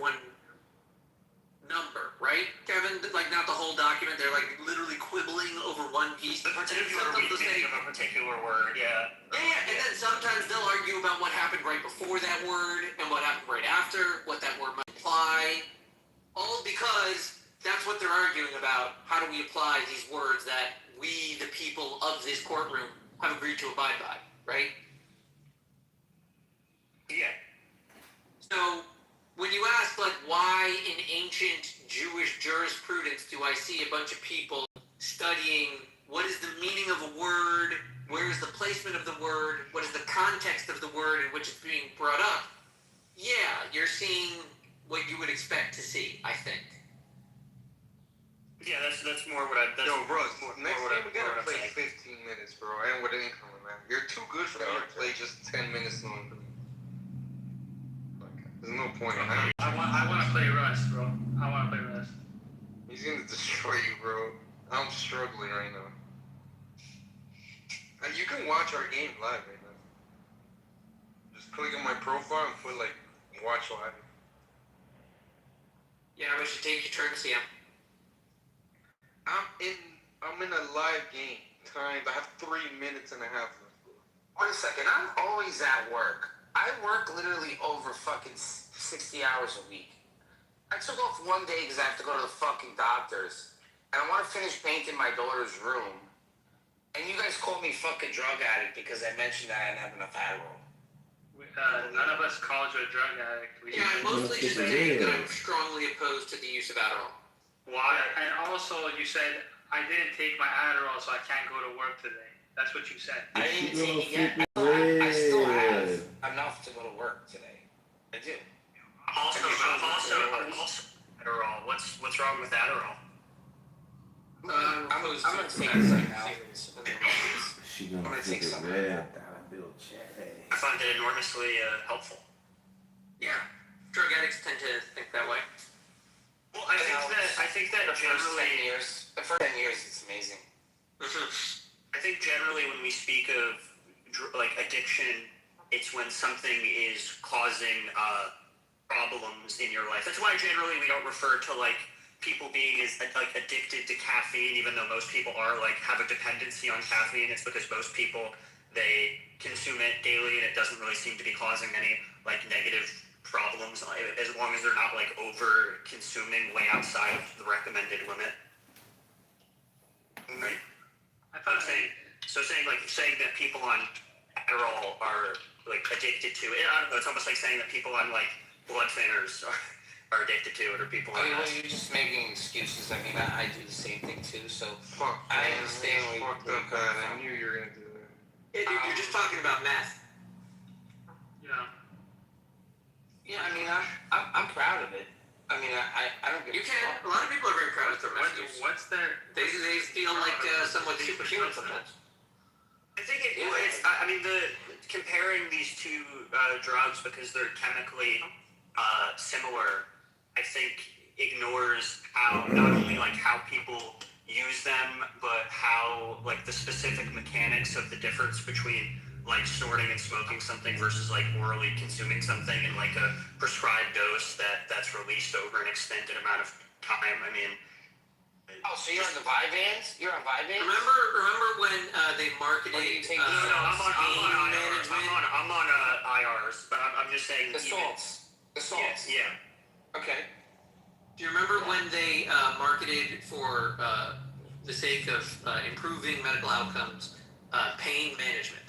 one number, right, Kevin? Like, not the whole document. They're like literally quibbling over one piece. The particular meaning of a particular word, yeah. Yeah, and then sometimes they'll argue about what happened right before that word and what happened right after, what that word might imply. All because that's what they're arguing about. How do we apply these words that we, the people of this courtroom, have agreed to abide by, right? Yeah. So when you ask, like, why in ancient Jewish jurisprudence do I see a bunch of people studying what is the meaning of a word, where is the placement of the word, what is the context of the word in which it's being brought up, yeah, you're seeing what you would expect to see, I think. Yeah, that's more what I... Yo, bro, next game we gotta play 15 minutes, bro, and with income, man. You're too good for me to play just 10 minutes long. There's no point in that. I want to play Rust, bro. I want to play Rust. He's gonna destroy you, bro. I'm struggling right now. And you can watch our game live right now. Just click on my profile and put like watch live. Yeah, we should take your turn, Sam. I'm in a live game. Times I have 3 minutes and a half left. Wait a second, I'm always at work. I work literally over fucking 60 hours a week. I took off one day because I have to go to the fucking doctors. And I want to finish painting my daughter's room. And you guys called me fucking drug addict because I mentioned that I didn't have enough Adderall. None of us called you a drug addict. Yeah, I'm mostly just saying that I'm strongly opposed to the use of Adderall. Why? And also, you said, I didn't take my Adderall, so I can't go to work today. That's what you said. I didn't take it yet. I still have enough to go to work today. I do. Also Adderall. What's wrong with Adderall? I'm gonna take it right now. She gonna take it red. I find it enormously helpful. Yeah, drug addicts tend to think that way. Well, I think that generally, the first 10 years, it's amazing. I think generally when we speak of like addiction, it's when something is causing problems in your life. That's why generally we don't refer to like people being like addicted to caffeine, even though most people are like have a dependency on caffeine. It's because most people, they consume it daily and it doesn't really seem to be causing any like negative problems as long as they're not like over consuming way outside of the recommended limit. Right? Saying that people on Adderall are like addicted to it. I don't know. It's almost like saying that people on like blood thinners are addicted to it, or people. Well, you're just making excuses. I mean, I do the same thing too. So I understand what you're coming from. I knew you were gonna do that. You're just talking about meth. Yeah. Yeah, I mean, I'm proud of it. I mean, I don't give You can. A lot of people are very proud of their meth use. What's their... They feel like somewhat superhuman sometimes. I think it's. I mean, comparing these two drugs because they're chemically similar, I think ignores how not only like how people use them, but how like the specific mechanics of the difference between like snorting and smoking something versus like orally consuming something in like a prescribed dose that's released over an extended amount of time. I mean. Oh, so you're on the Vyvanse? You're on Vyvanse? Remember when they marketed No, I'm on IRs, but I'm just saying the salts. The salts. Yeah. Okay. Do you remember when they marketed for the sake of improving medical outcomes, pain management?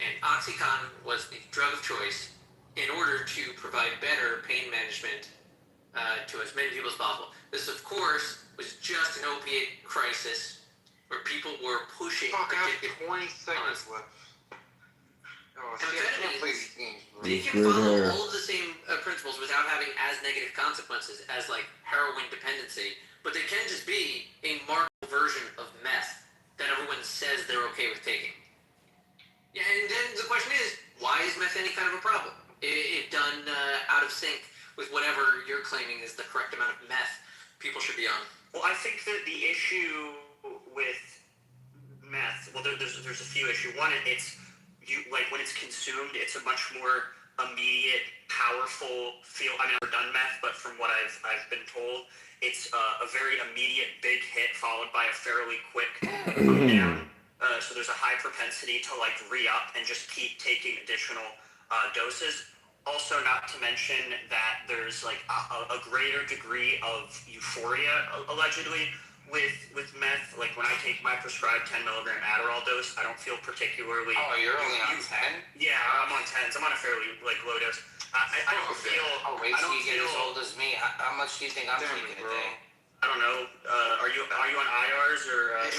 And Oxycontin was the drug of choice in order to provide better pain management to as many people as possible. This, of course, was just an opiate crisis where people were pushing. Fuck, I have 20 seconds left. Oh, shit, I can't play these games, bro. They can follow all of the same principles without having as negative consequences as like heroin dependency, but they can just be a marked version of meth that everyone says they're okay with taking. Yeah, and then the question is, why is meth any kind of a problem? If done out of sync with whatever you're claiming is the correct amount of meth people should be on. Well, I think that the issue with meth, well, there's a few issues. One, it's you like when it's consumed, it's a much more immediate, powerful feel. I mean, I've never done meth, but from what I've been told, it's a very immediate big hit followed by a fairly quick come down. So there's a high propensity to like re-up and just keep taking additional doses. Also, not to mention that there's like a greater degree of euphoria allegedly with meth. Like when I take my prescribed 10 milligram Adderall dose, I don't feel particularly. Oh, you're only on 10? Yeah, I'm on 10s. I'm on a fairly like low dose. I don't feel. Oh, wait I till don't you get feel, as old as me. How much do you think I'm taking a day? I don't know. Are you on IRs or? I'm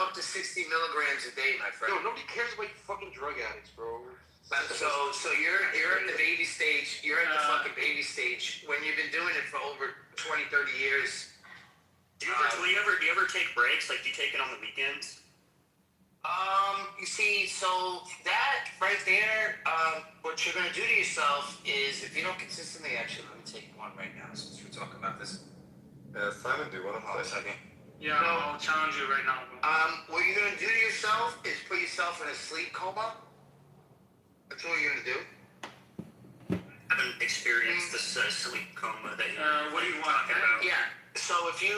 up to 60 milligrams a day, my friend. Yo, nobody cares about you fucking drug addicts, bro. So you're at the baby stage. You're at the fucking baby stage when you've been doing it for over 20, 30 years. Do you ever take breaks? Like, do you take it on the weekends? You see, so that right there, what you're gonna do to yourself is if you don't consistently, actually, let me take one right now since we're talking about this. Simon, do you want to Hold play? a second. Yeah, I'll challenge you right now. What you're gonna do to yourself is put yourself in a sleep coma. That's what you're gonna do. I haven't experienced this sleep coma that you What do you want? talking about. Yeah. So if you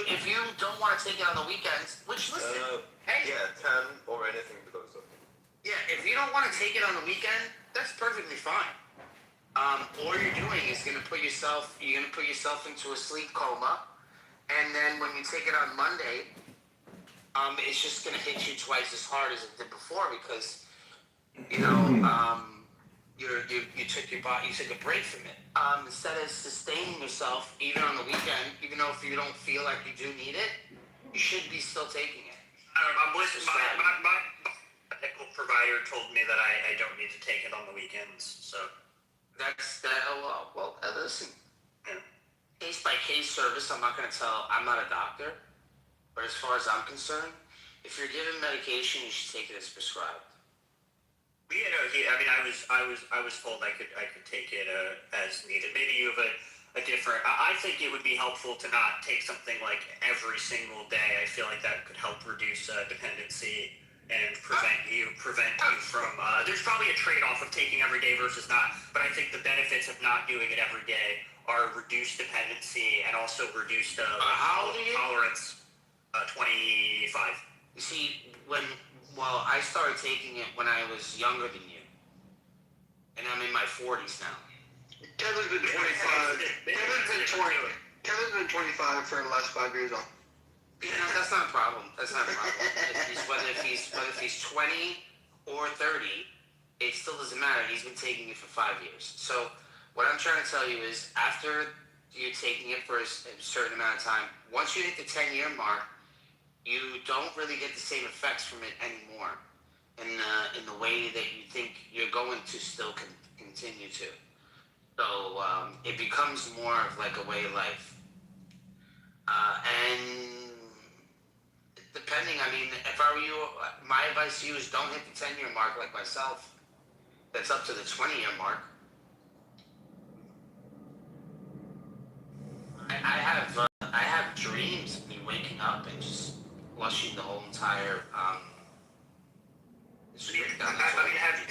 don't want to take it on the weekends, which listen, hey, Yeah, 10 or anything below so. yeah, if you don't want to take it on the weekend, that's perfectly fine. All you're doing is you're gonna put yourself into a sleep coma, and then when you take it on Monday, it's just gonna hit you twice as hard as it did before because you took a break from it. Instead of sustaining yourself even on the weekend, even though if you don't feel like you do need it, you should be still taking it. I'm listening. My medical provider told me that I don't need to take it on the weekends. So That's that. Listen. Yeah. Case by case service. I'm not a doctor, but as far as I'm concerned, if you're given medication, you should take it as prescribed. yeah, no. I was told I could take it as needed. Maybe you have a different. I think it would be helpful to not take something like every single day. I feel like that could help reduce dependency and prevent you from. There's probably a trade-off of taking every day versus not, but I think the benefits of not doing it every day are reduced dependency and also reduced How old are you? tolerance. 25. You see, I started taking it when I was younger than you, and I'm in my 40s now. Kevin's been 25. Kevin's been 25 for the last 5 years. Yeah, no, that's not a problem. Whether if he's 20 or 30, it still doesn't matter. He's been taking it for 5 years. So what I'm trying to tell you is after you're taking it for a certain amount of time, once you hit the 10-year mark, you don't really get the same effects from it anymore in the way that you think you're going to still continue to. So it becomes more of like a way of life. And depending, if I were you, my advice to you is don't hit the 10-year mark like myself. That's up to the 20-year mark. I have dreams of me waking up and just flushing the whole entire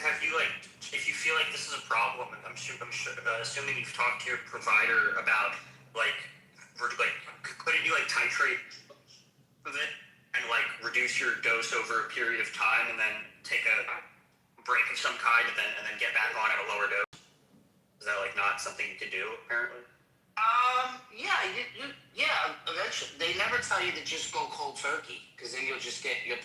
Have you like, if you feel like this is a problem, and I'm assuming you've talked to your provider about couldn't you like titrate with it and like reduce your dose over a period of time and then take a break of some kind and then get back on at a lower dose? Is that like not something you could do apparently? Yeah. Eventually, they never tell you to just go cold turkey because then you'll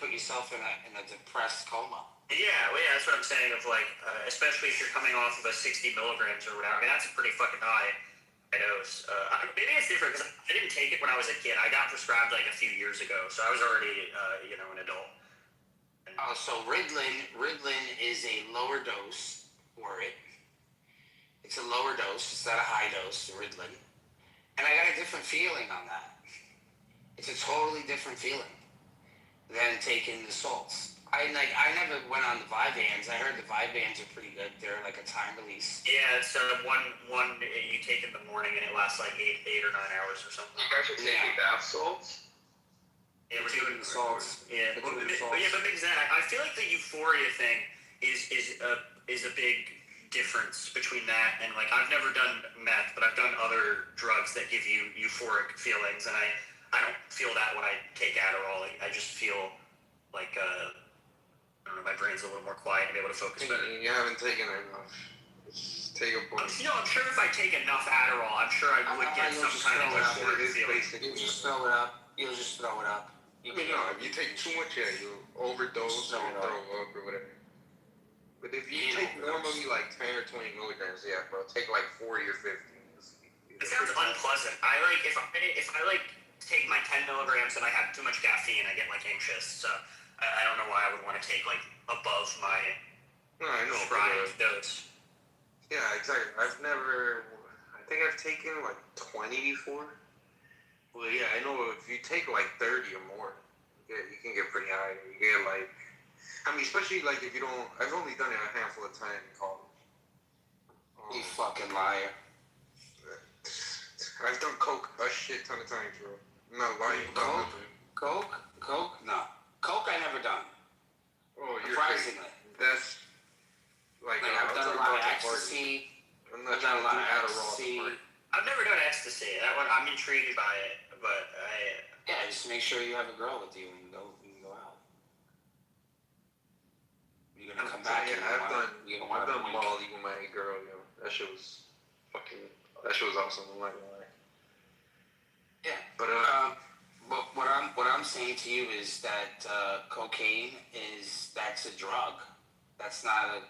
put yourself in a depressed coma. Yeah, that's what I'm saying. Of like, especially if you're coming off of a 60 milligrams or whatever. That's a pretty fucking high dose. Maybe it's different because I didn't take it when I was a kid. I got prescribed like a few years ago, so I was already an adult. So Ritalin is a lower dose for it. It's a lower dose. It's not a high dose, Ritalin. And I got a different feeling on that. It's a totally different feeling than taking the salts. I never went on the Vyvanse. I heard the Vyvanse are pretty good. They're like a time release. Yeah, it's one you take in the morning and it lasts like 8 or 9 hours or something. You guys are taking bath salts? Yeah, we're doing the salts. Yeah, but Big Zen, I feel like the euphoria thing is a big difference between that and like I've never done meth, but I've done other drugs that give you euphoric feelings, and I don't feel that when I take Adderall. I just feel like I don't know, my brain's a little more quiet and be able to focus better. You haven't taken enough. Just take a bunch. I'm sure if I take enough Adderall, I'm sure I would get some kind of euphoric feeling. You just throw it up. You'll just throw it up. If you take too much, yeah, you'll overdose or throw up or whatever. But if you take normally like 10 or 20 milligrams, yeah, bro, take like 40 or 50. It sounds unpleasant. I like if I like take my 10 milligrams and I have too much caffeine, I get like anxious. So I don't know why I would want to take like above my prescribed dose. Yeah, exactly. I think I've taken like 20 before. Well, yeah, I know if you take like 30 or more, you can get pretty high. You get like, I mean, especially like if you don't, I've only done it a handful of times in college. You fucking liar. I've done coke a shit ton of times, bro. I'm not lying. Coke? No. Coke I never done. Oh, you're surprisingly. Crazy. That's like I've done a lot of ecstasy. I'm not I've done a lot of Adderall. ecstasy. I've never done ecstasy. That one I'm intrigued by it, but Yeah, just make sure you have a girl with you and you can go out. You're gonna come back. I've done Molly with my girl. That shit was awesome. I'm not gonna lie. Yeah, but what I'm saying to you is that cocaine that's a drug. That's not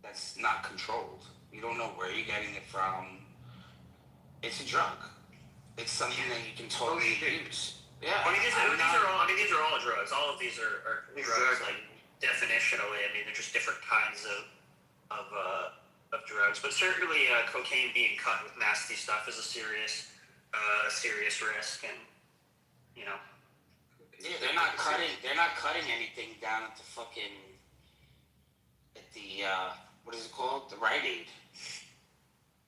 that's not controlled. You don't know where you're getting it from. It's a drug. It's something that you can totally use. Yeah. These are all drugs. All of these are drugs, like definitionally. I mean, they're just different kinds of drugs. But certainly, cocaine being cut with nasty stuff is a serious risk, and Yeah, they're not cutting anything down at the what is it called? The Rite Aid.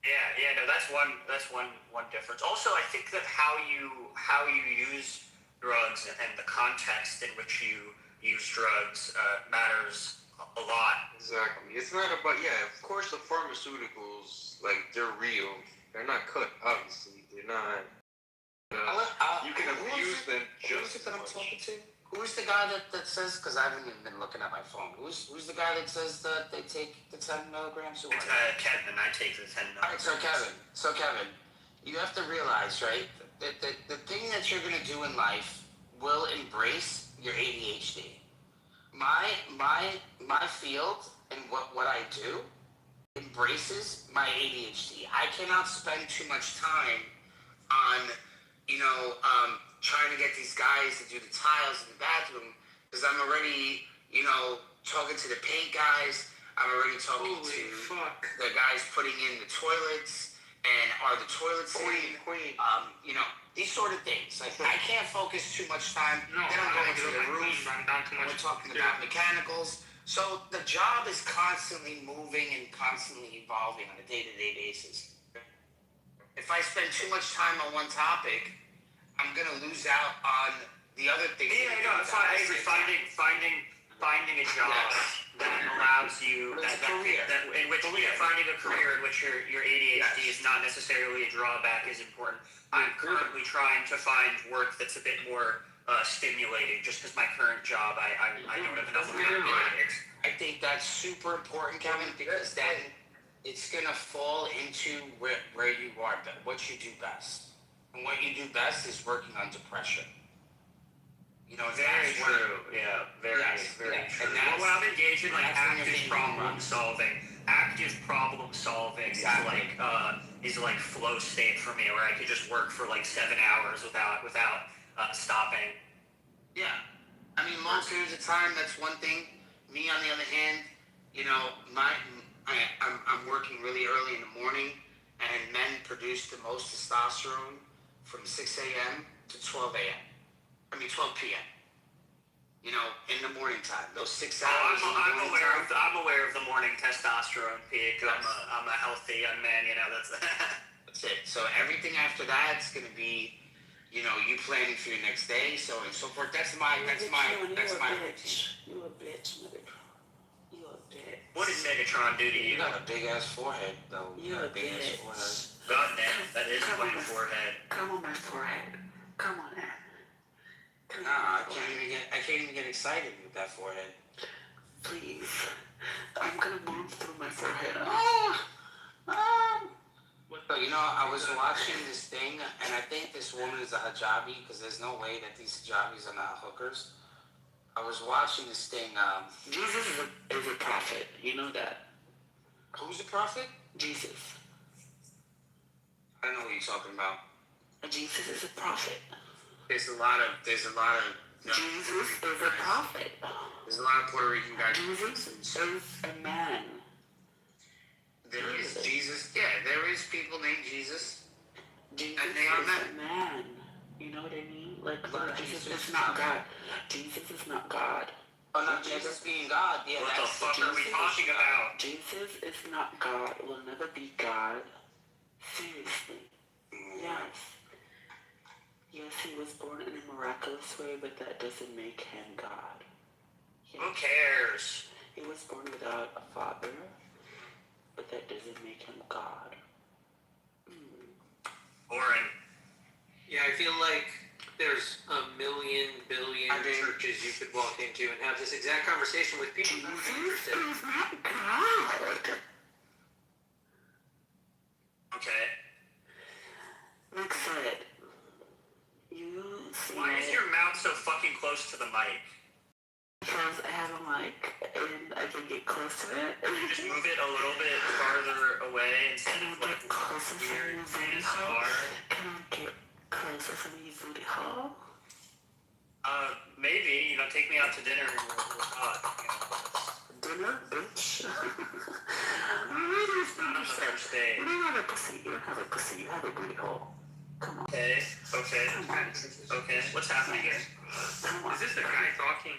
Yeah, no, that's one difference. Also, I think that how you use drugs and the context in which you use drugs matters a lot. Exactly. It's not about of course the pharmaceuticals, like, they're real. They're not cut, obviously. They're not. You can abuse them just as much. Who's the guy that says? Because I haven't even been looking at my phone. Who's the guy that says that they take the 10 milligrams? It's Kevin. I take the 10 milligrams. All right, so Kevin, you have to realize, right, that the thing that you're gonna do in life will embrace your ADHD. My field and what I do embraces my ADHD. I cannot spend too much time on trying to get these guys to do the tiles in the bathroom because I'm already, talking to the paint guys. I'm already talking to the guys putting in the toilets and are the toilets clean? These sort of things. Like, I can't focus too much time. Then I'm going to the roof. We're talking about mechanicals. So the job is constantly moving and constantly evolving on a day-to-day basis. If I spend too much time on one topic, I'm gonna lose out on the other things. Yeah, no, it's fine. I agree. Finding a job that allows you finding a career in which your ADHD is not necessarily a drawback is important. I'm currently trying to find work that's a bit more stimulating, just because my current job I don't have enough of it. I think that's super important, Kevin, because then it's gonna fall into where you are, what you do best. And what you do best is working under pressure. Very true. Yeah, very true. And when I'm engaged in active problem solving is like flow state for me, where I could just work for like 7 hours without stopping. Yeah, I mean, most periods of time, that's one thing. Me, on the other hand, I'm working really early in the morning, and men produce the most testosterone from 6 a.m. to 12 a.m. 12 p.m. In the morning time, those 6 hours. I'm aware of the morning testosterone peak. Yes. I'm a healthy young man. That's it. So everything after that's gonna be, you planning for your next day, so on and so forth. That's my routine. You a bitch, mother. What did Megatron do to You you? got a big ass forehead, though. You got a big ass forehead. God damn, that is my forehead. Come on my forehead. Come on there. Nah, I can't even get excited with that forehead. Please. I'm gonna bomb through my forehead. So, you know, I was watching this thing, and I think this woman is a hijabi, because there's no way that these hijabis are not hookers. I was watching this thing, Jesus is a prophet. You know that. Who's a prophet? Jesus. I don't know what you're talking about. Jesus is a prophet. There's a lot of Jesus is a prophet. There's a lot of Puerto Rican guys. Jesus is a man. There is Jesus. Yeah, there is people named Jesus. Jesus and they are men. A man. You know what I mean? Like Jesus is not God. Jesus is not God. Oh, not Jesus being God. Yeah, what the fuck are we talking about? Jesus is not God. Will never be God. Seriously. Yes. Yes, he was born in a miraculous way, but that doesn't make him God. Yes. Who cares? He was born without a father, but that doesn't make him God. Boring. Yeah, I feel like there's a billion churches you could walk into and have this exact conversation with people who are interested. Okay. Like I said, you see Why is your mouth so fucking close to the mic? Because I have a mic and I can get close to it. Can you just move it a little bit farther away instead of like closer weird from you, ASMR? Can I get closer from you, booty hole? Maybe, you know, take me out to dinner and we'll talk, you know. Dinner, bitch. Not on the first date. You don't have a pussy. You don't have a pussy. You have a booty hole. Come on. Okay. What's happening here? Come on. Is this the guy talking?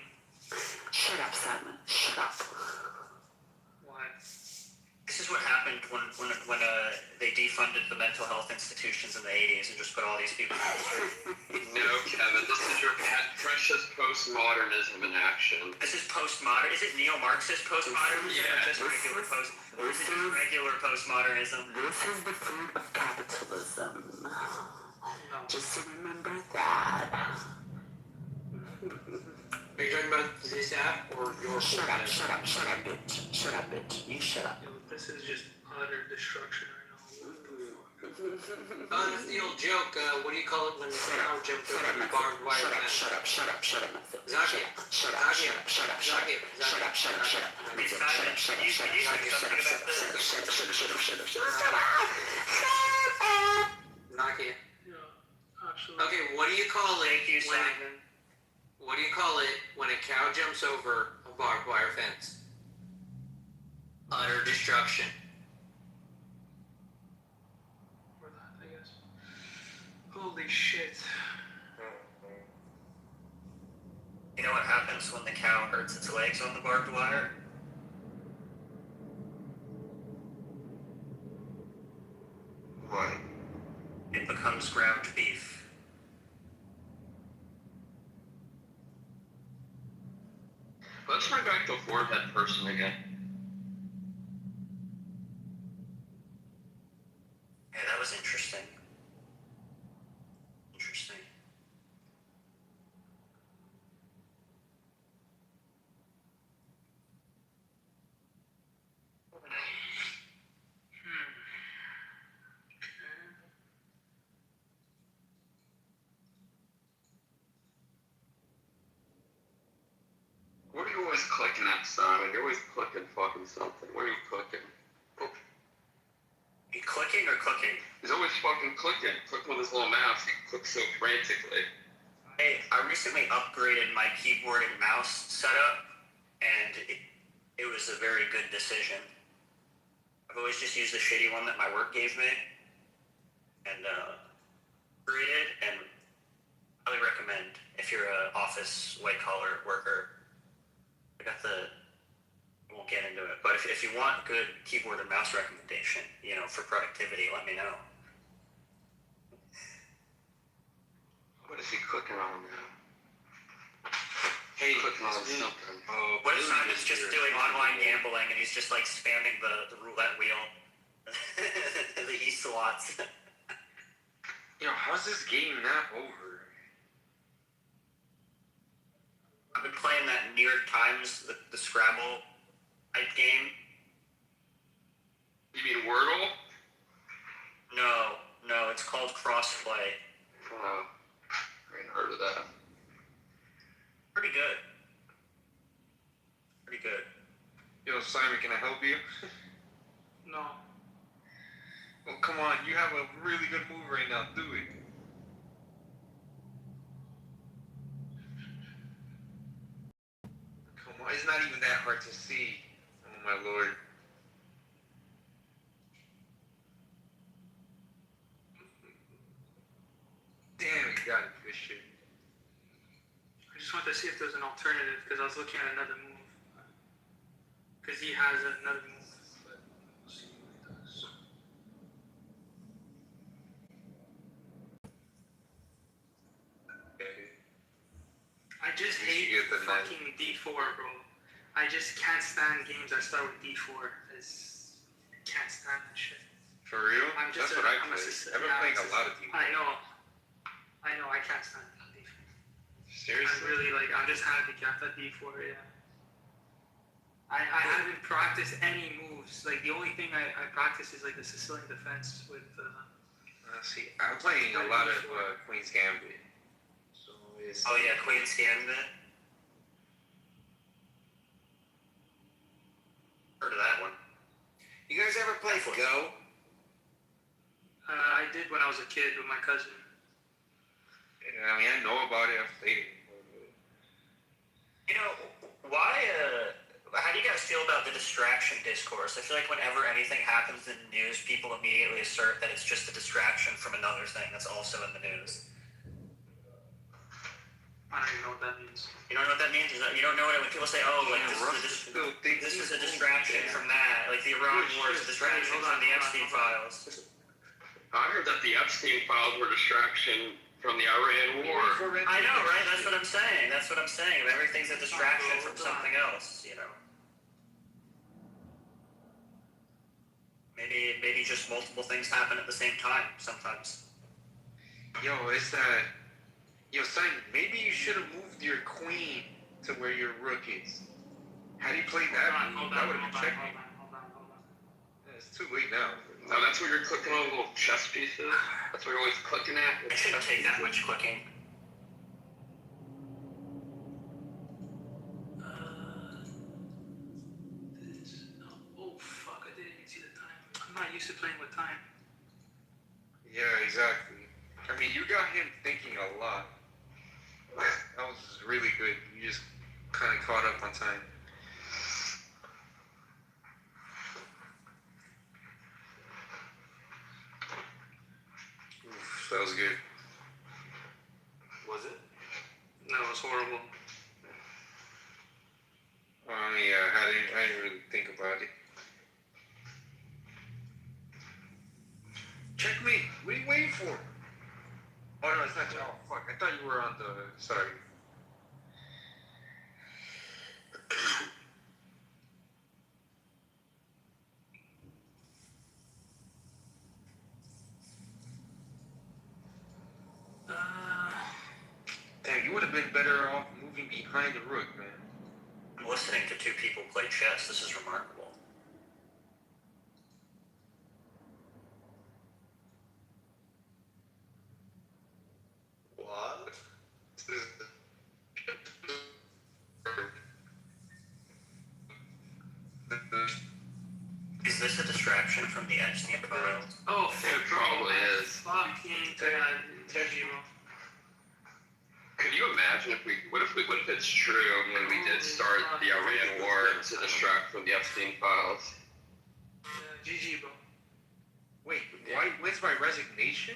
Shut up, Simon. Shut up. What? This is what happened when they defunded the mental health institutions in the 80s and just put all these people No, Kevin, this is your precious postmodernism in action. This is postmodern. Is it neo-Marxist postmodernism? Yeah. Or just regular post? Or is it just regular postmodernism? This is the fruit of capitalism. No. Just remember that. Are you talking about this app or your Shut full up, app? shut up, shut up, bitch. Shut up, bitch. You shut up. Yo, this is just utter destruction right now. That's the old joke. What do you call it when the cow jumped over the barbed wire fence? Shut up, shut up, shut up, shut up. Zakia. Shut up, shut up, shut up, shut up. Shut up, shut up, shut up. Hey, Simon, can you say something about this? Zakia. Yeah, absolutely. Okay, what do you call it? Thank you, when- Simon. What do you call it when a cow jumps over a barbed wire fence? Utter destruction. Or that, I guess. Holy shit. You know what happens when the cow hurts its legs on the barbed wire? What? It becomes ground beef. Let's bring back the forehead person again. Yeah, that was interesting. Interesting. What are you always clicking at, Simon? You're always clicking fucking something. What are you clicking? You clicking or cooking? He's always fucking clicking. Clicking with his little mouse. He clicks so frantically. I recently upgraded my keyboard and mouse setup, and it was a very good decision. I've always just used the shitty one that my work gave me, and upgraded, and highly recommend if you're an office white-collar worker. I won't get into it, but if you want good keyboard and mouse recommendation, you know, for productivity, let me know. What is he clicking on now? Hey, clicking on it's me. something. Oh, What if Billy Simon's is just here. doing online gambling and he's just like spamming the roulette wheel? The e-slots. Yo, how's this game not over? I've been playing that New York Times, the Scrabble type game. You mean Wordle? No, it's called Crossplay. I ain't heard of that. Pretty good. Pretty good. Yo, Simon, can I help you? No. Well, come on, you have a really good move right now. Do it. Come on, it's not even that hard to see. Oh my lord. Damn, you got it. Good shit. I just wanted to see if there's an alternative because I was looking at another move. Because he has another move. But we'll see what he does. I just hate You get the fucking D4, bro. I just can't stand games that start with D4. I can't stand that shit. For real? I'm just That's what I I'm a play. sus- I've been yeah, playing I'm a lot of D4. I know, I can't stand D4. Seriously? I'm really like, I'm just handicapped at D4, yeah. I haven't practiced any moves. Like, the only thing I practice is like the Sicilian defense with. See, I'm playing a lot of Queen's Gambit. So it's. Oh yeah, Queen's Gambit. Heard of that one. You guys ever play Go? I did when I was a kid with my cousin. Yeah, I mean, I know about it. I've played it. You know, why, how do you guys feel about the distraction discourse? I feel like whenever anything happens in the news, people immediately assert that it's just a distraction from another thing that's also in the news. I don't even know what that means. You don't know what that means? Is that, you don't know what when people say, oh, like, this is a distraction from that. Like, the Iran war is a distraction from the Epstein files. I heard that the Epstein files were distraction from the Iran war. I know, right? That's what I'm saying. That's what I'm saying. Everything's a distraction from something else, you know. Maybe just multiple things happen at the same time sometimes. Yo, it's that. Yo, Simon, maybe you should have moved your queen to where your rook is. Had he played that move, that would have been checkmate. Yeah, it's too late now. No, that's where you're clicking on little chess pieces. That's what you're always clicking at. It shouldn't take that much clicking. Oh fuck! I didn't even see the time. I'm not used to playing with time. Yeah, exactly. I mean, you got him thinking a lot. That was really good. You just kind of caught up on time. Oof, that was good. Was it? No, it was horrible. Yeah, I didn't really think about it. Checkmate! What are you waiting for? Oh no, it's not. Oh fuck! I thought you were on the. Sorry. Damn, you would have been better off moving behind the rook, man. I'm listening to two people play chess. This is remarkable. What? Is this a distraction from the Epstein files? Oh, It probably is. fucking Tejiro. Could you imagine if what if it's true when we did start the Iran war to distract from the Epstein files? GG, bro. Wait, when's my resignation?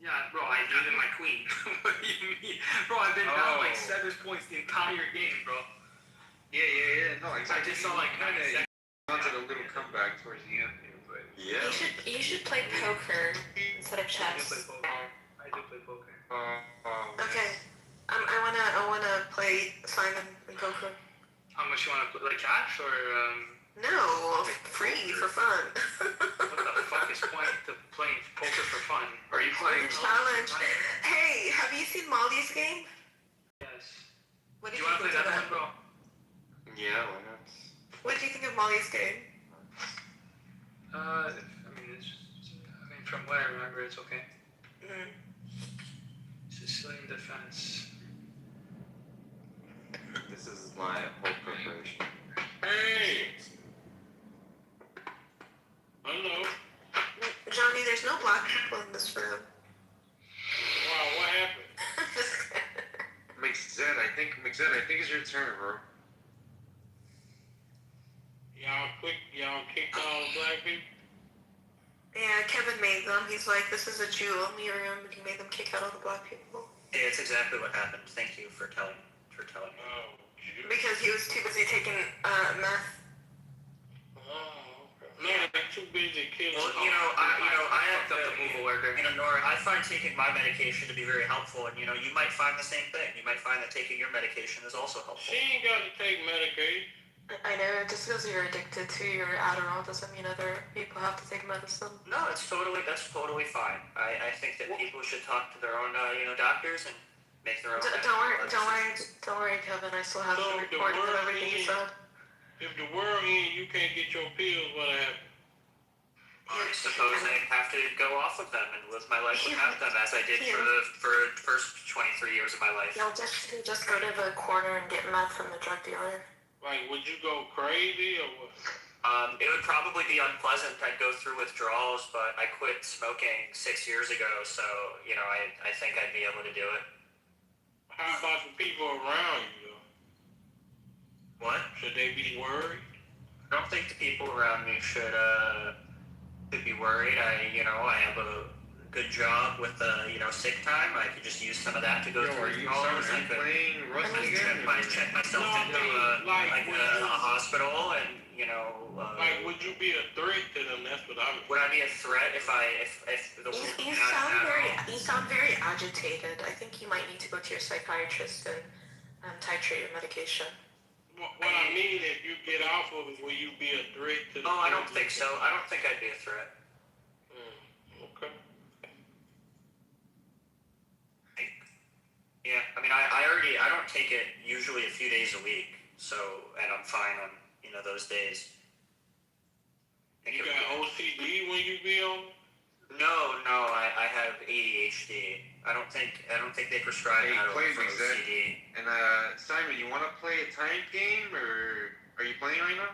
Yeah, bro, I gave him my queen. What do you mean? Bro, I've been down like 7 points the entire game, bro. Yeah. No, exactly. I just saw like 9 seconds. Wanted a little comeback towards the end here, but Yeah. You should play poker instead of I do play chess. poker. I do play poker. Okay. I wanna play Simon and poker. How much you want to put, like cash or No, free for fun. what the fuck is point to playing poker for fun? Are you playing? Challenge. Hey, have you seen Molly's game? Yes. What Do did you want to play think that of one, it? bro? Yeah, why not? What do you think of Molly's game? I mean, from what I remember, it's okay. Mm. Sicilian defense. This is my whole preparation. Hey! Hello. Johnny, there's no black people in this room. Wow, what happened? McZed, I think it's your turn, bro. Y'all kicked all the black people? Yeah, Kevin made them. He's like, this is a Jew-only room, and he made them kick out all the black people. Yeah, it's exactly what happened. Thank you for telling me. Oh, Because he was too busy taking meth. oh, okay. No, they're too busy killing. Well, I have fucked up the move worker. Nora, I find taking my medication to be very helpful, and you might find the same thing. You might find that taking your medication is also helpful. She ain't got to take medication. I know, just because you're addicted to your Adderall doesn't mean other people have to take medicine. No, that's totally fine. I think that people should talk to their own doctors and make their own. Don't worry, Kevin. I still have So the the recording of word everything you is- said. If the world ends, you can't get your pills, what happened? I suppose I have to go off of them and live my life without them, as I did for the first 23 years of my life. You'll just go to the corner and get meth from the drug dealer. Like, would you go crazy or what? It would probably be unpleasant. I'd go through withdrawals, but I quit smoking 6 years ago, so I think I'd be able to do it. How about the people around you, though? What? Should they be worried? I don't think the people around me should be worried. I have a good job with sick time. I could just use some of that to go through withdrawals. I could playing Rust again? check myself into a hospital, and Like, would you be a threat to them? That's what I'm. would I be a threat if the You sound very agitated. I think you might need to go to your psychiatrist and titrate your medication. What I mean, if you get off of it, will you be a threat to the Oh, I don't think so. I don't think I'd be a threat. Okay. Yeah, I mean, I don't take it usually a few days a week, so, and I'm fine on, those days. You got OCD when you be on it? No, I have ADHD. I don't think they prescribe Hey, Adderall play for Mixed OCD. And Simon, you want to play a time game, or are you playing right now?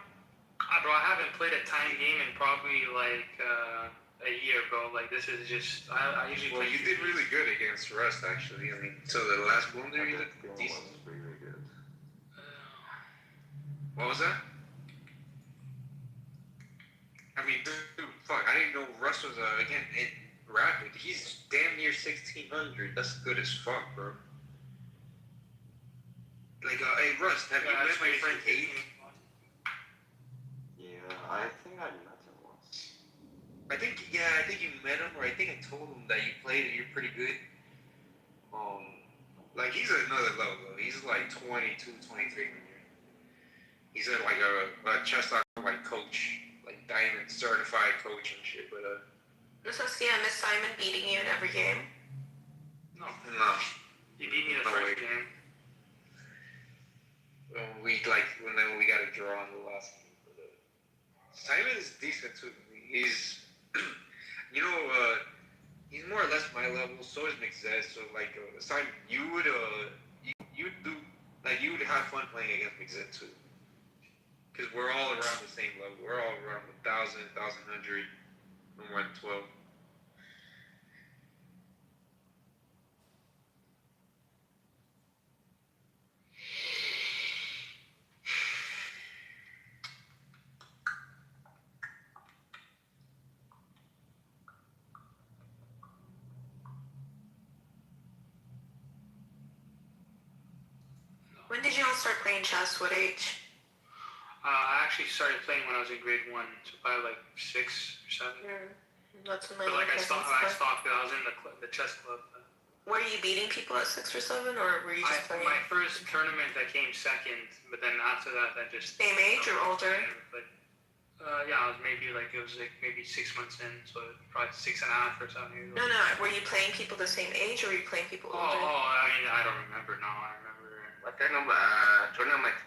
Bro, I haven't played a time game in probably like a year, bro. Like this is just I usually. Well, play you did really good against Rust, actually. I mean, so the last blunder you did One decent. was really good. What was that? I mean, dude, fuck, I didn't know Russ was rapid. He's damn near 1600. That's good as fuck, bro. Like, hey, Russ, have you met my friend Kate? Yeah, I think I met him once. I think you met him, or I think I told him that you played and you're pretty good. Like, he's another level, though. He's like 22, 23. He's like a chess like coach, like diamond certified coach and shit. But So Miss Simon beating you in every game. No, no, you beat me the No way. first game. we we got a draw in the last game. But, Simon is decent too. He's he's more or less my level. So is McZed. So like Simon, you would have fun playing against McZed too. Because we're all around the same level. We're all around 1,000, 1,100, no more than 12. When did you all start playing chess? What age? I actually started playing when I was in grade 1, so probably like 6 or 7. That's when my But like I cousins stopped. play. I was in the chess club. Were you beating people at 6 or 7, or were you just playing? My first tournament, I came second, but then after that, I just Same age or older? But yeah, I was maybe like 6 months in, so probably 6.5 or something. No. Were you playing people the same age, or were you playing people older? I mean, I don't remember now. I remember. What kind of tournament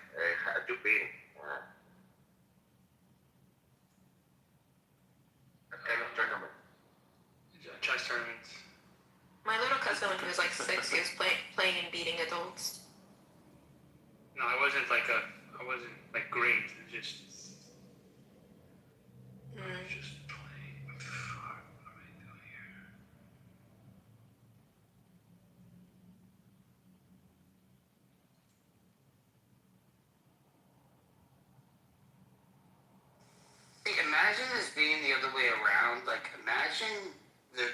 had you been? What kind of tournament? Chess tournaments. My little cousin, when he was like 6, he was playing and beating adults. No, I wasn't like great. Just. I was just playing. Fuck, what am I doing here? See, imagine this being the other way around. Like, imagine the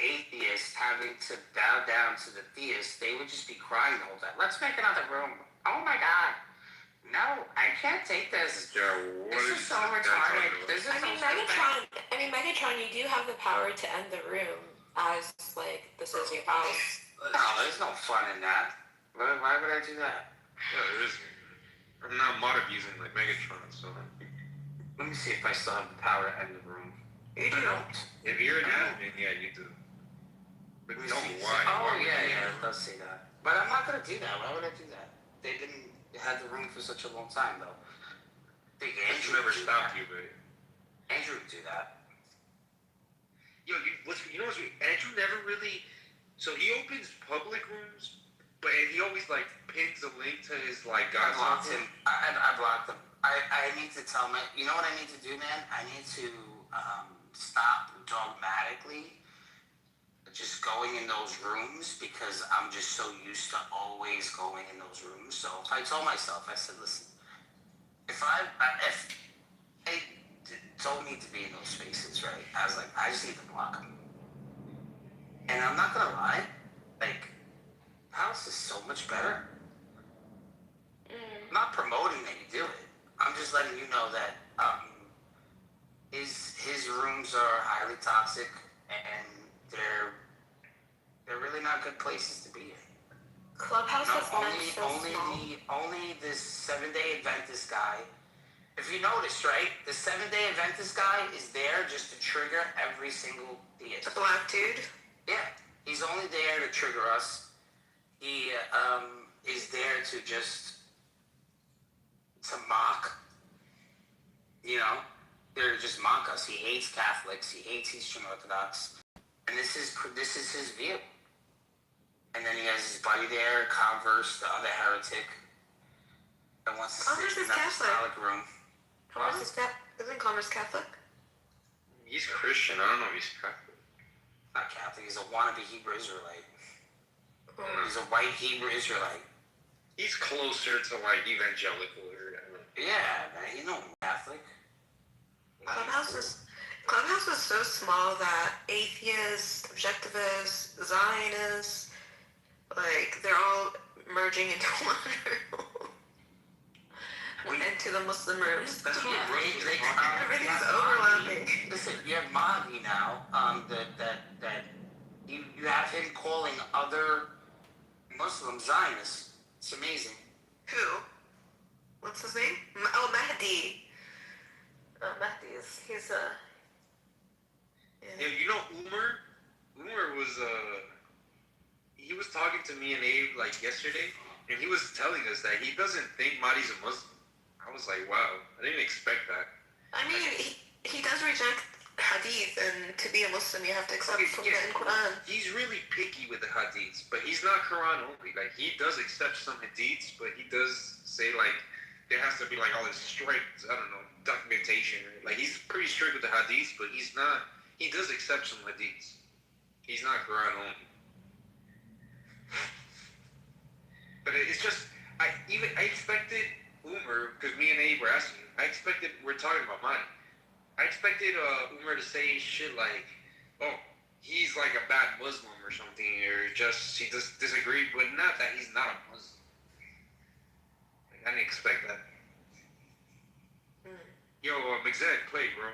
atheist having to bow down to the theist. They would just be crying the whole time. Let's make another room. Oh my god. No, I can't take this. This is so retarded. Megatron, you do have the power to end the room as, like, this is your house. No, there's no fun in that. Why would I do that? Yeah, there is. I'm not mod abusing like Megatron, so. Let me see if I still have the power to end the room. You do. If you're an admin, yeah, you do. But Let me don't see. why. Oh, yeah, it does say that. But I'm not gonna do that. Why would I do that? They've been had the room for such a long time, though. Big Andrew never would do stopped that. you, but. Andrew would do that. Yo, you know what's weird? Andrew never really. So he opens public rooms, but he always like pins a link to his like I God's blocked office. him. I blocked him. I need to tell my. You know what I need to do, man? I need to stop dogmatically just going in those rooms because I'm just so used to always going in those rooms. So I told myself, I said, listen, if they told me to be in those spaces, right? I was like, I just need to block them. And I'm not gonna lie, like, house is so much better. I'm not promoting that you do it. I'm just letting you know that his rooms are highly toxic and they're really not good places to be in. Clubhouse No, is so small. only this 7-day Adventist guy. If you notice, right, the 7-day Adventist guy is there just to trigger every single theist. The black dude? Yeah, he's only there to trigger us. He is there to mock. You know, they're to just mock us. He hates Catholics. He hates Eastern Orthodox, and this is his view. And then he has his buddy there, Converse, the other heretic, that wants to Converse sit in is that Catholic. Catholic room. Isn't Converse Catholic? He's Christian. I don't know if he's Catholic. Not Catholic. He's a wannabe Hebrew Israelite. Oh. He's a white Hebrew Israelite. He's closer to like evangelical or whatever. Yeah, man. You know Catholic. Clubhouse is so small that atheists, objectivists, Zionists, like, they're all merging into one room. Into the Muslim rooms. That's what Everything's overlapping. Listen, you have Mahdi now. You have him calling other Muslim Zionists. It's amazing. Who? What's his name? Oh, Mahdi. Mahdi he's a. Yeah, you know Umar was he was talking to me and Abe like yesterday, and he was telling us that he doesn't think Mahdi's a Muslim. I was like, wow, I didn't expect that. I mean, he does reject hadith, and to be a Muslim, you have to accept Sunnah and Quran. He's really picky with the hadiths, but he's not Quran only. Like, he does accept some hadiths, but he does say, like, there has to be, like, all this strict, I don't know, documentation. Like, he's pretty strict with the hadiths, but he does accept some hadiths. He's not Quran only. But it's just, I expected Umar, because me and Abe were asking, we're talking about money. I expected Umar to say shit like, oh, he's like a bad Muslim or something, or just, he just disagreed, but not that he's not a Muslim. Like, I didn't expect that. Yo, Exec, play, bro.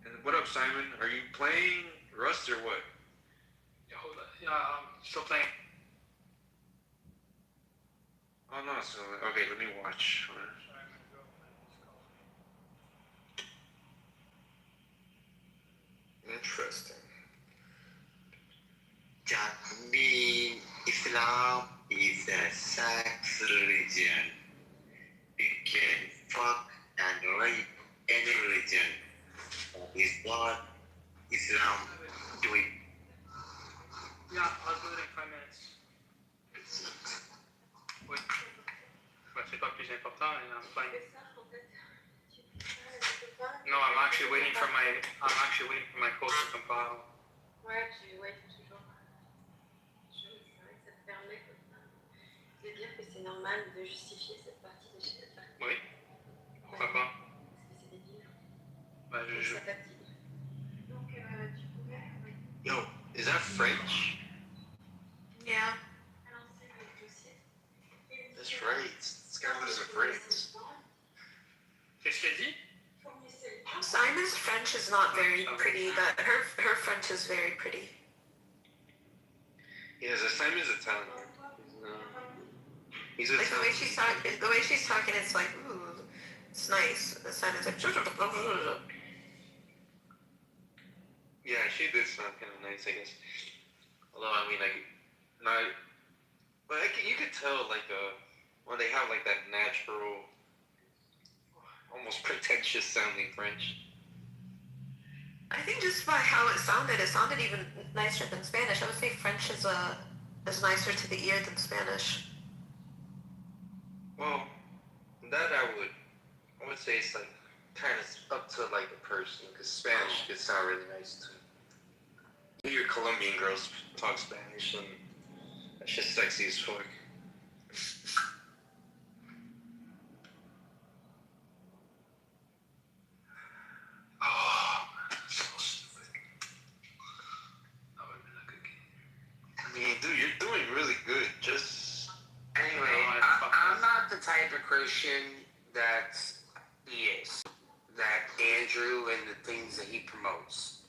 And what up, Simon? Are you playing Rust or what? Yeah, hold on. Yeah, still playing. Oh no, so okay, let me watch. Interesting. Being Islam is a sex religion. You can fuck and rape any religion. That is what Islam doing. Yeah, I'll do it in 5 minutes. Oui. Bah, c'est pas plus important, and I'm playing. No, I'm actually waiting for my code to compile. Ouais, ouais, toujours. C'est vrai que ça te permet comme ça de dire que c'est normal de justifier cette partie de chez la. Oui. Pourquoi pas? Parce que c'est débile. Bah, je. Ça fatigue. Donc, tu pourrais. Oui. Yo, is that French? Yeah. Lancer le dossier. That's right. This guy lives in France. Qu'est-ce qu'elle dit? Simon's French is not very pretty, but her French is very pretty. Yeah, Simon's Italian. He's Like Italian. the way she's talking, it's like, ooh, it's nice. The Simon's like, Yeah, she did sound kind of nice, I guess. Although, I mean, like, not. But you could tell, like, when they have, like, that natural, almost pretentious sounding French. I think just by how it sounded even nicer than Spanish. I would say French is nicer to the ear than Spanish. Well, that I would say it's, like, kind of up to, like, the person, because Spanish could sound really nice, too. You hear Colombian girls talk Spanish, and that's just sexy as fuck. Oh, so stupid. I mean, dude, you're doing really good. Just Anyway, I'm not the type of Christian that he is. That Andrew and the things that he promotes.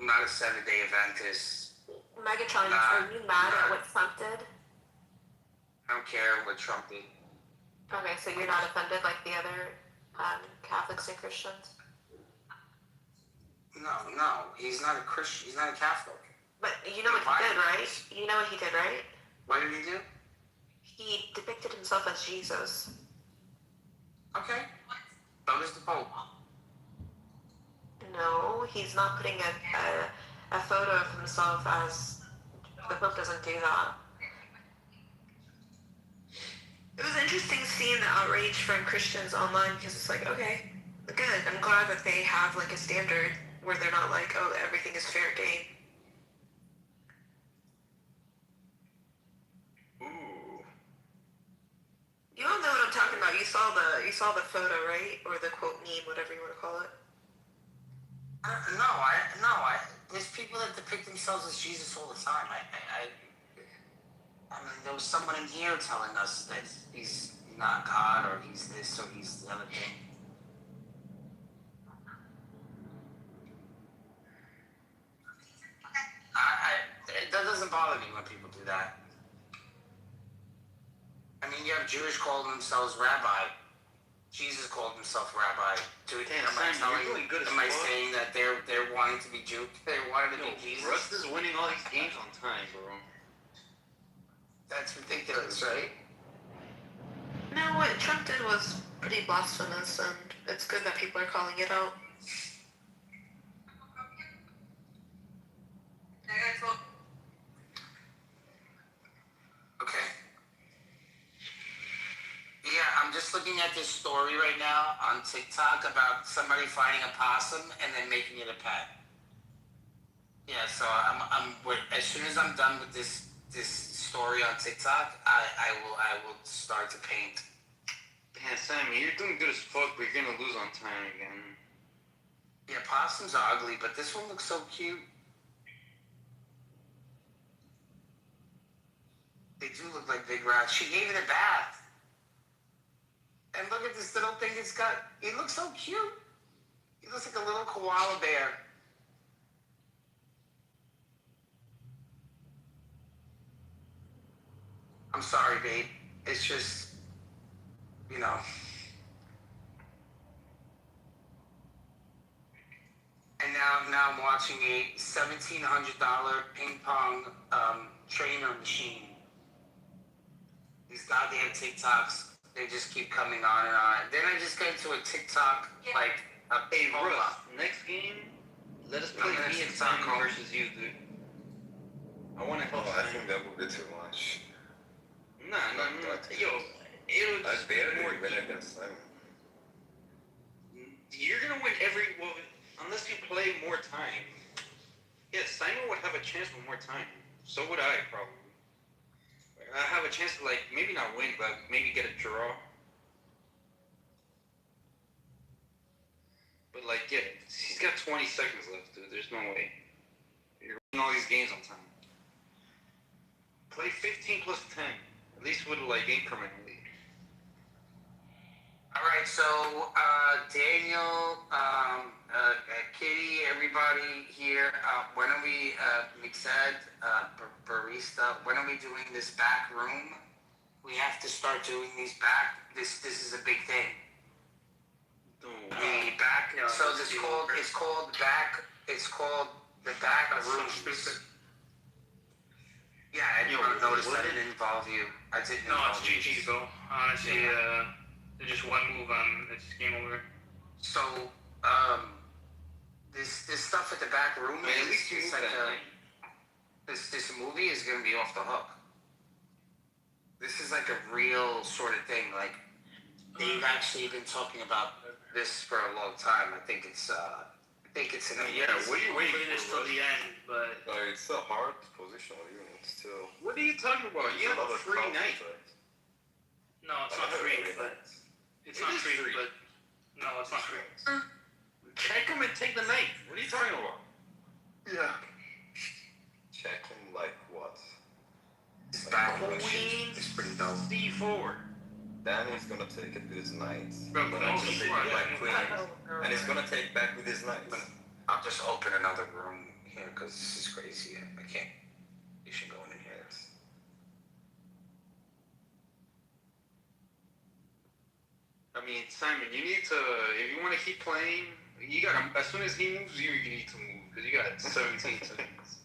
I'm not a 7-day Adventist. Megatron, are you mad at what Trump did? I don't care what Trump did. Okay, so you're not offended like the other Catholics and Christians? No, he's not a Christian. He's not a Catholic. But you know what he did, right? You know what he did, right? What did he do? He depicted himself as Jesus. Okay. So does the Pope. No, he's not putting a photo of himself as... The Pope doesn't do that. It was interesting seeing the outrage from Christians online because it's like, okay, good. I'm glad that they have like a standard where they're not like, oh, everything is fair game. ooh. You all know what I'm talking about. You saw the photo, right? Or the quote meme, whatever you want to call it. No. There's people that depict themselves as Jesus all the time. I mean, there was someone in here telling us that he's not God, or he's this, or he's the other thing. That doesn't bother me when people do that. I mean, you have Jewish calling themselves rabbi. Jesus called himself rabbi. Am I saying that they're wanting to be Jew? They're wanting to be Jesus? Russ is winning all these games on time, bro. That's ridiculous, right? No, what Trump did was pretty blasphemous, and it's good that people are calling it out. Okay. Yeah, I'm just looking at this story right now on TikTok about somebody finding a possum and then making it a pet. Yeah, so as soon as I'm done with this story on TikTok, I will start to paint. Yeah, Sammy, you're doing good as fuck, but you're gonna lose on time again. Yeah, possums are ugly, but this one looks so cute. They do look like big rats. She gave it a bath. And look at this little thing it's got. It looks so cute. It looks like a little koala bear. I'm sorry, babe. It's just, you know. And now I'm watching a $1,700 ping pong trainer machine. These goddamn TikToks, they just keep coming on and on. Then I just get into a TikTok, like, a Hey, hold Russ, up. next game, let us play I'm gonna me and TikTok Simon home. versus you, dude. I want to Oh, help I Simon. think that would be too much. Nah. Yo, it'll I just be barely more win even. against Simon. You're gonna win unless you play more time. Yeah, Simon would have a chance with more time. So would I, probably. I have a chance to, like, maybe not win, but maybe get a draw. But, like, yeah, he's got 20 seconds left, dude. There's no way. You're winning all these games on time. Play 15 plus 10. At least with, like, incrementally. All right, so Daniel, Kitty, everybody here, when are we, Mixed, Barista, when are we doing this back room? We have to start doing these back. This is a big thing. The back. Yeah, so it's called back. It's called the back room. Yeah, I didn't notice that it didn't involve you. I didn't. No, it's GG, bro. Honestly, Yeah. there's just one move on, it's game over. So, this stuff at the back room, I mean, at least you it's moved like that night. this movie is gonna be off the hook. This is like a real sort of thing. Like they've actually been talking about this for a long time. I think it's an Yeah, what are you waiting Play this for, till the end, but It's a hard positional unit still. What are you talking about? You have a free night. no, it's not free. But it's not free, but no, it's not free. Check him and take the night. What are you talking about? Yeah. Check him like what? This back room Queen is pretty dope. C4. Then he's gonna take it with his knight. Bro, Then no, he's gonna he's take right. it back queen. And he's gonna take back with his knight. I'll just open another room here because this is crazy. I can't. You should go in here. I mean, Simon, you need to, if you want to keep playing, you got as soon as he moves, you need to move because you got 17 seconds.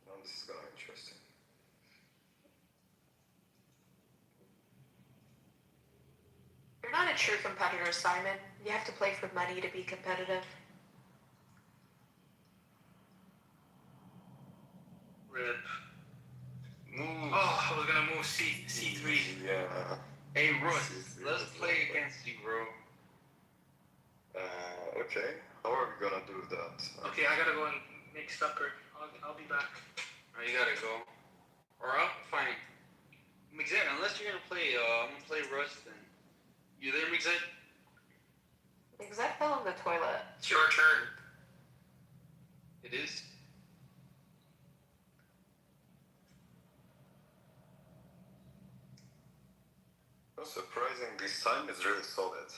Oh, this is gonna be interesting. You're not a true competitor, Simon. You have to play for money to be competitive. Rip. Move. Oh, I was gonna move C3. Yeah. Hey, Russ, let's play against you, bro. Okay. How are we gonna do that? Okay, I gotta go and make supper. I'll be back. Alright, you gotta go. Or I'll fine. Mixed, unless you're gonna play, I'm gonna play Russ then. You there, Mixed? Because I fell in the toilet. It's your turn. It is. What's surprising, this time is really solid.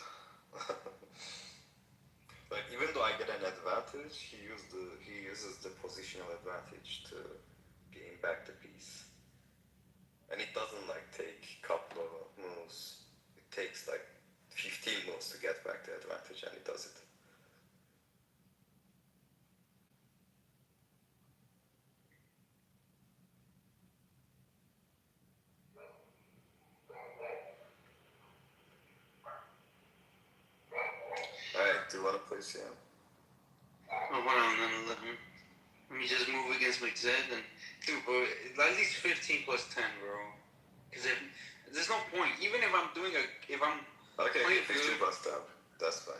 Like even though I get an advantage, he uses the positional advantage to gain back the piece. And it doesn't like take a couple of moves. It takes like 15 moves to get back the advantage, and he does it. Alright, do you wanna play Sam? Oh, hold on, let me just move against Mixed and dude, bro, at least 15 plus 10, bro. Because if there's no point, even if I'm doing if I'm Okay, playing 15 good, plus tab. That's fine.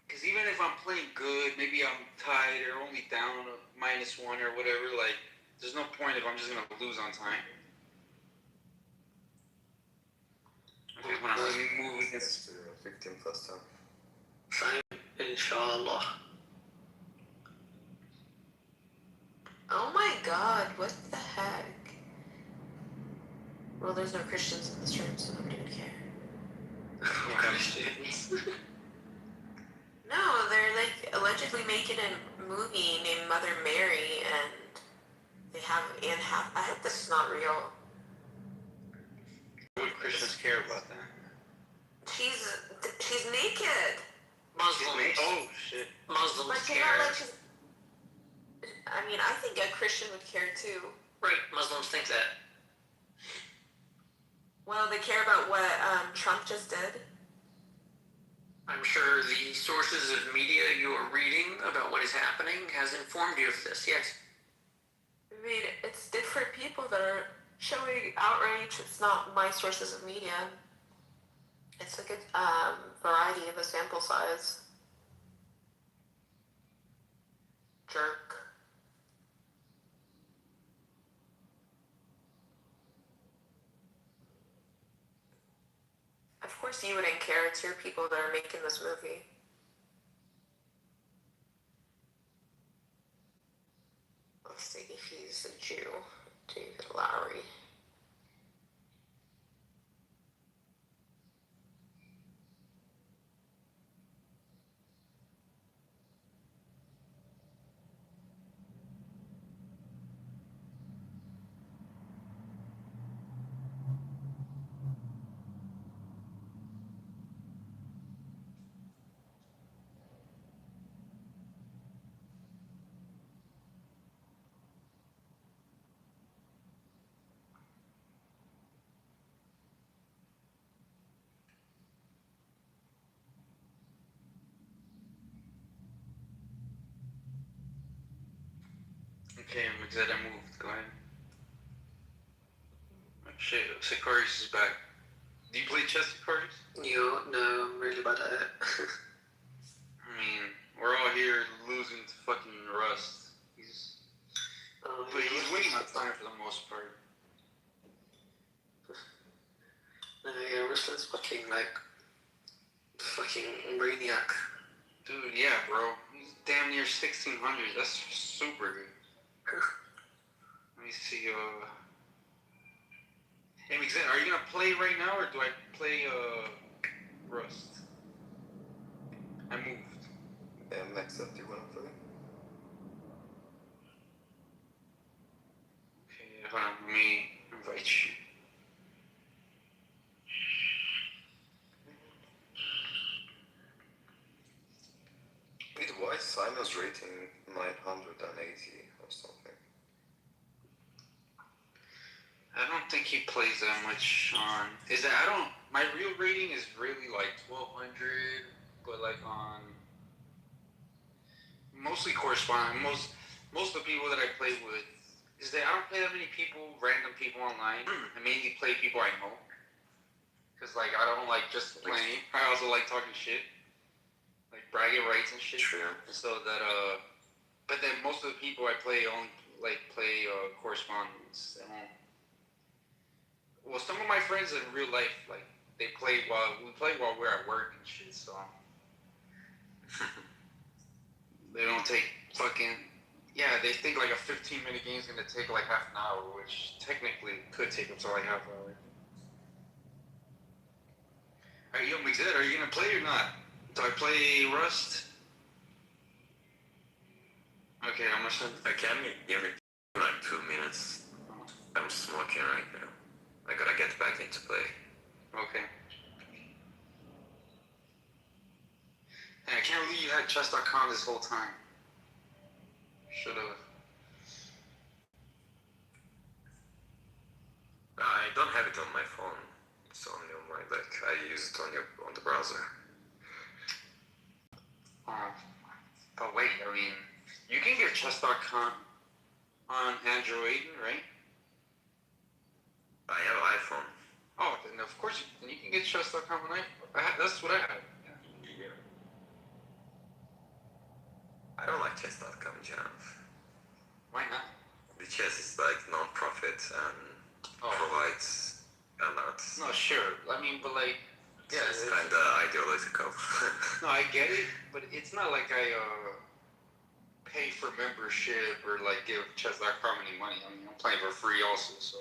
because even if I'm playing good, maybe I'm tied or only down a -1 or whatever, like, there's no point if I'm just gonna lose on time. Okay, hold on, let me move against 15 plus 10. Inshallah. Oh my god, what the heck? Well, there's no Christians in this room, so nobody would care. Christians. No, they're like allegedly making a movie named Mother Mary, and they have Anne I hope this is not real. What Christians care about that? She's naked. Muslims. Oh shit. Muslims But care. not like she's. I mean, I think a Christian would care too. Right, Muslims think that. Well, they care about what Trump just did. I'm sure the sources of media you are reading about what is happening has informed you of this, yes. I mean, it's different people that are showing outrage. It's not my sources of media. It's like a variety of a sample size. Jerk. Of course you wouldn't care. It's your people that are making this movie. Let's see if he's a Jew. David Lowry. Okay, I'm excited. I moved. Go ahead. Oh, shit, Sicarius is back. Do you play chess, Sicarius? No, I'm really bad at it. I mean, we're all here losing to fucking Rust. But he's winning on time for the most part. Yeah, Ruslan's fucking maniac. Dude, yeah, bro. He's damn near 1600. That's super good. Let me see, Hey, Mixen, are you gonna play right now, or do I play, Rust? I moved. Yeah, next up, do you wanna play? Okay, hold on, let me invite you. Wait, why is Simon's rating 980 or something? I don't think he plays that much on. My real rating is really like 1200, but like on mostly corresponding. Most of the people that I play with is that I don't play that many people, random people online. I mainly play people I know. Cause like I don't like just playing. I also like talking shit, like bragging rights and shit. True. So that but then most of the people I play only play correspondence. They won't. Well, some of my friends in real life, like, we play while we're at work and shit, so they don't take fucking, they think like a 15-minute game is gonna take like half an hour, which technically could take up to like half an hour. Alright, yo, Mixed, are you gonna play or not? Do I play Rust? Okay, I'm gonna send. I can give me like 2 minutes. I'm smoking right now. I gotta get back into play. Okay. Hey, I can't believe you had chess.com this whole time. Should've. I don't have it on my phone. It's only on my I use it on the browser. But wait, I mean, you can get chess.com on Android, right? I have an iPhone. Oh, then of course then you can get chess.com on iPhone. That's what I have. Yeah. I don't like chess.com in general. Why not? The chess is like non-profit and provides a lot. No, sure. I mean, but like, yeah, it's kind of ideological. No, I get it, but it's not like I pay for membership or like give chess.com any money. I mean, I'm playing for free also, so.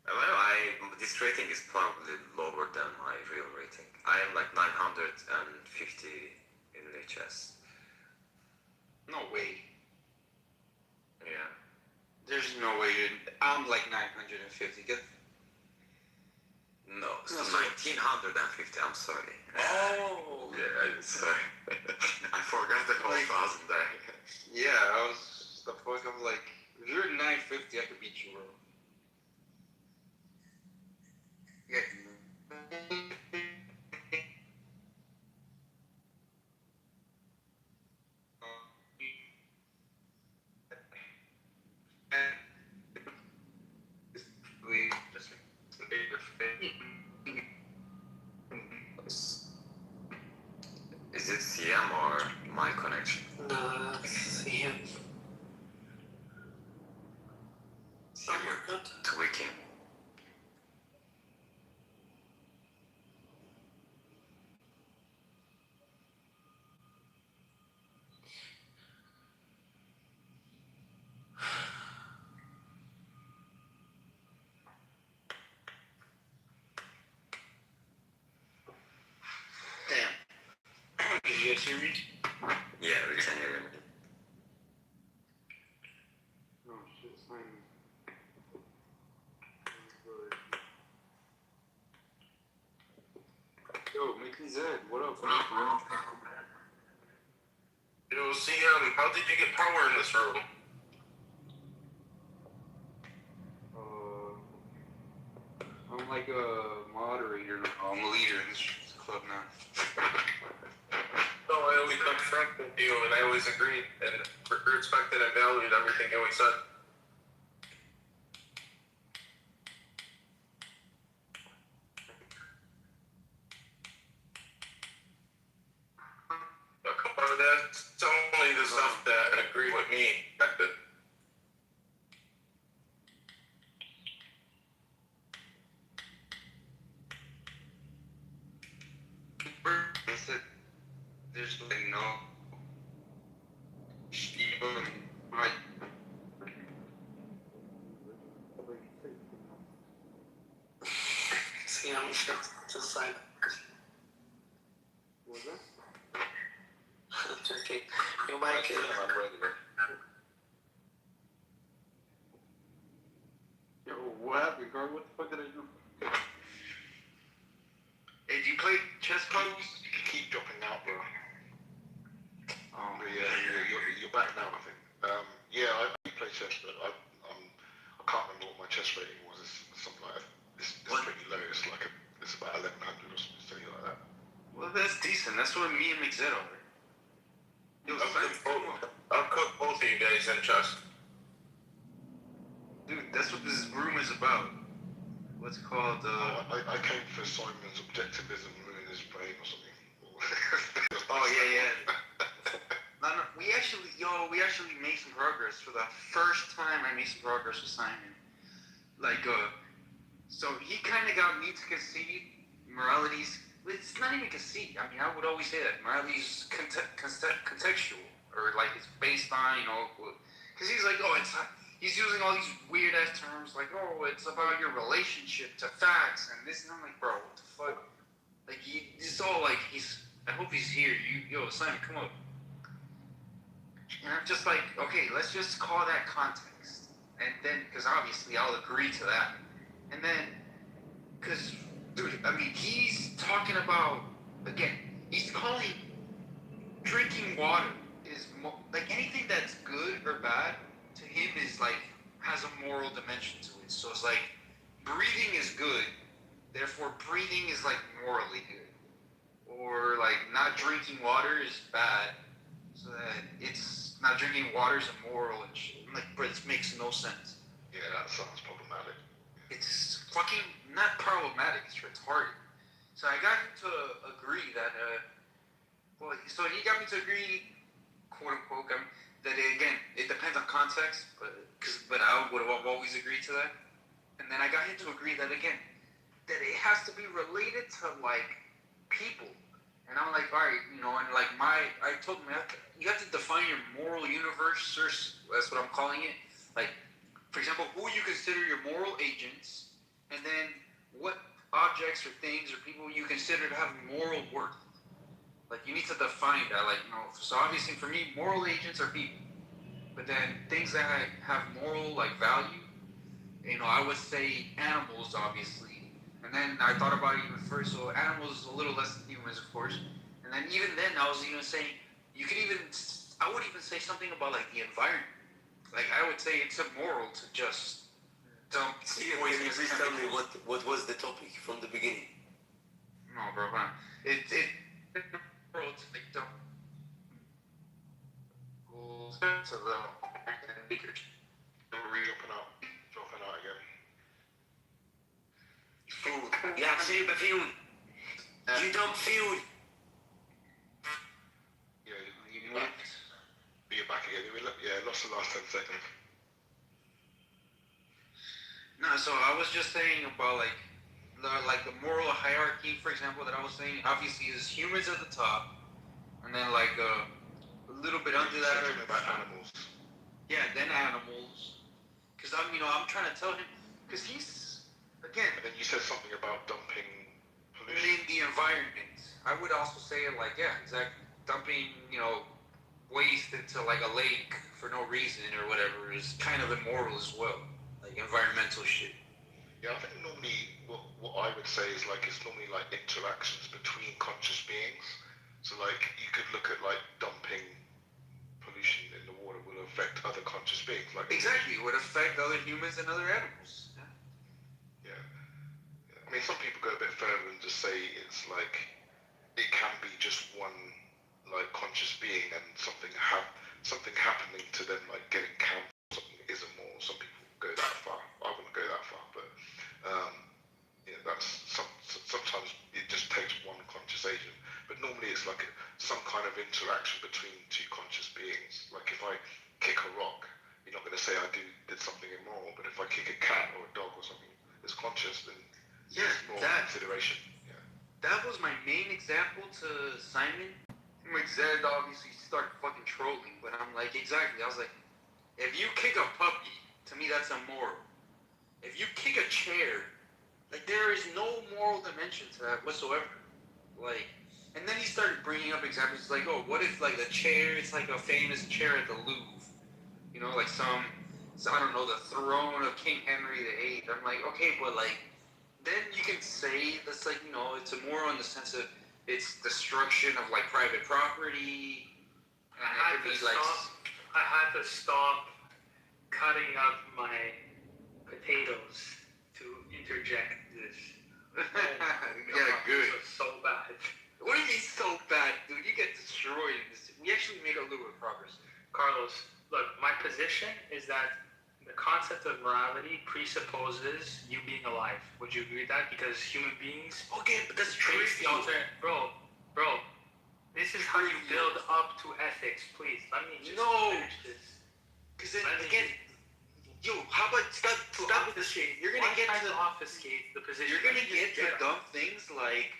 Well, this rating is probably lower than my real rating. I am like 950 in chess. No way. Yeah. There's no way I'm like 950. No, it's 1950. I'm sorry. Oh. Yeah, I'm sorry. I forgot the whole thousand there. Yeah, I was the fuck. I'm like, if you're 950, I could beat you, bro. Yeah. Is it CM or my connection? No, see him. CM tweaking. Damn. Can you guys hear me? Yeah, we can hear you. Oh shit, Simon. Yo, Mickey Z, what up? Yo, CM, how did you get power in this room? I'm like a moderator now. I'm a leader in this club now. No, I always got friends with you, and I always agreed and respected and valued everything you always said. But come on, that's only the stuff that agreed with me. There's like no even like See him just silent. what was that? Okay. Your mic is. I'm ready. Yo, what happened, Carl? What the fuck did I do? Hey, do you play chess clubs? You can keep dropping out, bro. Oh, You're back now, I think. Yeah, I play chess, but I can't remember what my chess rating was. It's something like it's pretty low. It's about 1100 or something like that. well, that's decent. That's what me and McZed are. I'll cook both of you guys in chess. Dude, that's what this room is about. What's it called? I came for Simon's objectivism in his brain or something. Oh yeah. No, we actually made some progress. For the first time, I made some progress with Simon. Like, so he kind of got me to concede morality's. It's not even concede. I mean, I would always say that morality's contextual, or like it's based on, because he's like, he's using all these weird ass terms like, it's about your relationship to facts and this, and I'm like, bro, what the fuck? Like, it's all like I hope he's here. Simon, come up. And I'm just like, okay, let's just call that context. And then, because obviously I'll agree to that. And then, because, dude, I mean, he's talking about, again, he's calling drinking water is, like, anything that's good or bad, to him is like, has a moral dimension to it. So it's like, breathing is good, therefore breathing is like morally good. Or like, not drinking water is bad, so that it's not drinking water is immoral and shit. I'm like, bro, this makes no sense. Yeah, that sounds problematic. It's fucking not problematic, it's retarded. So I got him to agree that, so he got me to agree, quote unquote, that again, it depends on context, but I would have always agreed to that. And then I got him to agree that again, that it has to be related to like people. And I'm like, like, all right, you know, and like I told him you have to define your moral universe, or that's what I'm calling it. Like, for example, who you consider your moral agents, and then what objects or things or people you consider to have moral worth. Like, you need to define that. Like, you know, so obviously for me, moral agents are people. But then things that have moral, like, value, you know, I would say animals, obviously. And then I thought about it even first. So animals is a little less than humans, of course. And then even then, I was even saying, I would even say something about, like, the environment. Like, I would say it's immoral to just dump poisonous Please tell me chemicals. what was the topic from the beginning? No, bro, come on. It's immoral to, like, dump to the acres. Dropping out again. Food. Yeah, sempre food. You dump food. Yeah, you're back again. Yeah, lost the last 10 seconds. No, so I was just saying about like the moral hierarchy, for example, that I was saying. Obviously, is humans at the top, and then like a little bit under that are about animals. Yeah, then animals. Because I'm trying to tell him, because he's again. And then you said something about dumping pollution. In the environment. I would also say it like, yeah, exactly. Dumping, waste into like a lake for no reason or whatever is kind of immoral as well. Like environmental shit. Yeah, I think normally what I would say is like it's normally like interactions between conscious beings. So like you could look at like dumping pollution in the water will affect other conscious beings. Like Exactly, it would affect other humans and other animals. Yeah. I mean, some people go a bit further and just say it's like it can be just one like conscious being and something happening to them, like getting cancelled, something isn't more. Some people go that far. I wouldn't go that far, but that's sometimes it just takes one conscious agent. But normally it's like some kind of interaction between two conscious beings. Like if I kick a rock, you're not going to say I did something immoral, but if I kick a cat or a dog or something that's conscious, then it's more consideration. Yeah. That was my main example to Simon. Like Zed obviously started fucking trolling, but I'm like, exactly. I was like, if you kick a puppy, to me that's immoral. If you kick a chair, like there is no moral dimension to that whatsoever. Like, and then he started bringing up examples like, oh, what if like the chair, it's like a famous chair at the Louvre, like I don't know, the throne of King Henry VIII. I'm like, okay, but like, then you can say that's like, it's immoral in the sense of it's destruction of like private property. And I had to stop cutting up my potatoes to interject this. Yeah, good. It was so bad. What do you mean so bad, dude? You get destroyed in this. We actually made a little bit of progress. Carlos, look, my position is that the concept of morality presupposes you being alive. Would you agree with that? Because human beings... Okay, but that's tricky. Bro, this is how you build up to ethics. Please, let me just finish this. Because then, again, how about stop with this shit? You're gonna get to obfuscate the position. You're gonna get to dumb things like...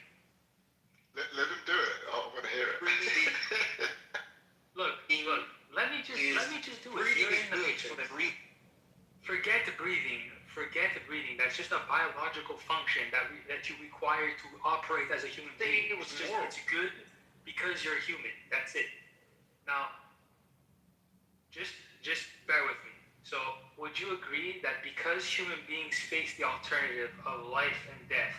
Let him do it. I want to hear it. Look, let me just do it. You're in the picture. Forget the breathing. That's just a biological function that you require to operate as a human being. It's good because you're human. That's it. Now, just bear with me. So, would you agree that because human beings face the alternative of life and death,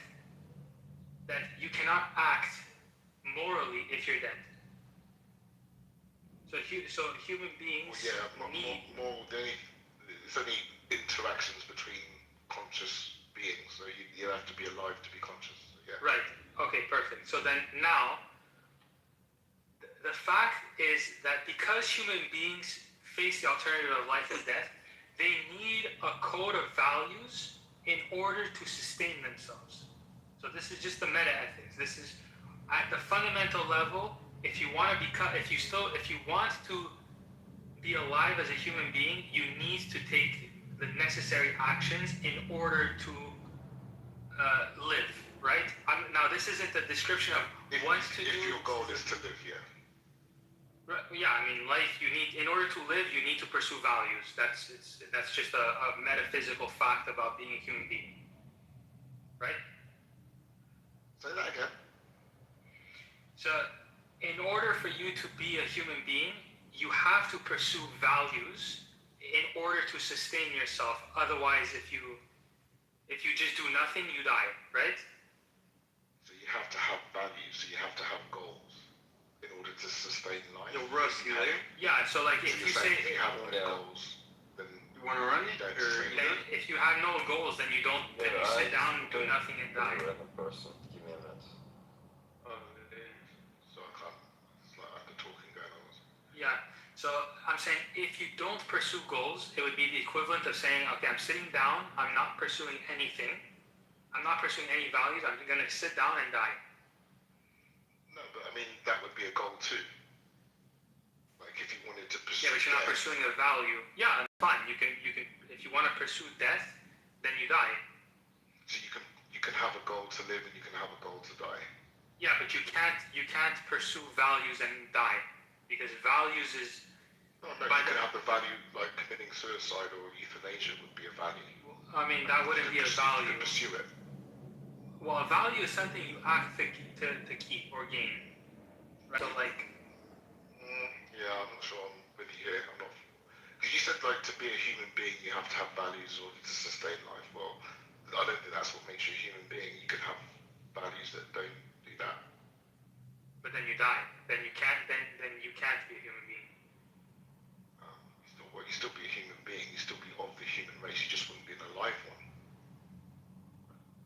that you cannot act morally if you're dead? So human beings need... It's only interactions between conscious beings, so you have to be alive to be conscious. Yeah. Right. Okay, perfect. So then now, the fact is that because human beings face the alternative of life and death, they need a code of values in order to sustain themselves. So this is just the meta ethics. This is at the fundamental level. If you want to be alive as a human being, you need to take the necessary actions in order to live, right? Now, this isn't a description of wants to if do. your goal is to live, yeah. Right, yeah, I mean, life. In order to live, you need to pursue values. That's just a metaphysical fact about being a human being, right? Say that again. So, in order for you to be a human being, you have to pursue values in order to sustain yourself. Otherwise, if you just do nothing, you die, right? So you have to have values. So you have to have goals in order to sustain life. Yo, Russ, you there? Yeah. So like, if you say if you have no goals, then You want to run it? don't Or sustain you then good? if you have no goals, then you don't. Then you sit down, do nothing, and die. Random person. Give me a minute. So I can't. It's like I have the talking going on. Yeah. So I'm saying if you don't pursue goals, it would be the equivalent of saying, okay, I'm sitting down, I'm not pursuing anything, I'm not pursuing any values, I'm going to sit down and die. No, but I mean that would be a goal too. Like if you wanted to pursue. Yeah, but you're not pursuing a value. Yeah, fine. You can. If you want to pursue death, then you die. So you can have a goal to live and you can have a goal to die. Yeah, but you can't pursue values and die, because values is. No, you can have the value like committing suicide or euthanasia would be a value. I mean, that wouldn't be a value. You can pursue it. Well, a value is something you act to keep or gain. Right? So like. Yeah, I'm not sure I'm with you here. I'm not. Because you said like to be a human being you have to have values or to sustain life. Well, I don't think that's what makes you a human being. You can have values that don't do that. But then you die. Then you can't. Then you can't be a human being. You still be a human being. You still be of the human race. You just wouldn't be an alive one.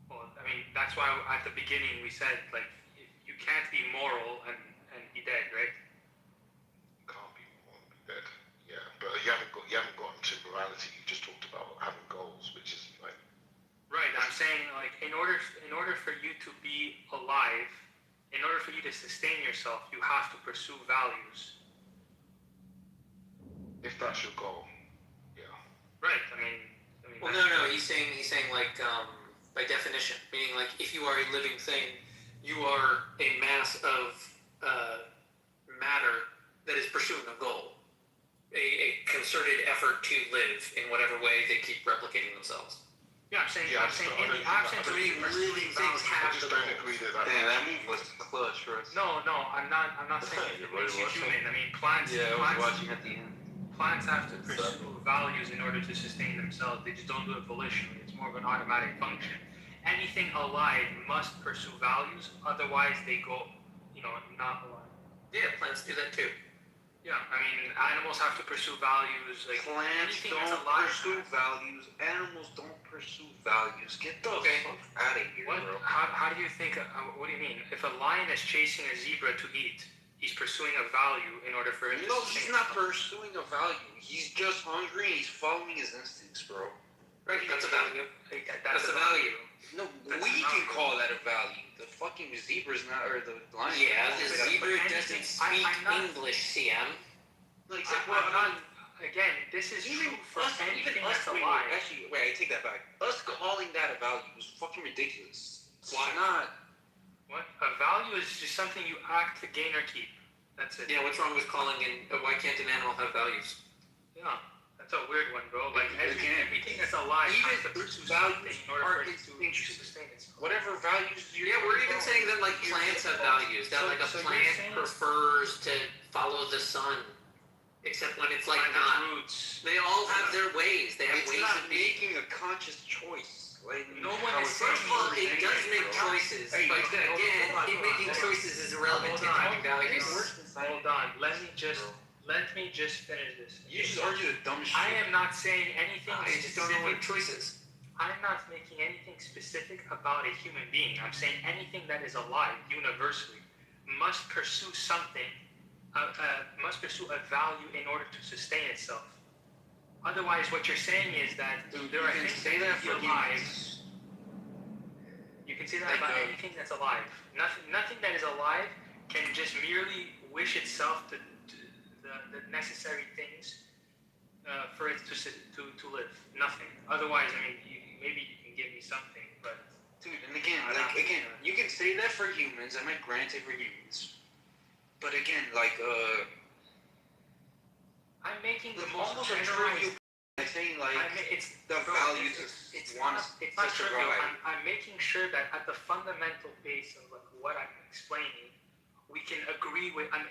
Well, I mean, that's why at the beginning we said like you can't be moral and be dead, right? Can't be more than be dead. Yeah, but you haven't gotten to morality. You just talked about having goals, which is like. Right. I'm saying like in order for you to be alive, in order for you to sustain yourself, you have to pursue values. If that's your goal, yeah. Right. I mean. Well, no. He's saying like by definition, meaning like if you are a living thing, you are a mass of matter that is pursuing a goal, a concerted effort to live in whatever way they keep replicating themselves. Yeah, I'm saying in the absence of living things have I just don't agree that that. Damn, that move was clutch, Russ. No, I'm not saying it makes you human. I mean, plants. Yeah, I was plants, watching at the end. Plants have to pursue values in order to sustain themselves. They just don't do it volitionally. It's more of an automatic function. Anything alive must pursue values, otherwise they go, not alive. Yeah, plants do that too. Yeah, I mean, animals have to pursue values. Like Plants anything that's don't alive. pursue values. Animals don't pursue values. Get the fuck out of here, What? bro. How do you think? What do you mean? If a lion is chasing a zebra to eat, he's pursuing a value in order for him to. No, he's not pursuing a value. He's just hungry and he's following his instincts, bro. Right, that's a value. That's a value. No, we can call that a value. The fucking zebra's not, or the lion. Yeah, the zebra doesn't speak English, CM. No, Again, this is true for anything that's wait, alive. Actually, I take that back. Us calling that a value is fucking ridiculous. Why not? What? A value is just something you act to gain or keep. That's it. Yeah, what's wrong with calling in? Why can't an animal have values? Yeah, that's a weird one, bro. Like everything that's alive has to pursue something in order for it to sustain itself. Whatever values you. Yeah, we're even saying that like plants have values. That like a plant prefers to follow the sun, except when it's like not. Roots. They all have their ways. They have It's ways not of being. making a conscious choice. Like, No one is First of all, it does make choices, but again, making choices is irrelevant to having values. Hold on. Let me just finish this. You just argue the dumb shit. I am not saying anything I just don't know what choices. I'm not making anything specific about a human being. I'm saying anything that is alive, universally, must pursue something, must pursue a value in order to sustain itself. Otherwise, what you're saying is that there are things that can be alive. You can say that about anything that's alive. Nothing that is alive can just merely wish itself to the necessary things for it to live. Nothing. Otherwise, I mean, maybe you can give me something, but Dude, and again, you can say that for humans. I might grant it for humans, but again, I'm making the most most trivial. generalized. I'm saying It's the bro, value it's to want it's to not trivial. survive. I'm making sure that at the fundamental base of what I'm explaining, we can agree with. I'm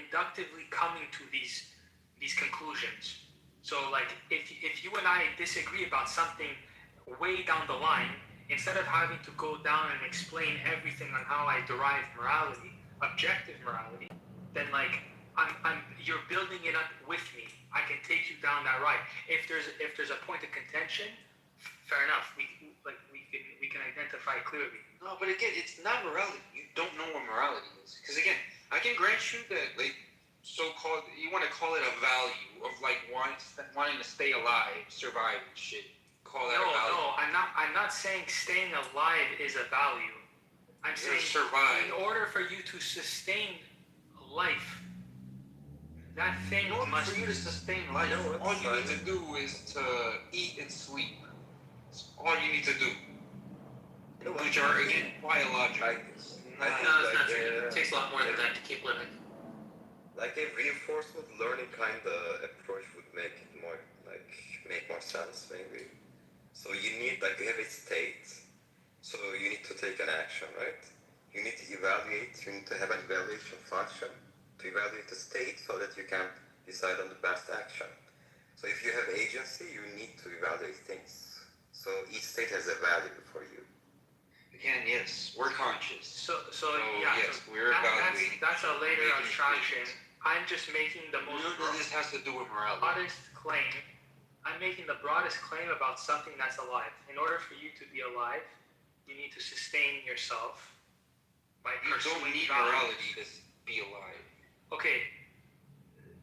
inductively coming to these conclusions. So if you and I disagree about something way down the line, instead of having to go down and explain everything on how I derive morality, objective morality, then you're building it up with me. I can take you down that ride. If there's a point of contention, fair enough. We can identify clearly. No, but again, it's not morality. You don't know what morality is. Because again, I can grant you that so-called, you want to call it a value of wanting to stay alive, survive and shit. Call that a value. No, I'm not saying staying alive is a value. I'm saying survive. In order for you to sustain life, that thing in order must. For you to sustain life, all you need to do is to eat and sleep. That's all you need to do. Which are again biological. It's not true. It takes a lot more than that to keep living. Like a reinforcement learning kind of approach would make it more make more sense maybe. So you have a state, so you need to take an action, right? You need to evaluate, you need to have an evaluation function to evaluate the state so that you can decide on the best action. So if you have agency, you need to evaluate things. So each state has a value for you. Again, yes, we're conscious. So yes, we're evaluating. That's a later abstraction. I'm just making the most. This has to do with morality. Broadest claim. I'm making the broadest claim about something that's alive. In order for you to be alive, you need to sustain yourself by pursuing values. You don't need morality to be alive. Okay,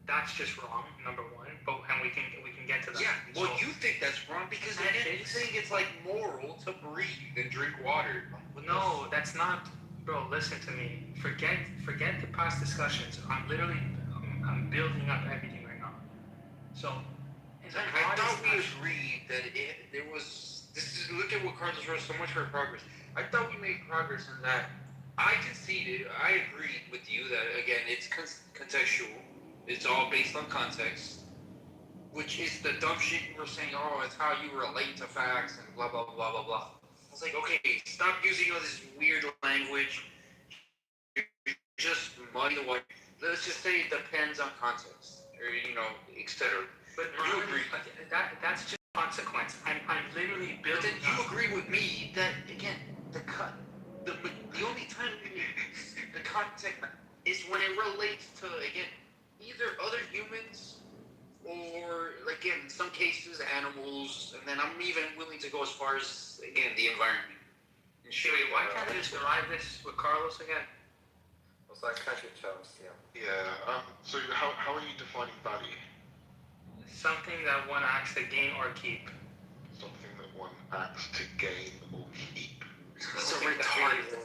that's just wrong. Number one, and we can get to that. Yeah, well, you think that's wrong because you're saying it's moral to breathe and drink water. No, that's not, bro. Listen to me. Forget the past discussions. I'm building up everything right now. So. I thought we agreed that there was. Look at what Carlos wrote. So much for progress. I thought we made progress in that. I conceded. I agreed with you that again, it's contextual. It's all based on context, which is the dumb shit you were saying. Oh, it's how you relate to facts and blah blah blah blah blah. I was like, okay, stop using all this weird language. You're just muddy the water. Let's just say it depends on context, or etc. But you agree? That's just consequence. I'm literally building. But then you agree with me that again, the only time the context is when it relates to again either other humans or again in some cases animals, and then I'm even willing to go as far as again the environment. And why can't I just derive this with Carlos again? Also, I catch your chance, yeah. Yeah. So how are you defining value? Something that one acts to gain or keep. Something that one acts to gain or keep. It's a retarded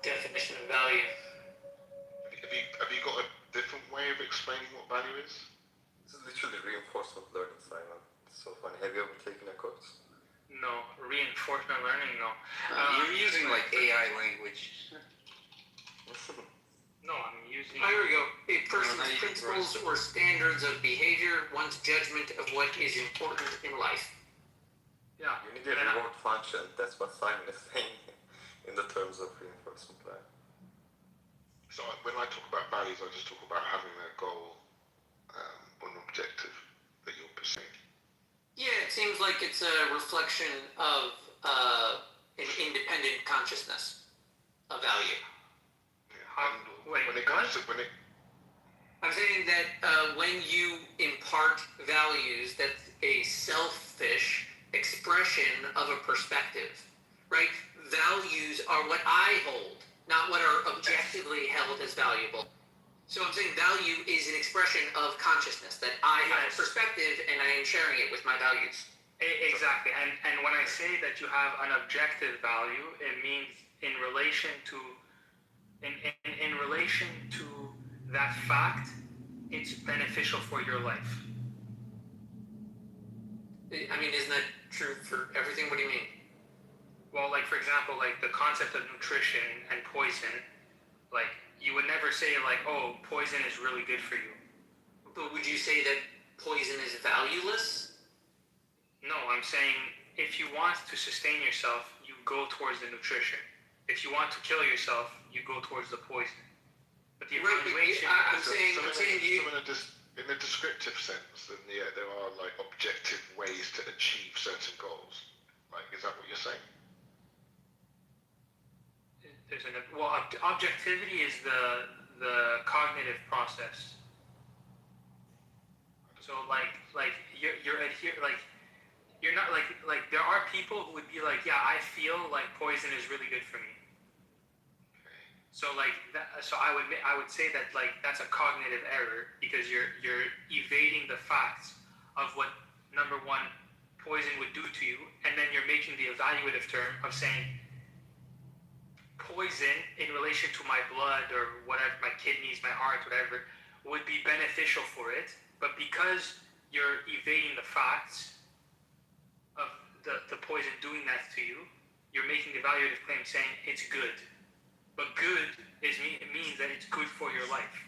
definition of value. Have you got a different way of explaining what value is? This is literally reinforcement learning, Simon. It's so funny. Have you ever taken a course? No. Reinforcement learning, no. You're using AI language. No, I'm using. Here we go. A person's principles or standards of behavior, one's judgment of what is important in life. Yeah. You need a reward function. That's what Simon is saying in the terms of reinforcement learning. So when I talk about values, I just talk about having a goal or an objective that you're pursuing. Yeah, it seems like it's a reflection of an independent consciousness of value. I'm saying that when you impart values, that's a selfish expression of a perspective, right? Values are what I hold, not what are objectively held as valuable. So I'm saying value is an expression of consciousness, that I have a perspective and I am sharing it with my values. Exactly. And when I say that you have an objective value, it means in relation to that fact, it's beneficial for your life. I mean, isn't that true for everything? What do you mean? Well, like for example, like the concept of nutrition and poison, like you would never say like, oh, poison is really good for you. But would you say that poison is valueless? No, I'm saying if you want to sustain yourself, you go towards the nutrition. If you want to kill yourself, you go towards the poison. But the evaluation. I'm saying in a descriptive sense, then yeah, there are like objective ways to achieve certain goals. Like, is that what you're saying? Objectivity is the cognitive process. So like you're not like there are people who would be like, yeah, I feel like poison is really good for me. So like that, so I would say that like that's a cognitive error because you're evading the facts of what number one poison would do to you, and then you're making the evaluative term of saying poison in relation to my blood or whatever, my kidneys, my heart, whatever, would be beneficial for it, but because you're evading the facts of the poison doing that to you, you're making the evaluative claim saying it's good. But good it means that it's good for your life.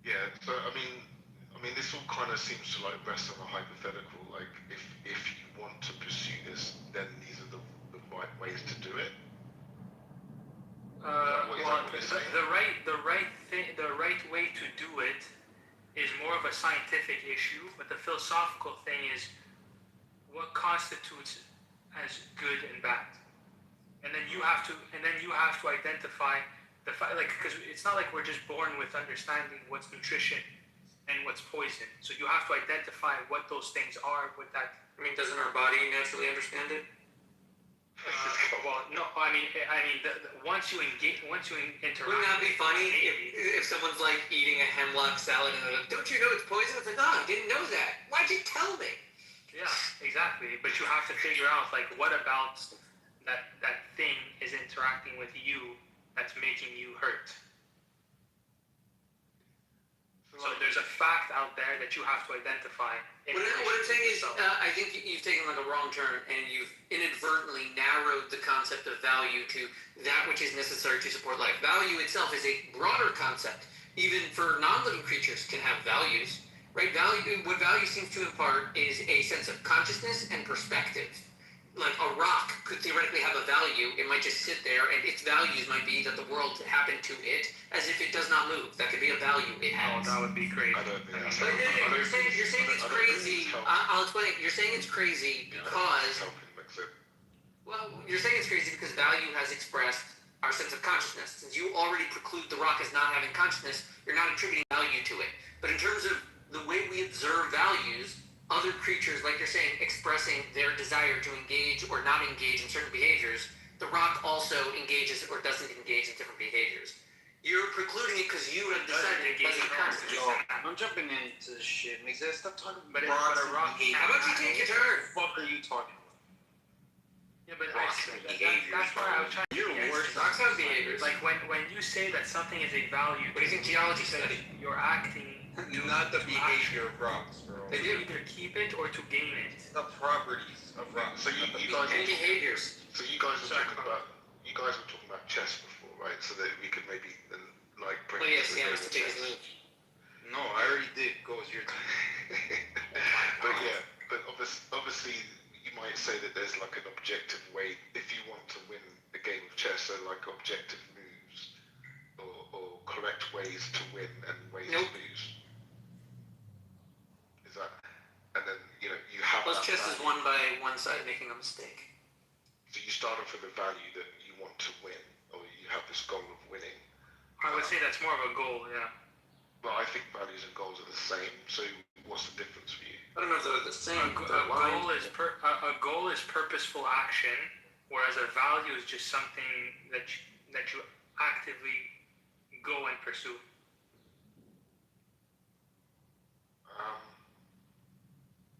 Yeah, so I mean this all kind of seems to like rest on a hypothetical, like if you want to pursue this, then these are the right ways to do it. The right way to do it is more of a scientific issue, but the philosophical thing is what constitutes as good and bad, and then you have to identify the fact, like, because it's not like we're just born with understanding what's nutrition and what's poison. So you have to identify what those things are with that. I mean, doesn't our body naturally understand it? Well, no. I mean, once you interact. Wouldn't that be funny if someone's like eating a hemlock salad and they're like, "Don't you know it's poison?" It's like, "Oh, I didn't know that. Why'd you tell me?" Yeah, exactly. But you have to figure out like what about that thing is interacting with you that's making you hurt. So there's a fact out there that you have to identify. What I'm saying is, I think you've taken like a wrong turn and you've inadvertently narrowed the concept of value to that which is necessary to support life. Value itself is a broader concept. Even for non-living creatures can have values, right? What value seems to impart is a sense of consciousness and perspective. Like a rock could theoretically have a value. It might just sit there, and its values might be that the world happened to it, as if it does not move. That could be a value it has. Oh, that would be crazy. I don't think that's But you're saying it's crazy. I'll explain it. You're saying it's crazy because. Well, you're saying it's crazy because value has expressed our sense of consciousness. Since you already preclude the rock as not having consciousness, you're not attributing value to it. But in terms of the way we observe values, other creatures, like you're saying, expressing their desire to engage or not engage in certain behaviors, the rock also engages or doesn't engage in different behaviors. You're precluding it because you have decided it doesn't consciousness. I'm jumping into this shit. Stop talking about rock. How about you take your turn? What are you talking about? Yeah, but that's why I was trying to. You're worse. Rocks have behaviors. Like when you say that something is a value, what do you think geology study? You're acting. Not the behavior of rocks, bro. They do either keep it or to gain it. The properties of rocks. So you guys behaviors. So you guys were talking about chess before, right? So that we could maybe like bring. Oh yes, Sam has to take his move. No, I already did. Go, it's your turn. But obviously you might say that there's like an objective way if you want to win a game of chess. So like objective moves or correct ways to win and ways to lose. And then you have. Plus, chess is won by one side making a mistake. So you start off with a value that you want to win, or you have this goal of winning. I would say that's more of a goal, yeah. But I think values and goals are the same. So what's the difference for you? I don't know if they're the same. A goal is purposeful action, whereas a value is just something that you actively go and pursue.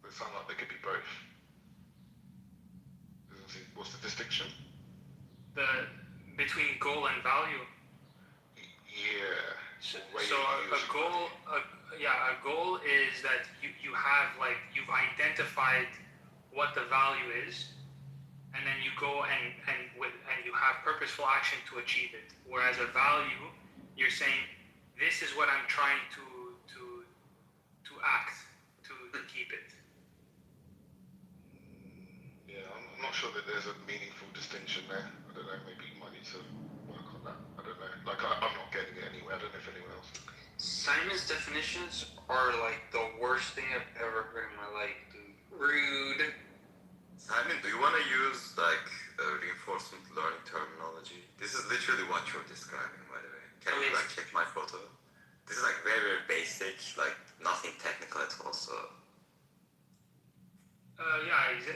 They sound like they could be both. What's the distinction? Between goal and value. Yeah. So a a goal is that you have like you've identified what the value is, and then you go and you have purposeful action to achieve it. Whereas a value, you're saying this is what I'm trying to act to keep it. Yeah, I'm not sure that there's a meaningful distinction there. I don't know, maybe you might need to work on that. I don't know. Like, I'm not getting it anyway. I don't know if anyone else is. Simon's definitions are like the worst thing I've ever heard in my life, dude. Rude. Simon, do you want to use like reinforcement learning terminology? This is literally what you're describing, by the way. Can you like check my photo? This is like very, very basic, like nothing technical at all. So.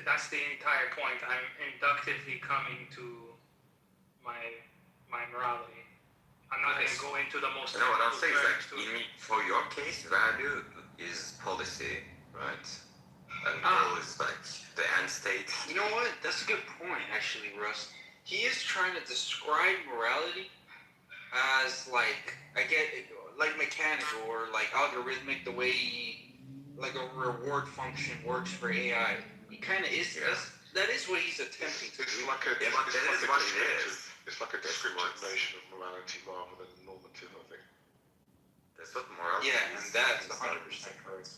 That's the entire point. I'm inductively coming to my morality. I'm not going to go into the most. You know what I'm saying is like, for your case, value is policy, right? And goal is like the end state. You know what? That's a good point, actually, Russ. He is trying to describe morality as like, I get it, like mechanical or like algorithmic, the way like a reward function works for AI. He kind of is. Yeah. That is what he's attempting to do. It's like a descriptive notion of morality rather than normative, I think. That's what morality is. Yeah, and that's 100% correct.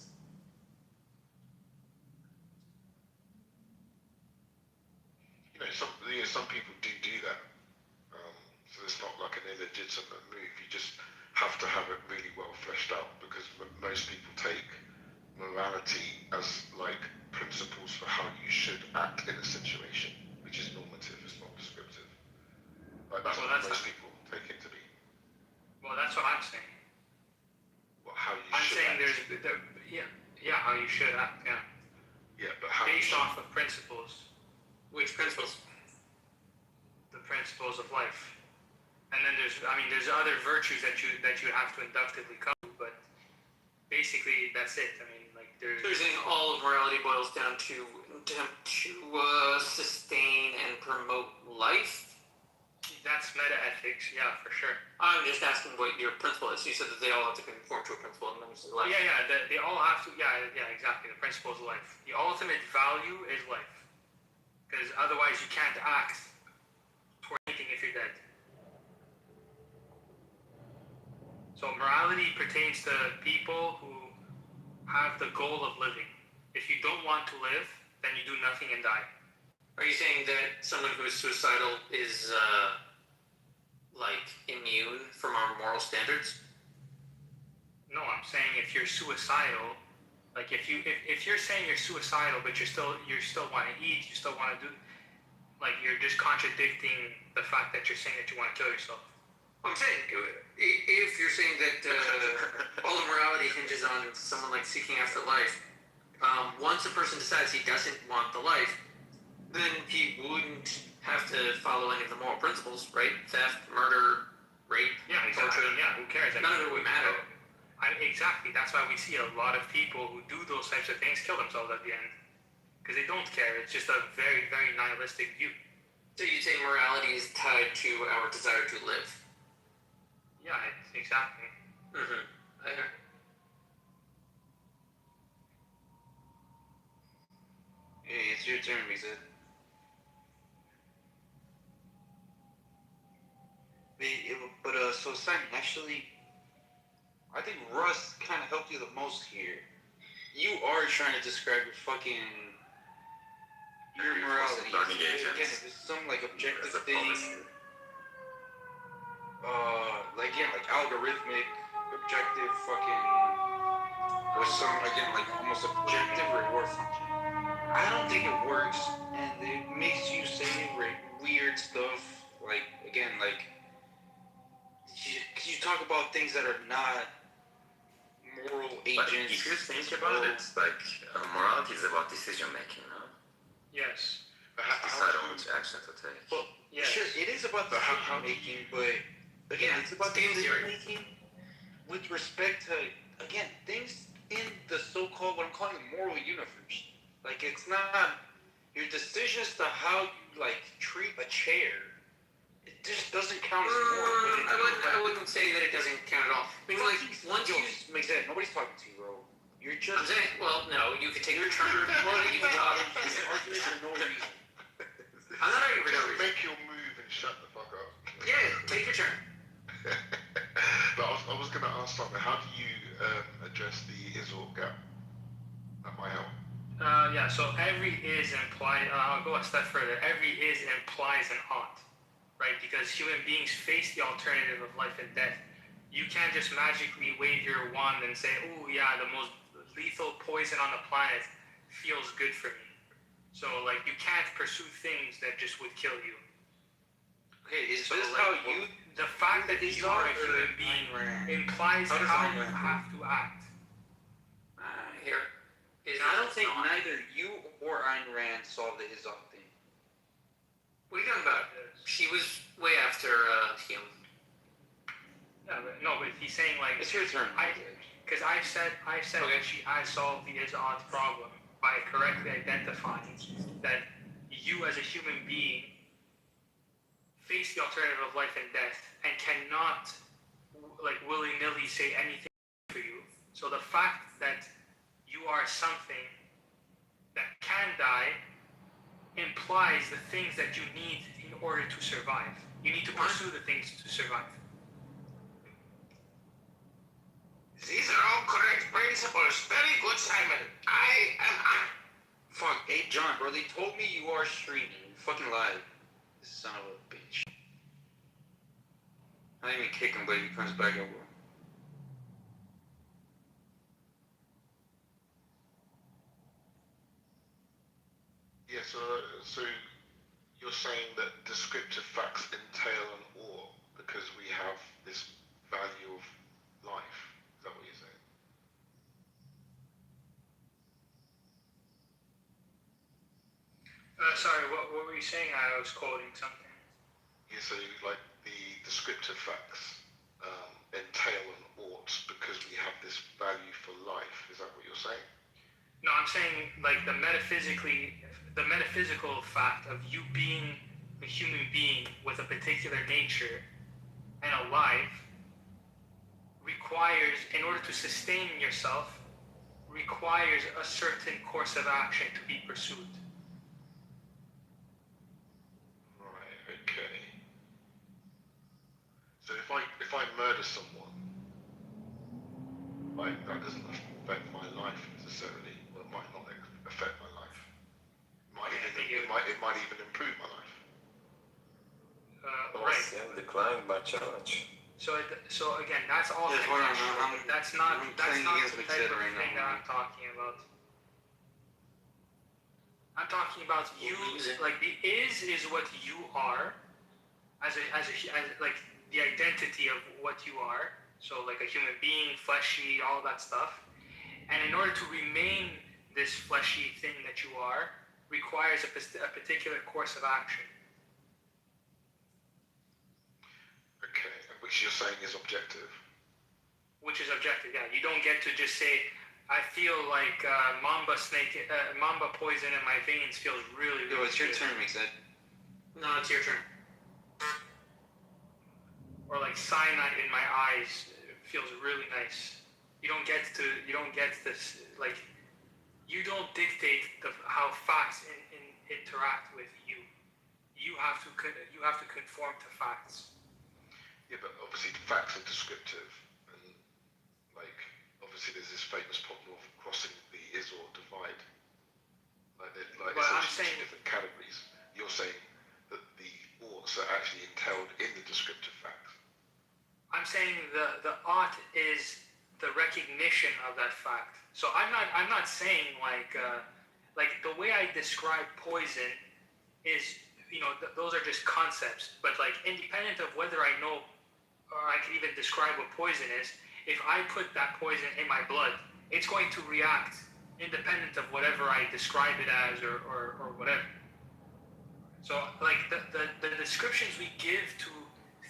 Some people do that. So it's not like an illegitimate move. You just have to have it really well fleshed out because most people take morality as like principles for how you should act in a situation, which is normative, it's not descriptive. Like that's what most people take it to be. Well, that's what I'm saying. Well, how you I'm should saying act. How you should act, yeah. Yeah, but how based off of principles. Which principles? The principles of life. And then there's other virtues that you have to inductively come to, but basically that's it. I mean, like So you're saying all of morality boils down to attempt to sustain and promote life? That's meta-ethics, yeah, for sure. I'm just asking what your principle is. You said that they all have to conform to a principle and then life. They all have to, exactly, the principles of life. The ultimate value is life. Because otherwise you can't act toward anything if you're dead. So morality pertains to people who have the goal of living. If you don't want to live, then you do nothing and die. Are you saying that someone who is suicidal is like immune from our moral standards? No, I'm saying if you're suicidal, like if you're saying you're suicidal, but you still want to eat, you still want to do, like you're just contradicting the fact that you're saying that you want to kill yourself. I'm saying if you're saying that all of morality hinges on someone like seeking after life, once a person decides he doesn't want the life, then he wouldn't have to follow any of the moral principles, right? Theft, murder, rape, exactly. torture. Yeah, who cares? None of it would matter. Exactly. That's why we see a lot of people who do those types of things kill themselves at the end. Because they don't care. It's just a very, very nihilistic view. So you say morality is tied to our desire to live? Yeah, exactly. Mm-hmm. Hey, it's your turn, Misa. So Simon, actually, I think Russ kind of helped you the most here. You are trying to describe your morality. Again, if it's some like objective thing, like algorithmic, objective or some like almost objective reward function. I don't think it works, and it makes you say weird stuff. Because you talk about things that are not moral agents. But if you think about it, like morality is about decision making, no? Yes. Decide on which action to take. Well, sure, it is about decision making, but again, it's about decision making with respect to things in the so-called what I'm calling the moral universe. Like it's not your decisions to how you treat a chair. just doesn't count as more. I wouldn't say that it doesn't count at all. I mean, like, once you... Makes sense. Nobody's talking to you, bro. You're just... I'm saying, well, no, you could take your turn. You can talk. arguing for no reason. I'm not arguing for no reason. Make your move and shut the fuck up. Yeah, take your turn. But I was going to ask something. How do you address the is-or gap? That might help. Yeah, so every is implied, I'll go a step further. Every is implies an ought, right? Because human beings face the alternative of life and death. You can't just magically wave your wand and say, oh yeah, the most lethal poison on the planet feels good for me. So, like, you can't pursue things that just would kill you. Okay, is So, this like, how you... The fact that you are a human being implies how you have to act. Here. I don't think neither you or Ayn Rand solved the Izot thing. What are you talking about? She was way after him. Yeah, but no, but he's saying, like... It's your turn. Because I said that she has solved the is-ought problem by correctly identifying that you as a human being face the alternative of life and death and cannot, like, willy-nilly say anything for you. So the fact that you are something that can die implies the things that you need in order to survive. You need to pursue the things to survive. These are all correct principles. Very good, Simon. Fuck, hey John, bro, they told me you are streaming. You fucking lied. This son of a bitch. I didn't even kick him, but he comes back over. Yeah, so you're saying that descriptive facts entail an or because we have this value of life. Is that what you're saying? Sorry, what were you saying? I was quoting something. Yeah, so like the descriptive facts entail an ought because we have this value for life. Is that what you're saying? No, I'm saying, like, the metaphysical fact of you being a human being with a particular nature and alive requires, in order to sustain yourself, requires a certain course of action to be pursued. Right, okay. So if I murder someone, like, that doesn't affect my life necessarily, or it might not affect my life. It might even improve my life. Right. Decline by challenge. So again, that's all. Yeah, hold on, that's not I'm the playing against type Mixed of right thing now. that I'm talking about. I'm talking about you, like, the is what you are, as like the identity of what you are. So, like, a human being, fleshy, all that stuff. And in order to remain this fleshy thing that you are, requires a particular course of action. Okay, which you're saying is objective. Which is objective, yeah. You don't get to just say, I feel like mamba poison in my veins feels really, really Yo, it's your good. turn, Mixed. No, it's your turn. Or like cyanide in my eyes feels really nice. You don't get this, like, you don't dictate how facts interact with you. You have to conform to facts. Yeah, but obviously the facts are descriptive, and, like, obviously there's this famous problem of crossing the is-or divide. Like I'm essentially saying, two different categories. You're saying that the oughts are actually entailed in the descriptive facts. I'm saying the ought is the recognition of that fact. So I'm not saying like the way I describe poison is, those are just concepts, but, like, independent of whether I know or I can even describe what poison is, if I put that poison in my blood, it's going to react independent of whatever I describe it as or whatever. So, like, the descriptions we give to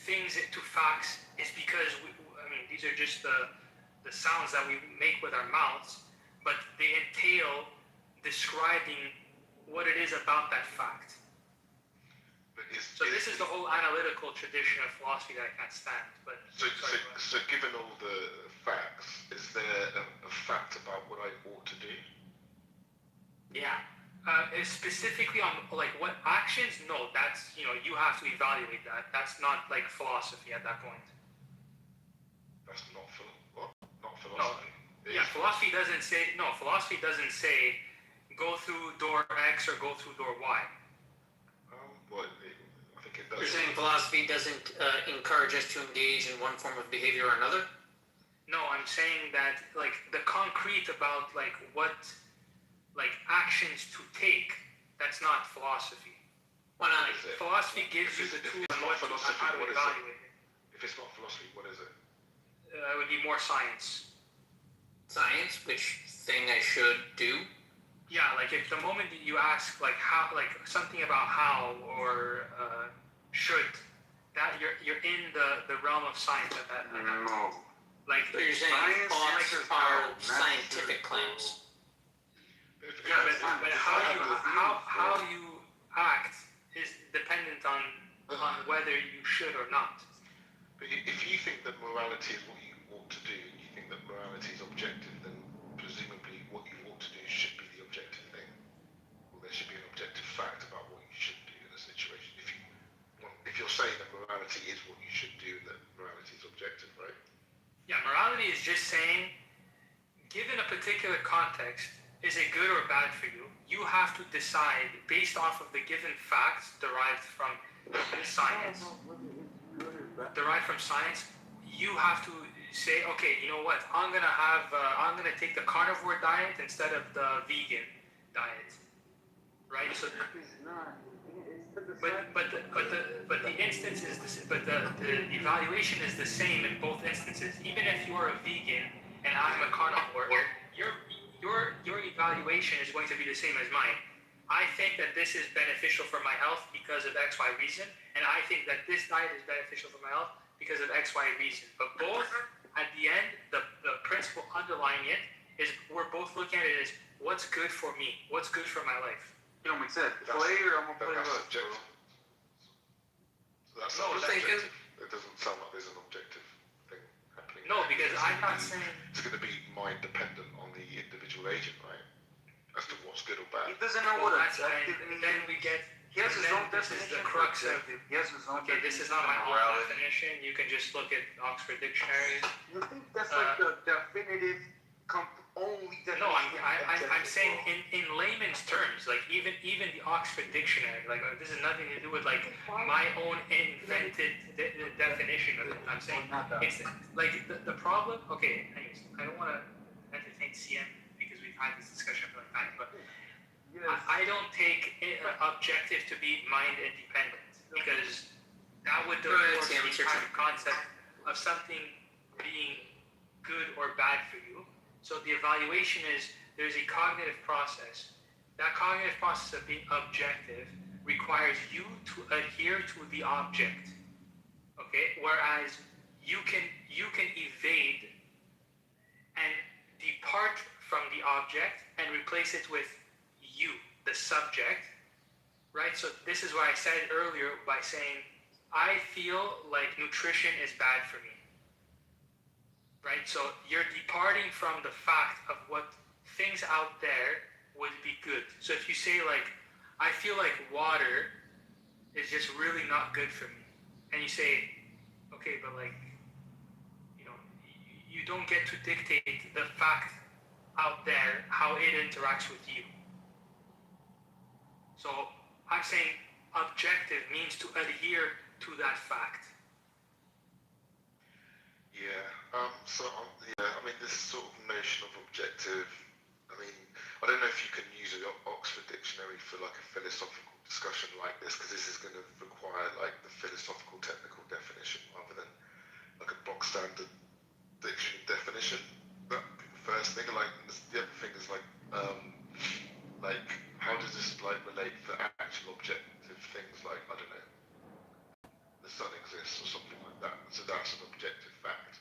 things, to facts, is because these are just the sounds that we make with our mouths, but they entail describing what it is about that fact. But So this is the whole analytical tradition of philosophy that I can't stand. But so given all the facts, is there a fact about what I ought to do? Yeah. Specifically on like what actions? No, that's you have to evaluate that. That's not like philosophy at that point. That's not philosophy. No. Yeah, philosophy doesn't say go through door X or go through door Y. Well, I think it does. You're saying philosophy doesn't encourage us to engage in one form of behavior or another? No, I'm saying that like the concrete about like what like actions to take, that's not philosophy. Why not? Philosophy gives you the tool and how to evaluate it. If it's not philosophy, what is it? It would be more science. Science, which thing I should do? Yeah, like if the moment you ask like how, like something about how or should, that you're in the realm of science at that time. No. Like so you're saying thoughts are scientific claims. Yeah, but how you act is dependent on whether you should or not. But if you think that morality is what you ought to do, and you think that morality is objective, then presumably what you ought to do should be the objective thing. Well, there should be an objective fact about what you should do in a situation. If you're saying that morality is what you should do, and that morality is objective, right? Yeah, morality is just saying, given a particular context, is it good or bad for you? You have to decide based off of the given facts derived from science. You have to say, okay, you know what? I'm gonna take the carnivore diet instead of the vegan diet, right? So, but the instance is the evaluation is the same in both instances. Even if you're a vegan and I'm a carnivore, your evaluation is going to be the same as mine. I think that this is beneficial for my health because of X, Y reason, and I think that this diet is beneficial for my health because of X, Y reason. But both, at the end, the principle underlying it is we're both looking at it as what's good for me, what's good for my life. You know what I said? Play or I'm gonna play that's rough. objective. So that's No, not thinking. objective. It doesn't sound like there's an objective thing happening. No, because I'm not saying it's going to be mind dependent on the individual agent, right? As to what's good or bad. He doesn't know what objective means. Then we get. He has his own this definition. is the crux of. He has his own. Okay, this is not my own definition. You can just look at Oxford Dictionary. You think that's like the definitive, only definition? No, I'm saying in layman's terms, like even the Oxford Dictionary, like this has nothing to do with like my own invented definition of it. I'm saying it's like the problem. Okay, anyways, I don't want to entertain CM because we've had this discussion for a long time, but. I don't take objective to be mind independent because that would divorce the kind of concept of something being good or bad for you. So the evaluation is there's a cognitive process. That cognitive process of being objective requires you to adhere to the object. Okay, whereas you can evade and depart from the object and replace it with you, the subject, right? So this is what I said earlier by saying, I feel like nutrition is bad for me, right? So you're departing from the fact of what things out there would be good. So if you say like, I feel like water is just really not good for me, and you say, okay, but like, you don't get to dictate the fact out there how it interacts with you. So I'm saying objective means to adhere to that fact. Yeah. I mean, this sort of notion of objective. I mean, I don't know if you can use an Oxford Dictionary for like a philosophical discussion like this, because this is going to require like the philosophical technical definition rather than like a box standard dictionary definition. That would be the first thing. Like the other thing is like how does this like relate to actual objective things like, I don't know, the sun exists or something like that. So that's an objective fact.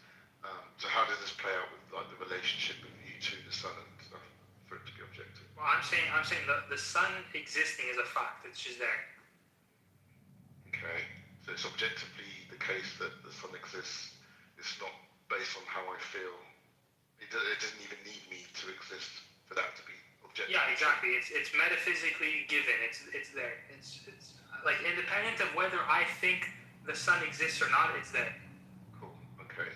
So how does this play out with like the relationship of you to the sun and stuff for it to be objective? Well, I'm saying the sun existing is a fact. It's just there. it's objectively the case that the sun exists, it's not based on how I feel. It doesn't even need me to exist for that to be objective. Yeah, exactly. It's metaphysically given. It's there. It's like independent of whether I think the sun exists or not. It's there. Cool. Okay.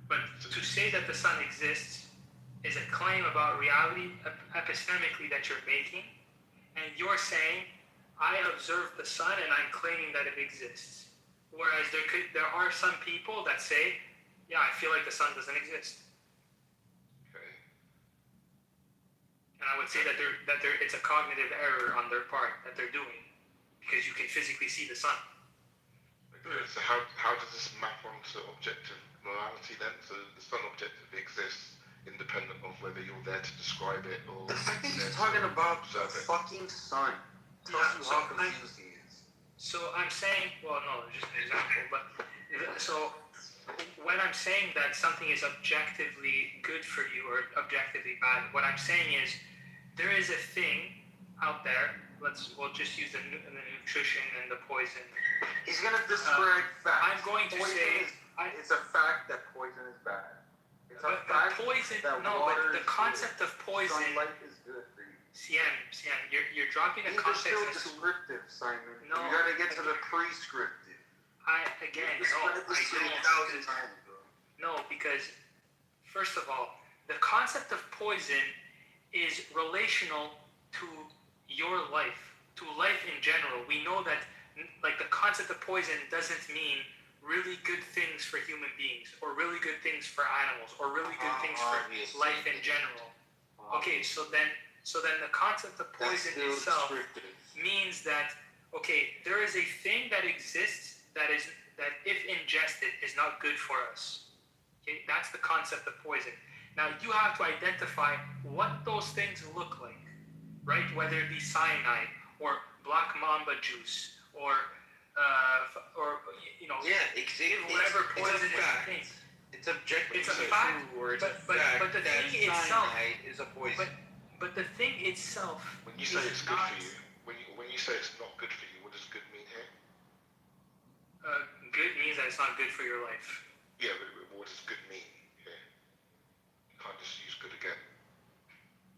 But to say that the sun exists is a claim about reality epistemically that you're making, and you're saying, I observe the sun and I'm claiming that it exists. Whereas there are some people that say, yeah, I feel like the sun doesn't exist. Okay. And I would say that it's a cognitive error on their part that they're doing, because you can physically see the sun. Okay. So how does this map onto objective morality then? So the sun objectively exists independent of whether you're there to describe it or... The fact that he's talking about the fucking sun tells you how confused he is. So I'm saying, well, no, just an example, but so when I'm saying that something is objectively good for you or objectively bad, what I'm saying is there is a thing out there. We'll just use the nutrition and the poison. He's gonna describe facts. I'm going to say it's a fact that poison is bad. It's a but fact poison. that No, water but the is concept good. of poison. Sunlight is good for you. Sian, you're dropping a These are context. still as to- descriptive, Simon. No, you gotta get to the prescriptive. No, because first of all, the concept of poison is relational to your life, to life in general. We know that, like, the concept of poison doesn't mean really good things for human beings, or really good things for animals, or really good things for life in general. Okay, so then the concept of poison itself means that, okay, there is a thing that exists that if ingested is not good for us. Okay, that's the concept of poison. Now you have to identify what those things look like, right? Whether it be cyanide or black mamba juice or whatever poison you think. It's objective. It's a fact, but the that thing itself is a poison. But the thing itself. When you say it's good for you, when you say it's not good for you, what does good mean here? Good means that it's not good for your life. Yeah, but what does good mean here? You can't just use good again.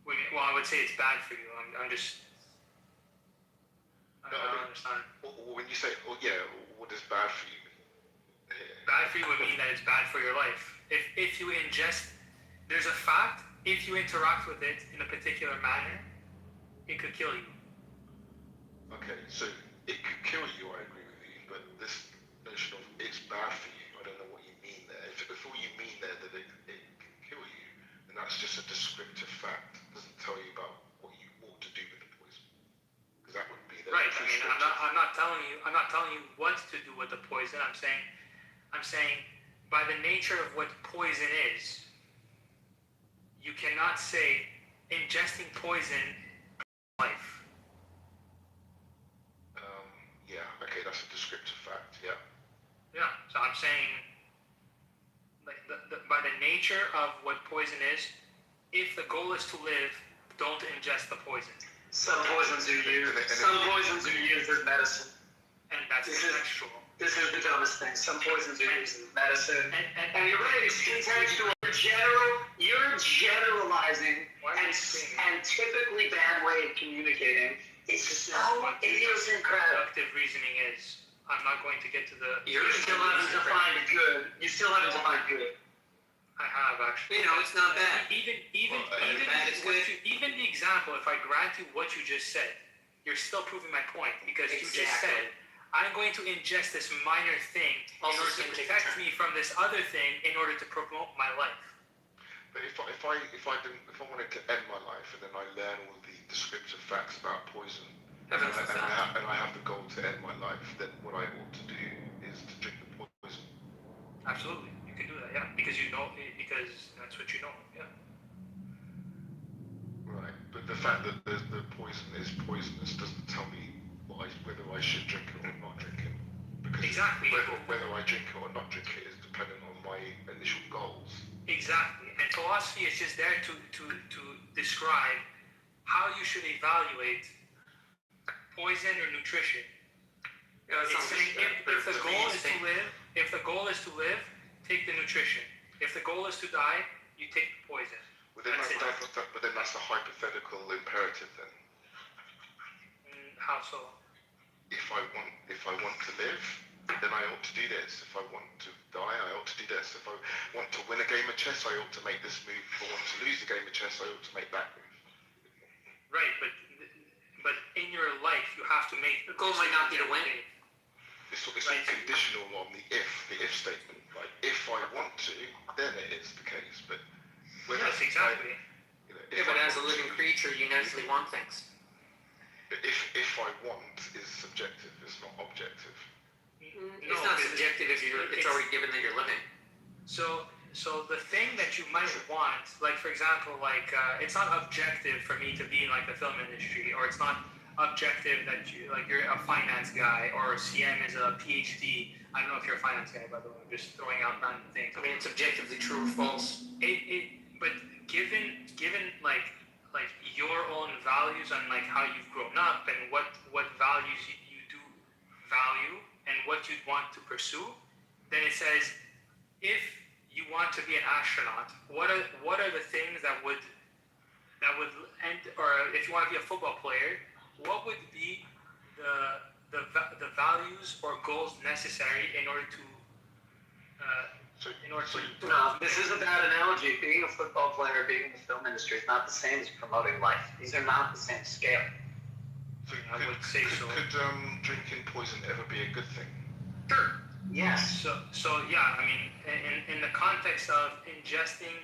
Well, I would say it's bad for you. I don't understand. When you say, what does bad for you mean? Bad for you would mean that it's bad for your life. If you ingest, there's a fact, if you interact with it in a particular manner, it could kill you. Okay, so it could kill you, I agree with you, but this notion of it's bad for you, I don't know what you mean there. If all you mean there that it can kill you, then that's just a descriptive fact. It doesn't tell you about what you ought to do with the poison. Because that would be the right. I mean, I'm not telling you what to do with the poison. I'm saying by the nature of what poison is, you cannot say ingesting poison life. Yeah, okay, that's a descriptive fact, yeah. Yeah, so I'm saying, like, by the nature of what poison is, if the goal is to live, don't ingest the poison. Some poisons are used as medicine. And that's contextual. This is the dumbest thing. Some poisons are used as medicine. And you're right, it's contextual. You're generalizing and typically bad way of communicating. It's so idiosyncratic. Deductive reasoning is, I'm not going to get to the... You still haven't defined good. You still haven't defined good. I have, actually. It's not bad. Even good. even the example, if I grant you what you just said, you're still proving my point, because you just said, I'm going to ingest this minor thing in order to protect me from this other thing in order to promote my life. But if I wanted to end my life and then I learn all the descriptive facts about poison and I have the goal to end my life, then what I ought to do is to drink the poison. Absolutely, you can do that, yeah, because that's what you know, yeah. Right, but the fact that the poison is poisonous doesn't tell me whether I should drink it or not drink it. Because exactly. Whether I drink it or not drink it is dependent on my initial goals. Exactly, and philosophy is just there to describe how you should evaluate poison or nutrition. Yeah, that It's sounds saying if the goal is to thing. live, take the nutrition. If the goal is to die, you take the poison. But then that's a hypothetical imperative then. How so? If I want to live, then I ought to do this. If I want to die, I ought to do this. If I want to win a game of chess, I ought to make this move. If I want to lose a game of chess, I ought to make that move. Right, but in your life, you have to make. The goal might not be to win. It's all conditional on the if statement. Like, if I want to, then it is the case. But yes, exactly. Yeah, but as a living creature, you naturally want things. But if I want is subjective, it's not objective. It's not subjective if it's already given that you're living. So the thing that you might want, like for example, it's not objective for me to be in like the film industry, or it's not objective that you're a finance guy, or CM is a PhD. I don't know if you're a finance guy, by the way. I'm just throwing out random things. I mean, it's objectively true or false. But given like your own values and like how you've grown up and what values you do value and what you'd want to pursue, then it says if you want to be an astronaut, what are the things that would end, or if you want to be a football player, what would be the values or goals necessary in order to No, this is a bad analogy. Being a football player, being in the film industry is not the same as promoting life. These are not the same scale. I would say so. Could drinking poison ever be a good thing? Sure. Yes. So yeah, I mean, in the context of ingesting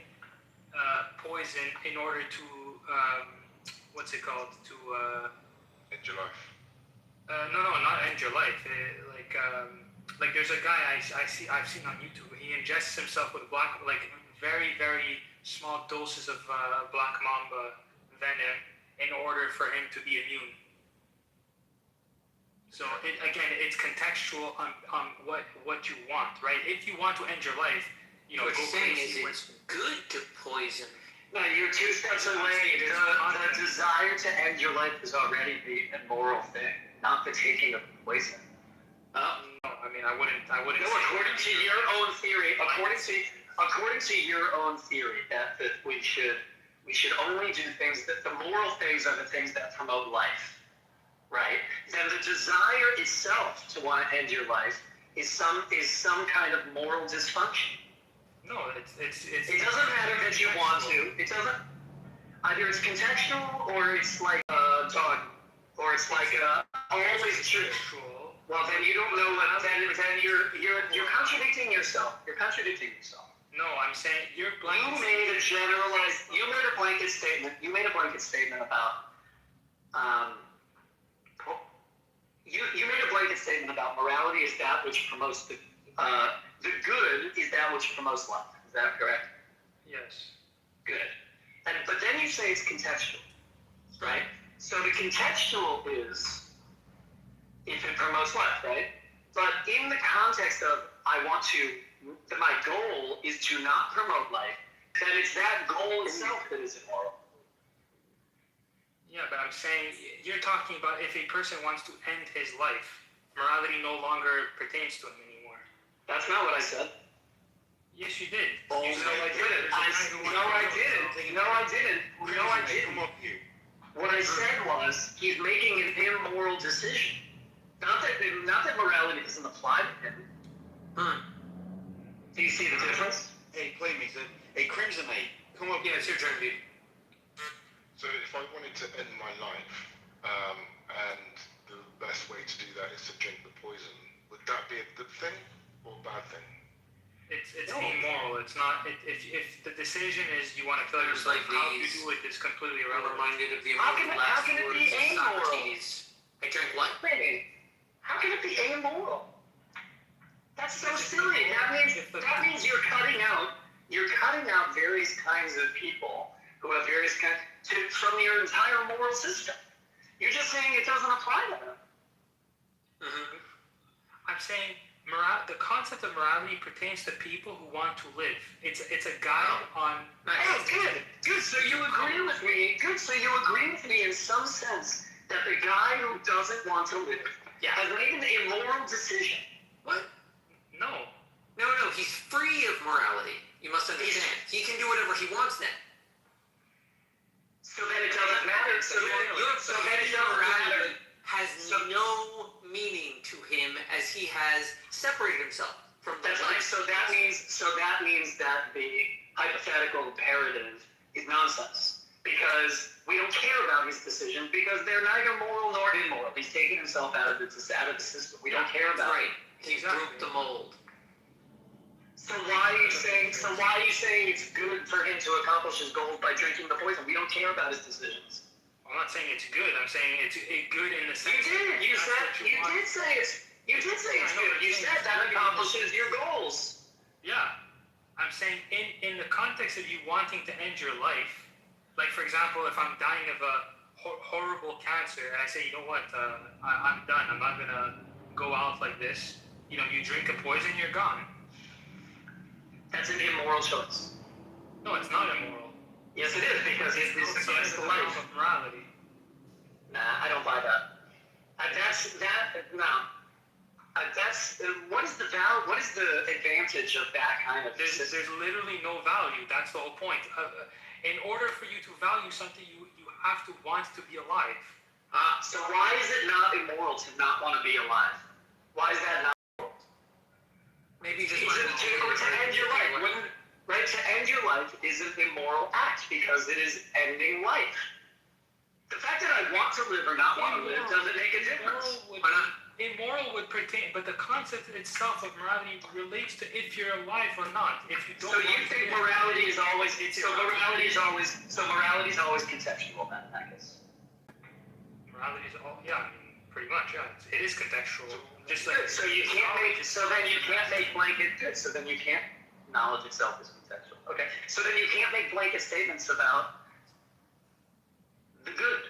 poison in order to what's it called, to end your life. No, not end your life. Like there's a guy I've seen on YouTube. He ingests himself with very, very small doses of black mamba venom in order for him to be immune. So it's contextual on what you want, right? If you want to end your life, What you're saying is it's good to poison. No, you're 2 steps away. The desire to end your life is already the immoral thing, not the taking of poison. No, I mean I wouldn't. No, according to your own theory, according to your own theory, that we should only do things that the moral things are the things that promote life, right? Then the desire itself to want to end your life is some kind of moral dysfunction. No, it's. It doesn't matter that you want to. It doesn't. Either it's contextual or it's like dog, or it's like always true. Well, then you don't know what. Then you're contradicting yourself. You're contradicting yourself. No, I'm saying you're blanket. You made a blanket statement. You made a blanket statement about. You made a blanket statement about morality is that which promotes the good is that which promotes life. Is that correct? Yes. Good. But then you say it's contextual, right? So the contextual is if it promotes life, right? But in the context of my goal is to not promote life, then it's that goal itself that is immoral. Yeah, but I'm saying you're talking about if a person wants to end his life, morality no longer pertains to him anymore. That's not what I said. Yes, you did. Oh, you no, I didn't. No, I didn't. What I said was he's making an immoral decision. Not that morality doesn't apply to him. Do you see the difference? Hey, play me, Zed. Hey, Crimsonite, come up. Yeah, it's your turn, dude. So if I wanted to end my life, and the best way to do that is to drink the poison, would that be a good thing or a bad thing? It's amoral. It's not. If the decision is you want to kill yourself, how you do it is completely irrelevant. I'm reminded of the How can last it words be of amoral? Socrates. I drank what? How can it be amoral? That's so silly. That means you're cutting out various kinds of people who have various kinds from your entire moral system. You're just saying it doesn't apply to them. Mm-hmm. I'm saying the concept of morality pertains to people who want to live. It's a guide on. Oh, good. So you agree with me. Good. So you agree with me in some sense that the guy who doesn't want to live has made an immoral decision. What? No. No, he's free of morality. You must understand. He can do whatever he wants now. So then it doesn't matter. So then it doesn't matter. Has no meaning to him as he has separated himself from the That's right. So that means that the hypothetical imperative is nonsense because we don't care about his decisions because they're neither moral nor immoral. He's taken himself out of the system. We don't care about. Right. He broke the mold. So why are you saying it's good for him to accomplish his goals by drinking the poison? We don't care about his decisions. I'm not saying it's good. I'm saying it's good in the sense. You did. You did say it's good. You said that accomplishes your goals. Yeah. I'm saying in the context of you wanting to end your life, like for example, if I'm dying of a horrible cancer and I say, you know what, I'm done. I'm not gonna go out like this. You know, you drink a poison, you're gone. That's an immoral choice. No, it's not immoral. Yes, it is because it's against the life of morality. Nah, I don't buy that. What is the value? What is the advantage of that kind of? There's literally no value. That's the whole point. In order for you to value something, you have to want to be alive. So why is it not immoral to not want to be alive? Why is that not? Maybe just to end your life. Right, to end your life is an immoral act because it is ending life. The fact that I want to live or not want to live doesn't make a difference. Immoral would pertain, but the concept itself of morality relates to if you're alive or not. If you don't. So you think morality is always contextual then, I guess. Morality is pretty much, yeah. It is contextual. Just like so you can't make blanket good. So then you can't. Knowledge itself is contextual. Okay. So then you can't make blanket statements about the good.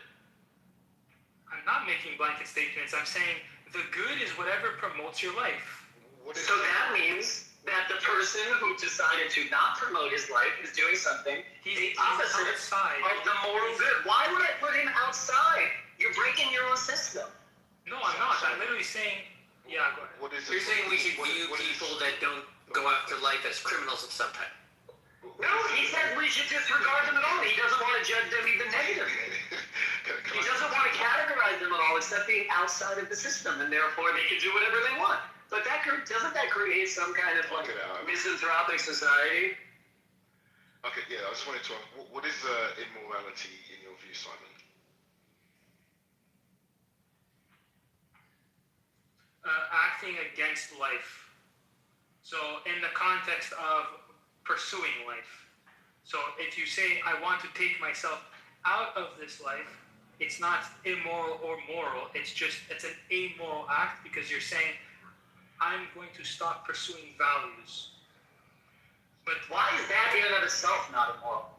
I'm not making blanket statements. I'm saying the good is whatever promotes your life. So that means that the person who decided to not promote his life is doing something the opposite of the moral good. Why would I put him outside? You're breaking your own system. No, I'm not. I'm literally saying, yeah, go ahead. You're saying we should view people that don't go after life as criminals of some type. No, he said we should disregard them at all. He doesn't want to judge them even negatively. He doesn't want to categorize them at all except being outside of the system, and therefore they can do whatever they want. But doesn't that create some kind of misanthropic society? Okay, yeah, I just wanted to ask, what is immorality in your view, Simon? Acting against life. So in the context of pursuing life. So if you say, I want to take myself out of this life, it's not immoral or moral. It's an amoral act because you're saying, I'm going to stop pursuing values. But why is that in and of itself not immoral?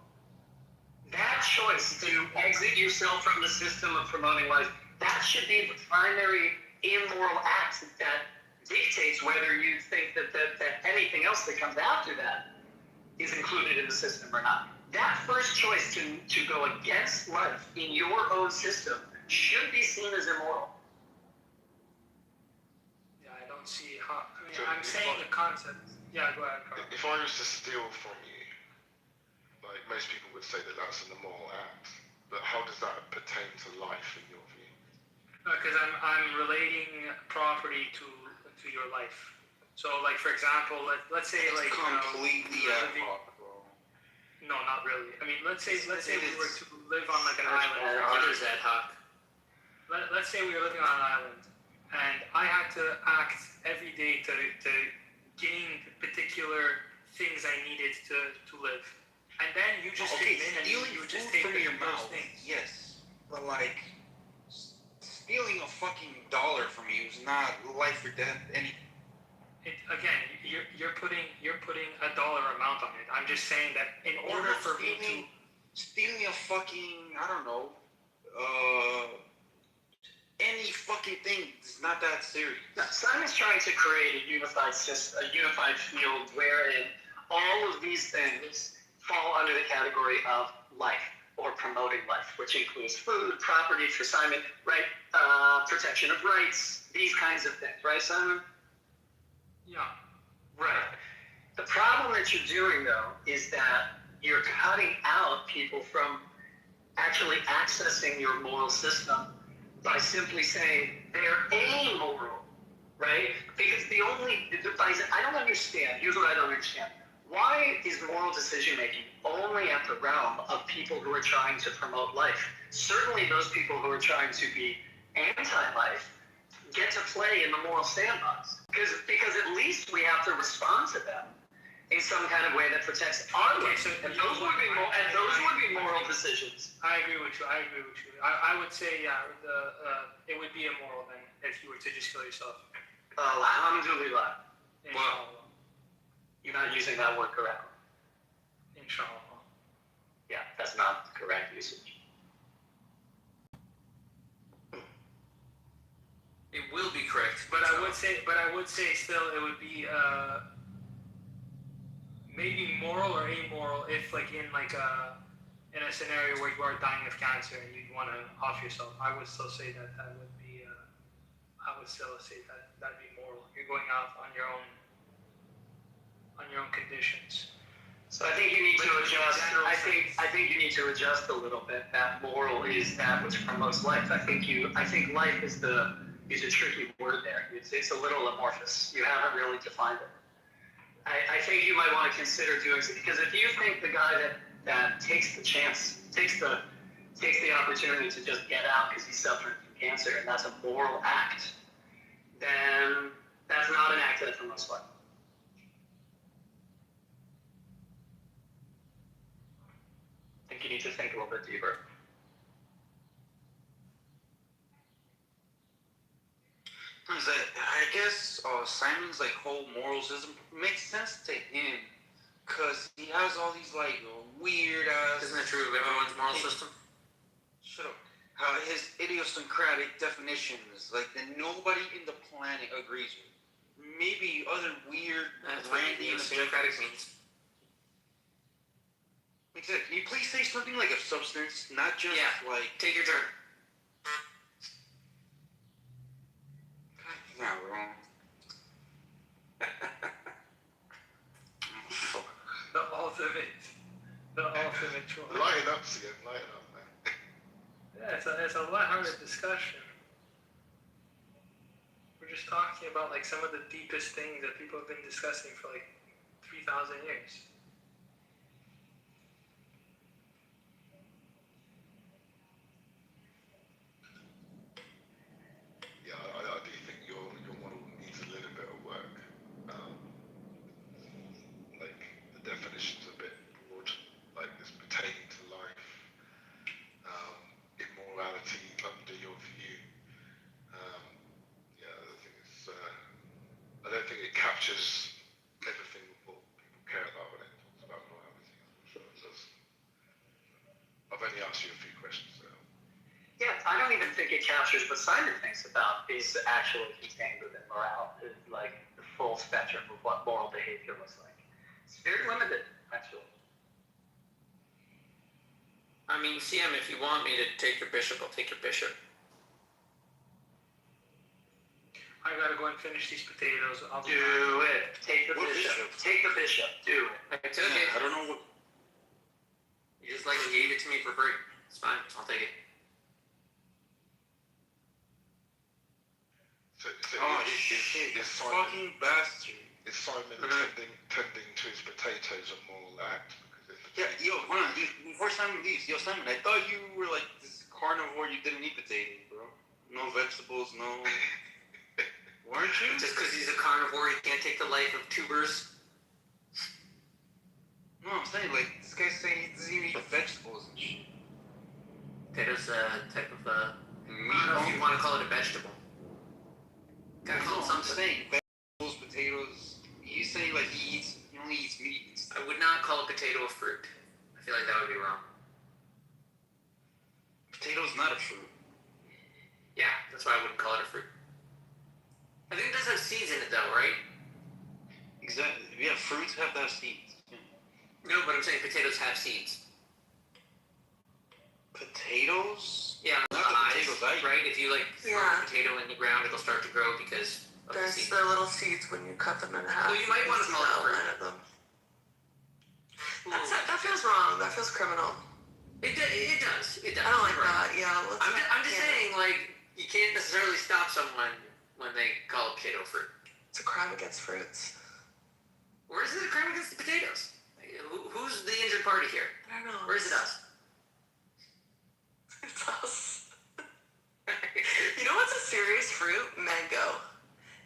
That choice to exit yourself from the system of promoting life, that should be the primary immoral act that dictates whether you think that anything else that comes after that is included in the system or not. That first choice to go against life in your own system should be seen as immoral. Yeah, I don't see how. I'm saying the concept. Yeah, go ahead, Carl. If I was to steal from you, like most people would say that that's an immoral act, but how does that pertain to life in your view? Because I'm relating property to your life. So, like for example, let's say it's like completely ad hoc, bro. No, not really. I mean, let's say we were to live on like an island. Others ad hoc. Let's say we were living on an island, and I had to act every day to gain particular things I needed to live, and then you just came in and you would just take from your those mouth. things. Yes, but like stealing a fucking dollar from you is not life or death. Anything. Again, you're putting a dollar amount on it. I'm just saying that in order for me to stealing a fucking, I don't know, any fucking thing is not that serious. Now, Simon's trying to create a unified system, a unified field wherein all of these things fall under the category of life. or promoting life, which includes food, property, for Simon, right? Protection of rights, these kinds of things, right, Simon? Yeah. Right. The problem that you're doing, though, is that you're cutting out people from actually accessing your moral system by simply saying they're amoral, right? Because I don't understand. Here's what I don't understand. Why is moral decision making only at the realm of people who are trying to promote life? Certainly those people who are trying to be anti-life get to play in the moral sandbox. Because at least we have to respond to them in some kind of way that protects our life. So and those would be moral decisions. I agree with you. I would say, yeah, it would be immoral then if you were to just kill yourself. Alhamdulillah. Inshallah. You're not using that word correctly. Inshallah. Yeah, that's not the correct usage. It will be correct. But I would say still it would be maybe moral or amoral if like in a scenario where you are dying of cancer and you'd want to off yourself. I would still say that would be that'd be moral. You're going off on your own conditions. So I think you need to adjust. I think you need to adjust a little bit. That moral is that which promotes life. I think life is a tricky word there. It's a little amorphous. You haven't really defined it. I think you might want to consider doing so, because if you think the guy that takes the chance, takes the opportunity to just get out because he's suffering from cancer, and that's a moral act, then that's not an act that promotes life. I think you need to think a little bit deeper. I guess Simon's like whole moral system makes sense to him, cause he has all these like weird ass. Isn't that true of everyone's moral system? Shut up. His idiosyncratic definitions, like that nobody in the planet agrees with. Maybe other weird. That's what idiosyncratic means. Exactly. Can you please say something like a substance, not just like. Take your turn. Not wrong. The ultimate choice. Lighten up, Sian. Lighten up, man. Yeah, it's a lighthearted discussion. We're just talking about like some of the deepest things that people have been discussing for like 3,000 years. Yeah, I do think your model needs a little bit of work. Like the definition's a bit broad, like this pertaining to life, immorality under your view. Yeah, I don't think it captures everything what people care about when it talks about morality. I'm sure it does. I've only asked you a few questions. Yeah, I don't even think it captures what Simon thinks about is actually contained within morality, like the full spectrum of what moral behavior looks like. It's very limited, actually. I mean, CM, if you want me to take your bishop, I'll take your bishop. I gotta go and finish these potatoes. I'll Do it. Take the bishop. Take the bishop. Do it. I took it. I don't know what. You just gave it to me for free. It's fine. I'll take it. So shit! This fucking bastard. Is Simon tending to his potatoes a moral act? Hold on. Before Simon leaves, Simon, I thought you were like this carnivore. You didn't eat potatoes, bro. No vegetables, no. Weren't you? Just because he's a carnivore, he can't take the life of tubers. No, I'm saying like this guy's saying he doesn't even eat vegetables and shit. Potatoes a type of I don't know if you want to call it a vegetable. Gotta call it something. I'm saying vegetables, potatoes. You say like he only eats meat. I would not call a potato a fruit. I feel like that would be wrong. Potato's not a fruit. Yeah, that's why I wouldn't call it a fruit. I think it does have seeds in it though, right? Exactly. Yeah, fruits have to have seeds. Yeah. No, but I'm saying potatoes have seeds. potatoes? Yeah, Not the eyes, potatoes I eat. right? If you like throw a potato in the ground, it'll start to grow because of There's the seed. the little seeds when you cut them in half. So you might want to see smell the the fruit. outline of them. That feels wrong. That feels criminal. It does. It does. I don't like You're right. that. Yeah. I'm just saying, like, you can't necessarily stop someone when they call a potato fruit. It's a crime against fruits. Or is it a crime against the potatoes? Like, who's the injured party here? I don't know. Or is it us? It's us. You know what's a serious fruit? Mango.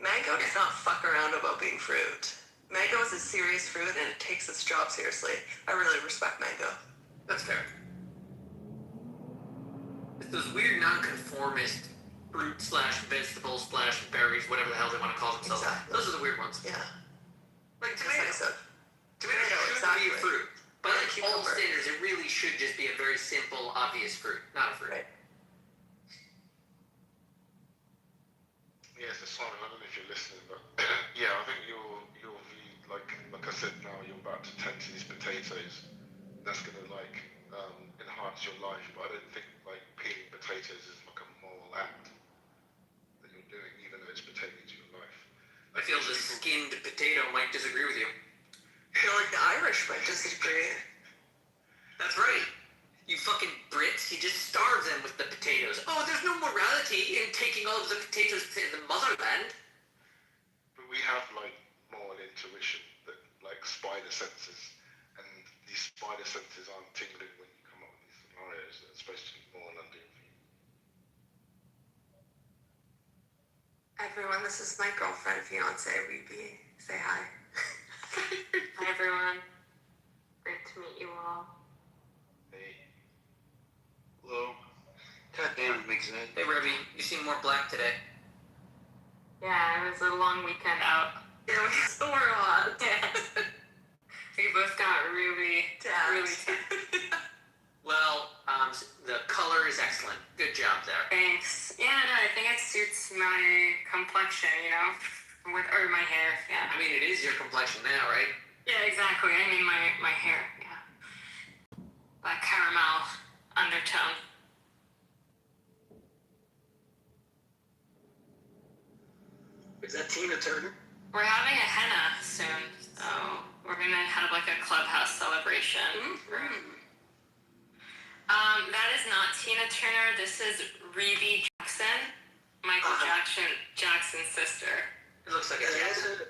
Mango does not fuck around about being fruit. Mango is a serious fruit and it takes its job seriously. I really respect mango. That's fair. It's those weird nonconformist fruit slash vegetable slash berries, whatever the hell they want to call themselves. Exactly. Those are the weird ones. Yeah. Like tomato. Decisive. Tomato should be a fruit. By like all standards, it really should just be a very simple, obvious fruit, not a fruit. Right. Yes, Simon, I don't know if you're listening, but yeah, I think your view, like I said, now you're about to tend to these potatoes. That's gonna enhance your life, but I don't think like peeling potatoes is like a moral act that you're doing, even though it's pertaining to your life. I feel the skinned potato might disagree with you. I feel like the Irish might disagree. That's right. You fucking Brits, you just starve them with the potatoes. Oh, there's no morality in taking all of the potatoes to the motherland. But we have like moral intuition that like spider senses, and these spider senses aren't tingling when you come up with these scenarios that are supposed to be moral and doing for you. Everyone, this is my girlfriend, fiance, Ruby. Say hi. Hi everyone. Great to meet you all. Hey. Hello. God damn, it makes sense. Hey, Rebby, you seem more black today. Yeah, it was a long weekend out. Yeah, we still were on. Yeah. We both got really tan. Well, the color is excellent. Good job there. Thanks. Yeah, no, I think it suits my complexion, or my hair, yeah. I mean, it is your complexion now, right? Yeah, exactly. I mean, my hair, yeah. That caramel undertone. Is that Tina Turner? We're having a henna soon, so we're gonna have like a clubhouse celebration. Mm-hmm. That is not Tina Turner. This is Rebbie Jackson, Michael Jackson's sister. It looks like a Jackson.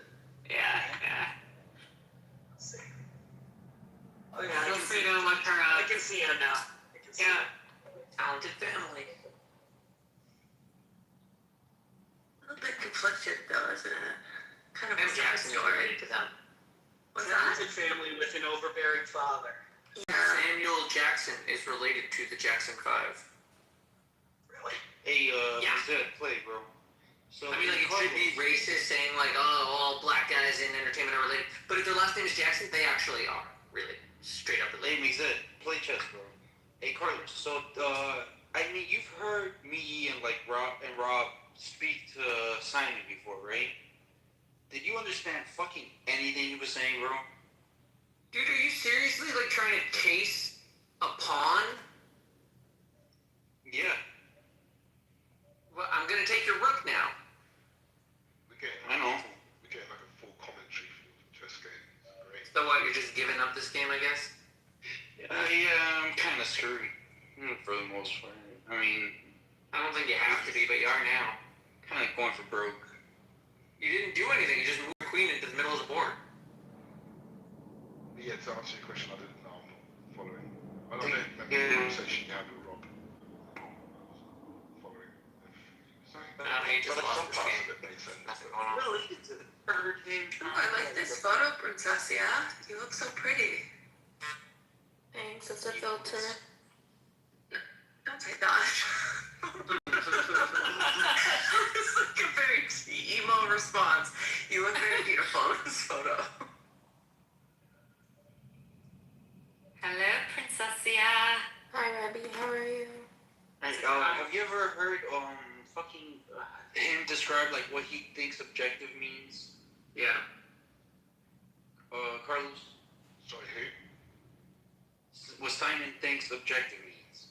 Yeah. Let's see. Oh yeah, Feel free to look her up. I can see her now. Yeah. Talented family. A little bit conflicted though, isn't it? Kind of a sad Jackson is story. related to them. What's that? Talented family with an overbearing father. Yeah. Samuel Jackson is related to the Jackson 5. Really? Hey, Yeah. Zed, play, bro. So I mean, like, it should be racist saying, like, oh, all black guys in entertainment are related. But if their last name is Jackson, they actually are, really. Straight up related. Hey, Zed, play chess, bro. Hey, Carlos, so, I mean, you've heard me and, like, Rob speak to Simon before, right? Did you understand fucking anything he was saying, bro? Dude, are you seriously, like, trying to chase a pawn? Yeah. Well, I'm gonna take your rook now. I know. We're getting like a full commentary for the chess game. Great. So what, you're just giving up this game, I guess? Yeah, I'm kind of screwed, for the most part. I mean, I don't think you have to be, but you are now. kind of going for broke. You didn't do anything, you just moved your queen into the middle of the board. Yeah, to answer your question, I didn't know. I'm not following. I don't remember the conversation you had with Rob. Following. He just lost his game. It made sense. Nothing going on. Really? It's a bird game. Oh, I like this photo, Princess. Yeah, you look so pretty. Thanks, it's a filter. Don't say that. It's like a very emo response. You look very beautiful in this photo. Hello, Princessia. Hi, Rebby. How are you? Have you ever heard him describe like what he thinks objective means? Yeah. Carlos? Sorry, who? What Simon thinks objective means.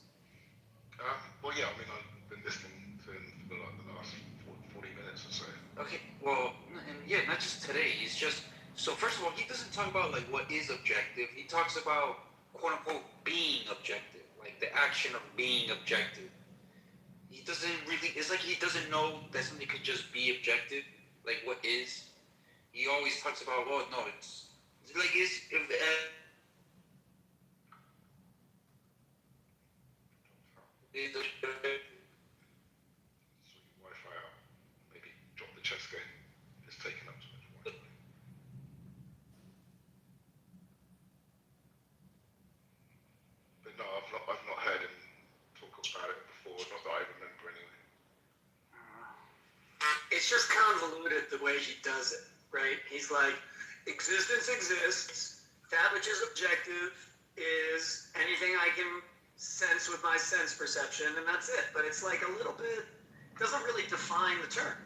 So first of all, he doesn't talk about like what is objective. He talks about quote unquote being objective, like the action of being objective. He doesn't really. It's like he doesn't know that something could just be objective, like what is. He always talks about, oh no, it's like it's. Wi-Fi out. Maybe drop the chest game. It's taking up too much Wi-Fi. But no, I've not heard him talk about it before. Not that I remember anyway. It's just convoluted the way he does it, right? He's like, existence exists. That which is objective is anything I can sense with my sense perception, and that's it. But it's like a little bit, doesn't really define the term.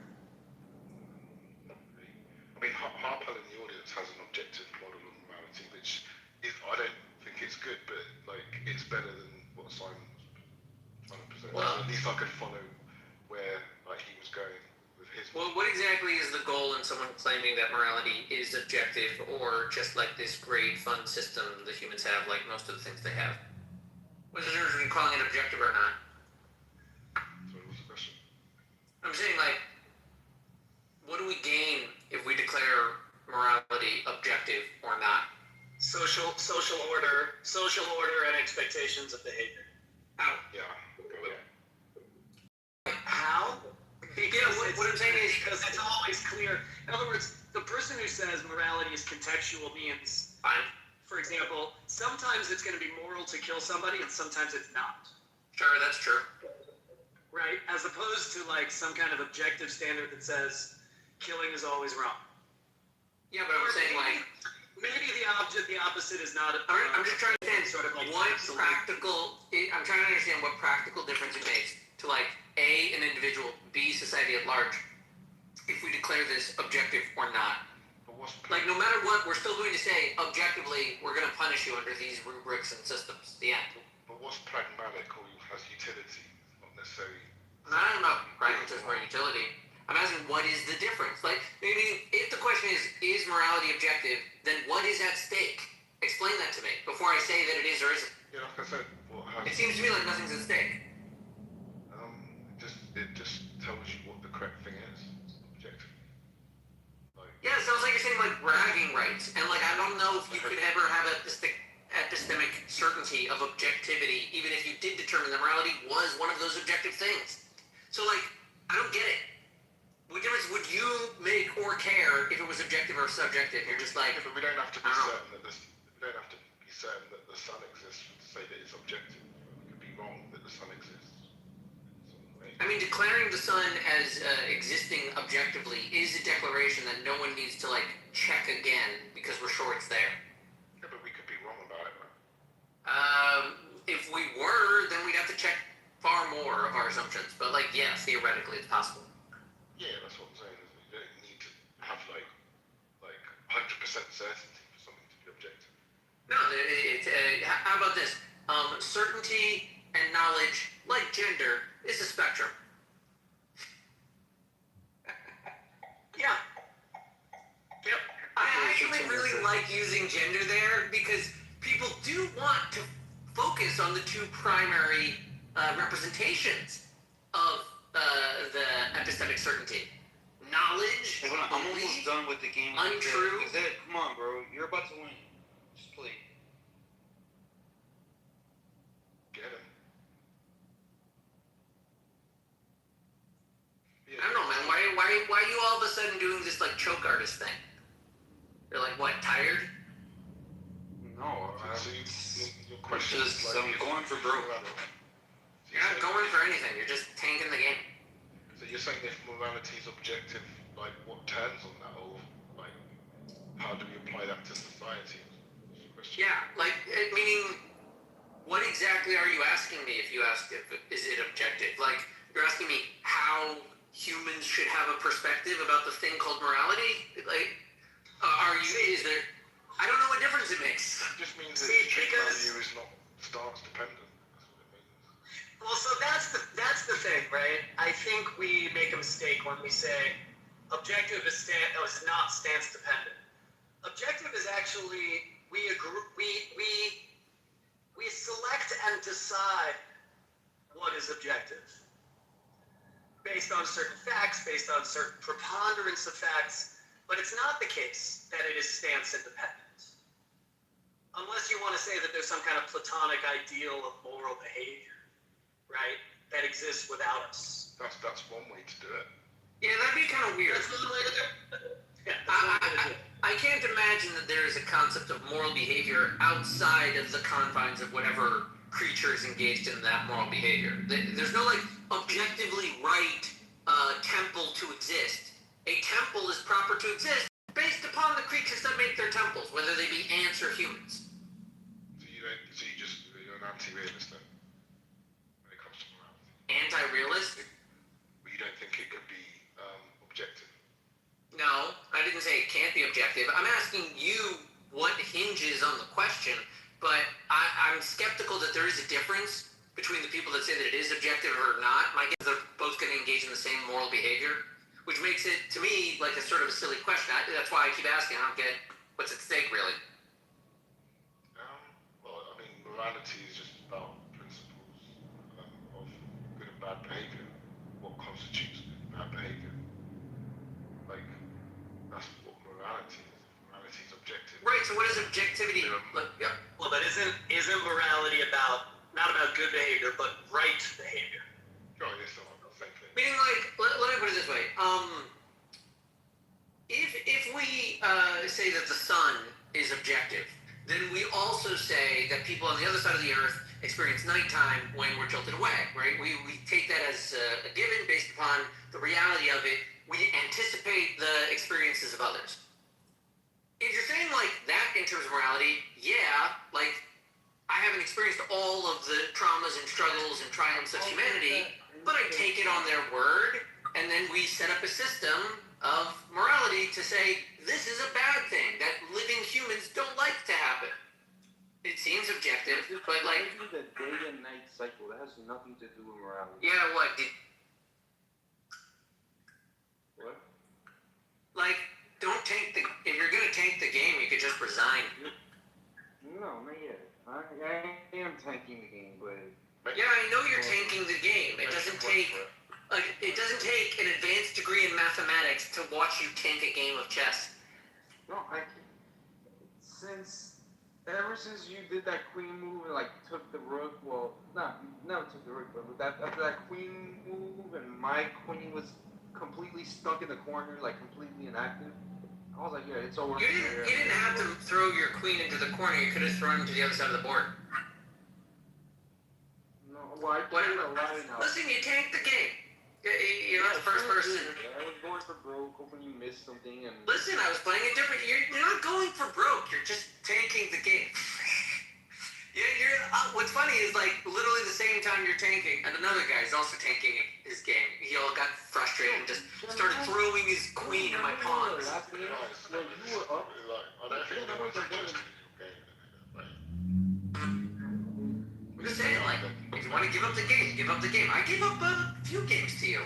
I mean, Harpel in the audience has an objective model of morality, which is, I don't think it's good, but like it's better than what Simon's trying to present. Well, so at least I could follow where like he was going with his. Well, what exactly is the goal in someone claiming that morality is objective, or just like this great fun system that humans have, like most of the things they have? What's the difference between calling it objective or not? Sorry, what's the question? I'm saying, like, what do we gain if we declare morality objective or not? Social order, and expectations of behavior. How? Yeah. How? Because what I'm saying is because it's always clear. In other words, the person who says morality is contextual means, fine. For example, sometimes it's going to be moral to kill somebody, and sometimes it's not. Sure, that's true. Right? As opposed to like some kind of objective standard that says killing is always wrong. Yeah, but I'm saying like maybe the opposite is not. I'm just trying to understand sort of like what practical. I'm trying to understand what practical difference it makes to like A, an individual, B, society at large, if we declare this objective or not. Like no matter what, we're still going to say objectively we're going to punish you under these rubrics and systems. The end. But what's pragmatic or has utility, not necessarily. I'm not asking about pragmatism or utility. I'm asking what is the difference. Like maybe if the question is morality objective, then what is at stake? Explain that to me before I say that it is or isn't. Yeah, like I said, it seems to me like nothing's at stake. It just tells you what the correct thing is, objectively. Yeah, it sounds like you're saying like bragging rights, and like I don't know if you could ever have epistemic certainty of objectivity, even if you did determine that morality was one of those objective things. So like, I don't get it. What difference would you make or care if it was objective or subjective? You're just like, but we don't have to be certain that we don't have to be certain that the sun exists to say that it's objective. We could be wrong that the sun exists. I mean, declaring the sun as existing objectively is a declaration that no one needs to like check again because we're sure it's there. Yeah, but we could be wrong about it, right? If we were, then we'd have to check far more of our assumptions. But like, yeah, theoretically, it's possible. Yeah, that's what I'm saying. Is we don't need to have like 100% certainty for something to be objective. No, how about this? Certainty and knowledge, like gender, is a spectrum. Yeah. Yep. I actually really like using gender there because people do want to focus on the two primary representations of the epistemic certainty. Knowledge, hey, I'm almost done with the game. Untrue. Come on, bro. You're about to win. Just play. Get him. I don't know, man. Why are you all of a sudden doing this like choke artist thing? You're like, what, tired? No, your question is I'm going for broke. You're not going for anything. You're just tanking the game. So you're saying if morality is objective, like what turns on that, or like how do we apply that to society? Yeah, like meaning, what exactly are you asking me? If you ask, is it objective? Like you're asking me how humans should have a perspective about the thing called morality? Like, is there? I don't know what difference it makes. It just means that truth value is not stance dependent. Well, so that's the thing, right? I think we make a mistake when we say objective is not stance dependent. actually we select and decide what is objective based on certain facts, based on certain preponderance of facts, but it's not the case that it is stance independent. Unless you want to say that there's some kind of platonic ideal of moral behavior, right, that exists without us. That's one way to do it. Yeah, that'd be kind of weird. That's one way to do it. Yeah, I can't imagine that there is a concept of moral behavior outside of the confines of whatever creature is engaged in that moral behavior. There's no like objectively right temple to exist. A temple is proper to exist based upon the creatures that make their temples, whether they be ants or humans. So you're an anti-realist then, when it comes to morality. Anti-realist? But you don't think it could be objective? No, I didn't say it can't be objective. I'm asking you what hinges on the question, but I'm skeptical that there is a difference between the people that say that it is objective or not. My guess is they're both going to engage in the same moral behavior, which makes it, to me, like a sort of a silly question. That's why I keep asking. I don't get what's at stake, really. Well, I mean, morality is just about principles of good and bad behavior. What constitutes good and bad behavior? Like, that's what morality is. Morality is objective. Right, so what is objectivity? Yeah. Well, but isn't morality not about good behavior, but right behavior? Oh, yes, no, same thing. Meaning, like, let me put it this way. If we say that the sun is objective, then we also say that people on the other side of the earth experience nighttime when we're tilted away, right? We take that as a given based upon the reality of it. We anticipate the experiences of others. If you're saying like that in terms of morality, yeah, like I haven't experienced all of the traumas and struggles and triumphs of humanity, but I take it on their word, and then we set up a system of morality to say this is a bad thing that living humans don't like to happen. It seems objective, but like the day and night cycle, that has nothing to do with morality. yeah, what? What? Like, don't tank the. If you're gonna tank the game, you could just resign. No, not yet. I am tanking the game, but yeah, I know you're tanking the game. It doesn't take an advanced degree in mathematics to watch you tank a game of chess. no, ever since you did that queen move and like took the rook, well, never took the rook, but after that queen move and my queen was completely stuck in the corner, like completely inactive, I was like, yeah, it's over. You didn't have to throw your queen into the corner. You could have thrown him to the other side of the board. No, well, I played a line out. Listen, you tanked the game. You're not the first person. I was going for broke, hoping you missed something, and listen, I was playing it different. You're not going for broke. You're just tanking the game. What's funny is like literally the same time you're tanking, and another guy is also tanking his game. He all got frustrated and just started throwing his queen at my pawns. When you were up, I'm just saying, like, if you want to give up the game, give up the game. I gave up a few games to you.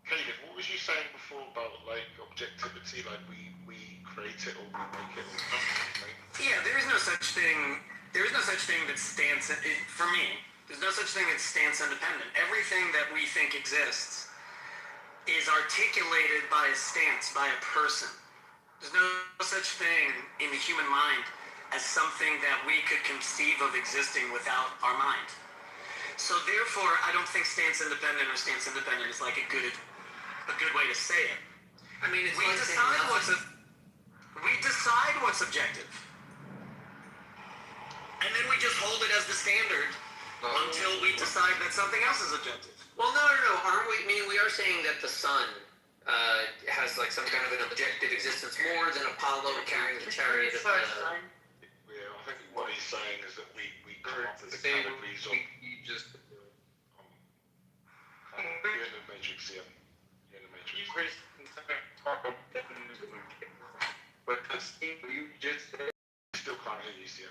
Caleb, what was you saying before about like objectivity? Like we create it or we make it or something? Yeah, there is no such thing. There is no such thing that stands for me. There's no such thing that stands independent. Everything that we think exists is articulated by a stance, by a person. There's no such thing in the human mind as something that we could conceive of existing without our mind. So therefore, I don't think stance independent or stance independent is like a good way to say it. I mean, we decide what's objective, and then we just hold it as the standard until we decide that something else is objective. Well, no, aren't we? I mean, we are saying that the sun has like some kind of an objective existence more than Apollo carrying the chariot of the. Yeah, I think what he's saying is that we come up with the categories of. You're in the Matrix, yeah. You're in the Matrix. but the thing you just said. Still can't hear you, Sian.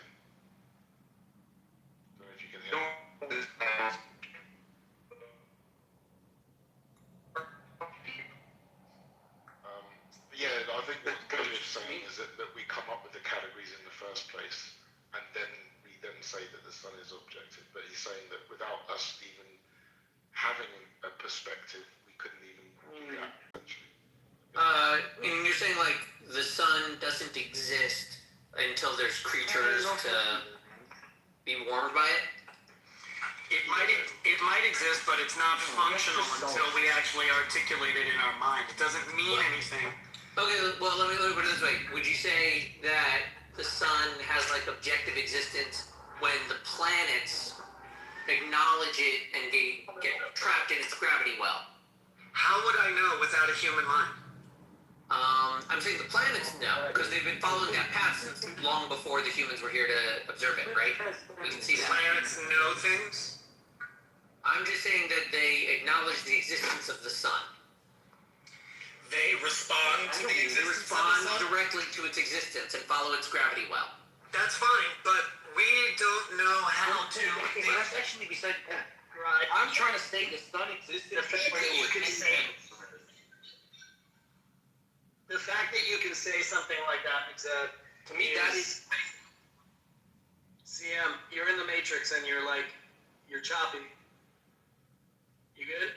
Don't know if you can hear me. Yeah, I think first place, and then we then say that the sun is objective. But he's saying that without us even having a perspective, we couldn't even react. And you're saying like the sun doesn't exist until there's creatures to be warmed by it? It might exist, but it's not functional until we actually articulate it in our mind. It doesn't mean anything. Okay, well, let me put it this way. Would you say that the sun has like objective existence when the planets acknowledge it and get trapped in its gravity well? How would I know without a human mind? I'm saying the planets know, because they've been following that path since long before the humans were here to observe it, right? We can see that. Planets know things? I'm just saying that they acknowledge the existence of the sun. They respond to the They existence respond of the sun? directly to its existence and follow its gravity well. That's fine, but we don't know how to. Okay, that's actually beside the point. Right. I'm trying to say the sun existed. The fact that you can say something like that, to me, that is. CM, you're in the Matrix and you're choppy. You good?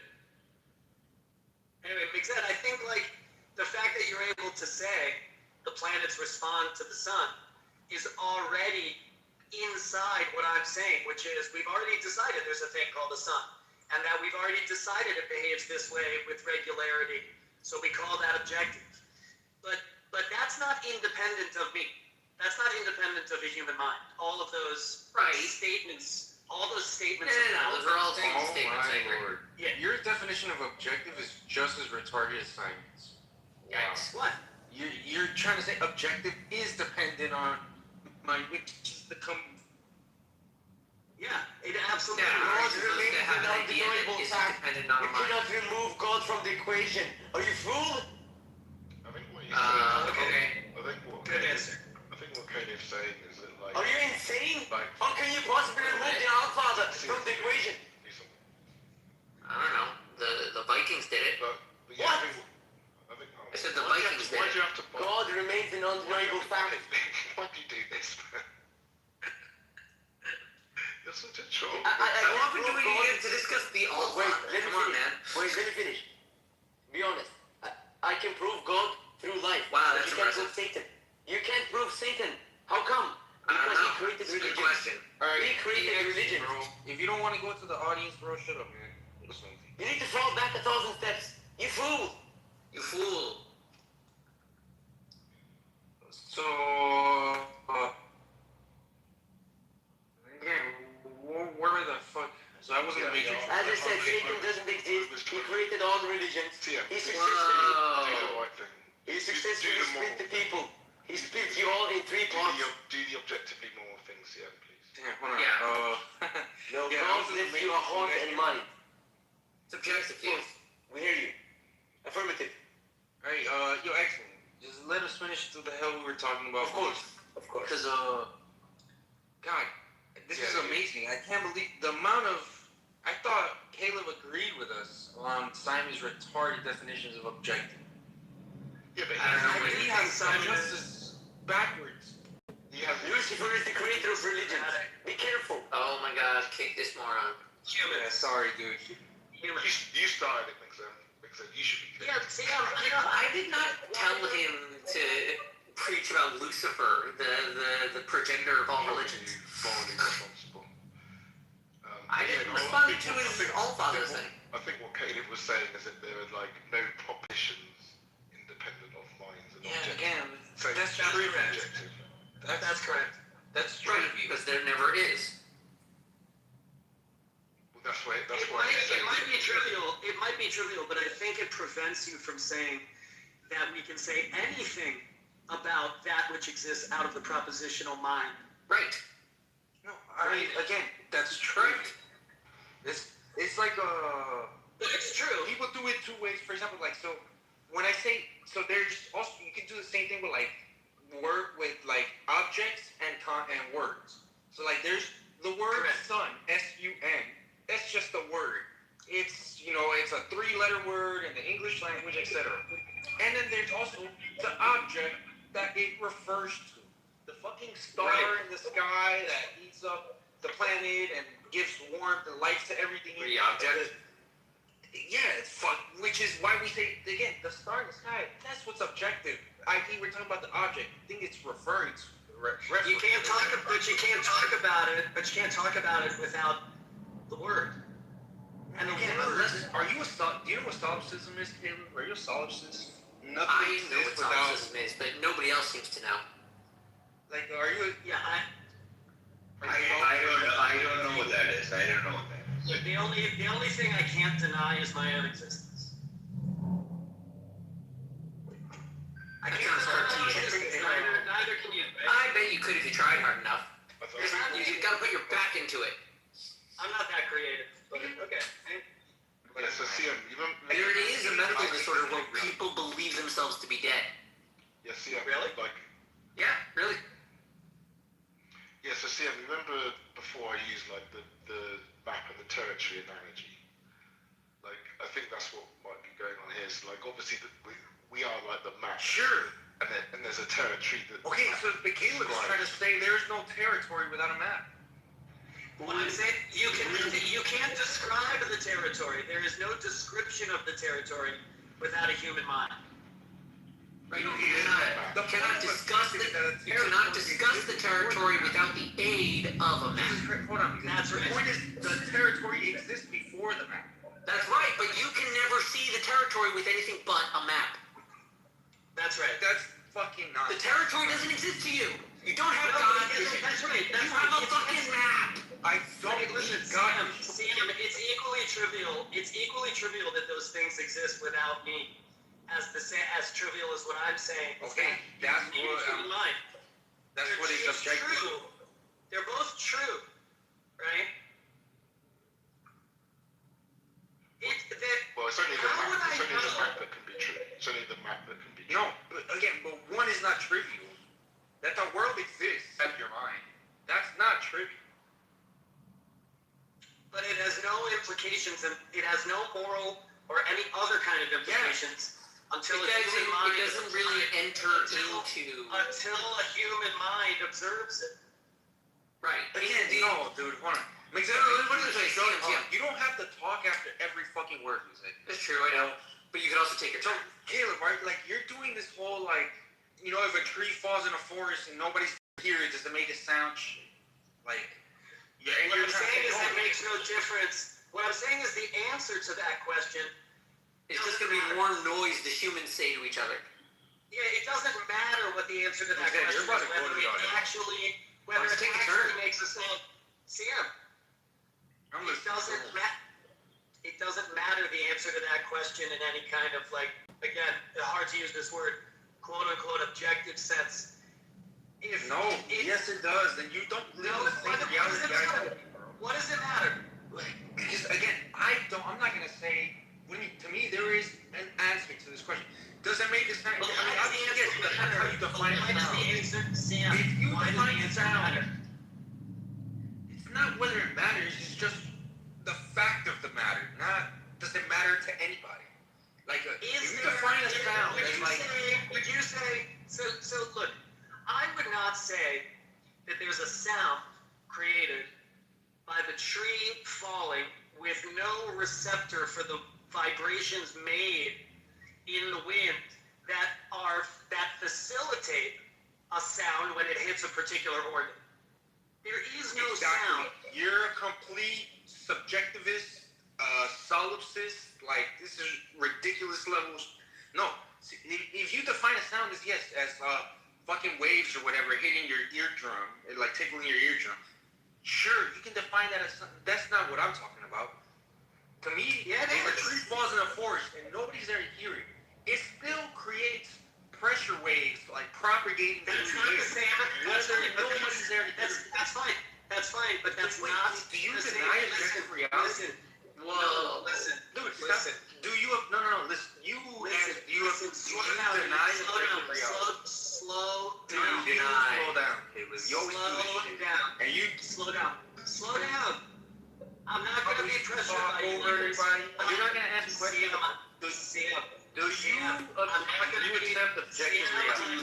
Anyway, Big Zed, I think the fact that you're able to say the planets respond to the sun is already inside what I'm saying, which is we've already decided there's a thing called the sun, and that we've already decided it behaves this way with regularity, so we call that objective. But that's not independent of me. That's not independent of a human mind. All of those statements, those are all taken statements, I agree. Yeah, your definition of objective is just as retarded as science. Yikes. What? You're trying to say objective is dependent on mind, which is the Yeah, it absolutely Yeah, is. you're supposed to have an idea that isn't dependent on You our mind. cannot remove God from the equation. Are you fooled? I think what he's saying. Okay. I think what Good answer. I think what Caleb's saying is that Are you insane? Like- How can you possibly remove the Alfather from the equation? I don't know. The Vikings did it. But yeah, What? I said the Vikings did Why do it. you have to? God remains an undeniable fact. Why do you do this, man? You're such a troll. How often do we need to discuss the all? Wait, let me Come on, finish. man. Wait, let me finish. Be honest. I can prove God through life. Wow, but that's you can't impressive. prove Satan. You can't prove Satan. How come? I don't Because he know. created It's a good religion. question. Alright, He created religion. bro. If you don't want to go to the audience, bro, shut up, man. Listen. You need to fall back 1,000 steps. You fool. You fool. So, where the fuck? So I wasn't the Matrix. As I said, Satan doesn't exist. He created all religions. Yeah. He Do successfully, the right thing. he successfully do the split moral- the people. He split you all in 3 parts. Do the objectively moral things, yeah, please. Damn, hold on. Yeah. No, Yeah, God also left the you a Matrix, heart you and guys- mind. It's objective, Yes, we hear you. Affirmative. Alright, yo, excellent. Just let us finish what the hell we were talking about. Of course. Of course. Because, God, this is Yeah, amazing. I can't believe the amount of. I thought Caleb agreed with us on Simon's retarded definitions of objective. Yeah, but I don't know. He has Simon just as backwards. he has Lucifer is the creator of religion. Be careful. Oh my God! Kick this moron. Yeah, sorry, dude. You started it, Mixer. You should be. Yeah, see, I did not tell him to preach about Lucifer, the progenitor of all religions. Morally responsible. I yeah, didn't no, respond I to think- his Allfather thing. I think what Caleb was saying is that there are no propositions independent of minds and Yeah, objectives. again, So that's just true. objective. That's correct. That's true. Right, because there never is. Well, that's why It might be trivial. It might be trivial, but I think it prevents you from saying that we can say anything about that which exists out of the propositional mind. Right. No, I mean, again, that's true. It's like It's true. people do it 2 ways. For example, like, so when I say, so there's also, you can do the same thing with like objects and words. So like there's the word Correct. sun, S-U-N. That's just a word. It's, it's a 3-letter word in the English language, etc. And then there's also the object that it refers to. The fucking star in the sky that heats up the planet and gives warmth and life to everything. The object. Yeah, it's which is why we say again the star in the sky. That's what's objective. I think we're talking about the object. I think it's referring to. You can't talk, but you can't talk about it. But you can't talk about it without the word. And again, are you do you know what solipsism is, Caleb? Are you a solipsist? Nothing I know what exists without. solipsism is, but nobody else seems to know. Like, are you? Yeah, I don't know what that is. I don't know what that is. the only thing I can't deny is my own existence. I can't deny my existence. Neither can you. I bet you could if you tried hard enough. You got to put your back into it. I'm not that creative, but okay. Yeah, so see, There is a medical disorder where people believe themselves to be dead. Yeah, see, Really? like, Yeah, really. yeah, so see, remember before I used like the map and the territory analogy. Like, I think that's what might be going on here. So, like, obviously, we are like the map. Sure. And there's a territory that. Okay, so the Caleb is trying to say there is no territory without a map. What I'm saying, you can't describe the territory. There is no description of the territory without a human mind. Right? You cannot discuss the territory without the aid of a map. Hold on. That's right. The point is the territory exists before the map. That's right, but you can never see the territory with anything but a map. That's right. That's fucking The nonsense. territory doesn't exist to you. You don't have God. That's right. You have a fucking map. I don't Listen, need God. Sam, it's equally trivial. It's equally trivial that those things exist without me. As trivial as what I'm saying. Okay, that's what mind. That's what is objective. True. They're both true, right? Well, it's only the map that can be true. It's only the map that can be true. No, but one is not trivial. That the world exists out of your mind. That's not trivial. But it has no implications, and it has no moral or any other kind of implications until It doesn't really enter into. until a human mind observes it. Right. Again, no, dude, hold on. You don't have to talk after every fucking word you say. It's true, I know. But you can also take your time. Caleb, right? Like, you're doing this whole, like, you know, if a tree falls in a forest and nobody's here, does it make a sound? Like, yeah. What I'm saying is it makes no difference. What I'm saying is the answer to that question. It's just going to be more noise the humans say to each other. Yeah, it doesn't matter what the answer to that question is. Whether it actually makes a sound. Sam, it doesn't matter the answer to that question in any kind of, like, again, hard to use this word, quote unquote objective sense. Yes it does. Then you don't live in the same reality I do. What does it matter? Just again, I'm not gonna say. To me, there is an answer to this question. Does it make a sound? Well, how does the answer matter? How you define Why does the answer, Sam? If you why define does the answer sound, matter? it's not whether it matters. It's just the fact of the matter. Not does it matter to anybody. Like if you define a sound, would you say? So look, I would not say that there's a sound created by the tree falling with no receptor for the vibrations made in the wind that facilitate a sound when it hits a particular organ. There is no sound. You're a complete subjectivist, solipsist. Like, this is ridiculous levels. No, if you define a sound as fucking waves or whatever hitting your eardrum, like tickling your eardrum, sure, you can define that as something. That's not what I'm talking about. To me, if a tree falls in a forest and nobody's there to hear it, it still creates pressure waves, like propagating through the air. That's nobody's there to hear it. That's fine. That's fine, but that's not. Do you deny objective reality? Whoa. Listen. Dude, listen. Do you have no? Listen. Do you deny objective reality? Slow down. Slow down. It was you always do this shit. And you slow down. Slow down. I'm not going to be pressured by you. You're not going to ask questions. Do you accept objective reality?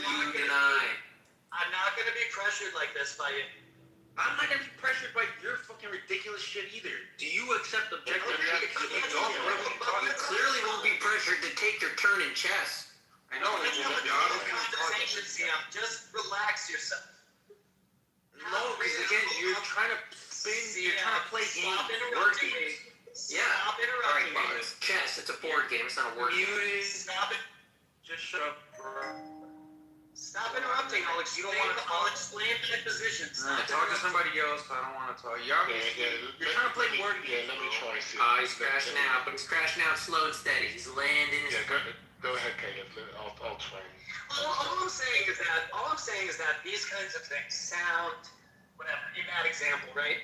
I'm not going to be pressured like this by you. I'm not gonna be pressured by your fucking ridiculous shit either. Do you accept objective reality? You clearly won't be pressured to take your turn in chess. I know. Conversation, Sam. Just relax yourself. No, because again, you're trying to spin. You're trying to play games. Word games. Yeah. Stop interrupting me. It's chess. It's a board game. It's not a word game. Stop it. Just shut up, bro. Stop interrupting. I'll explain my position. Talk to somebody else. I don't want to talk. You're trying to play word games. Yeah, let me try. See. He's crashing out, but he's crashing out slow and steady. He's landing his... Yeah, go ahead, Caleb. I'll try. All I'm saying is that these kinds of things sound, whatever, in that example, right?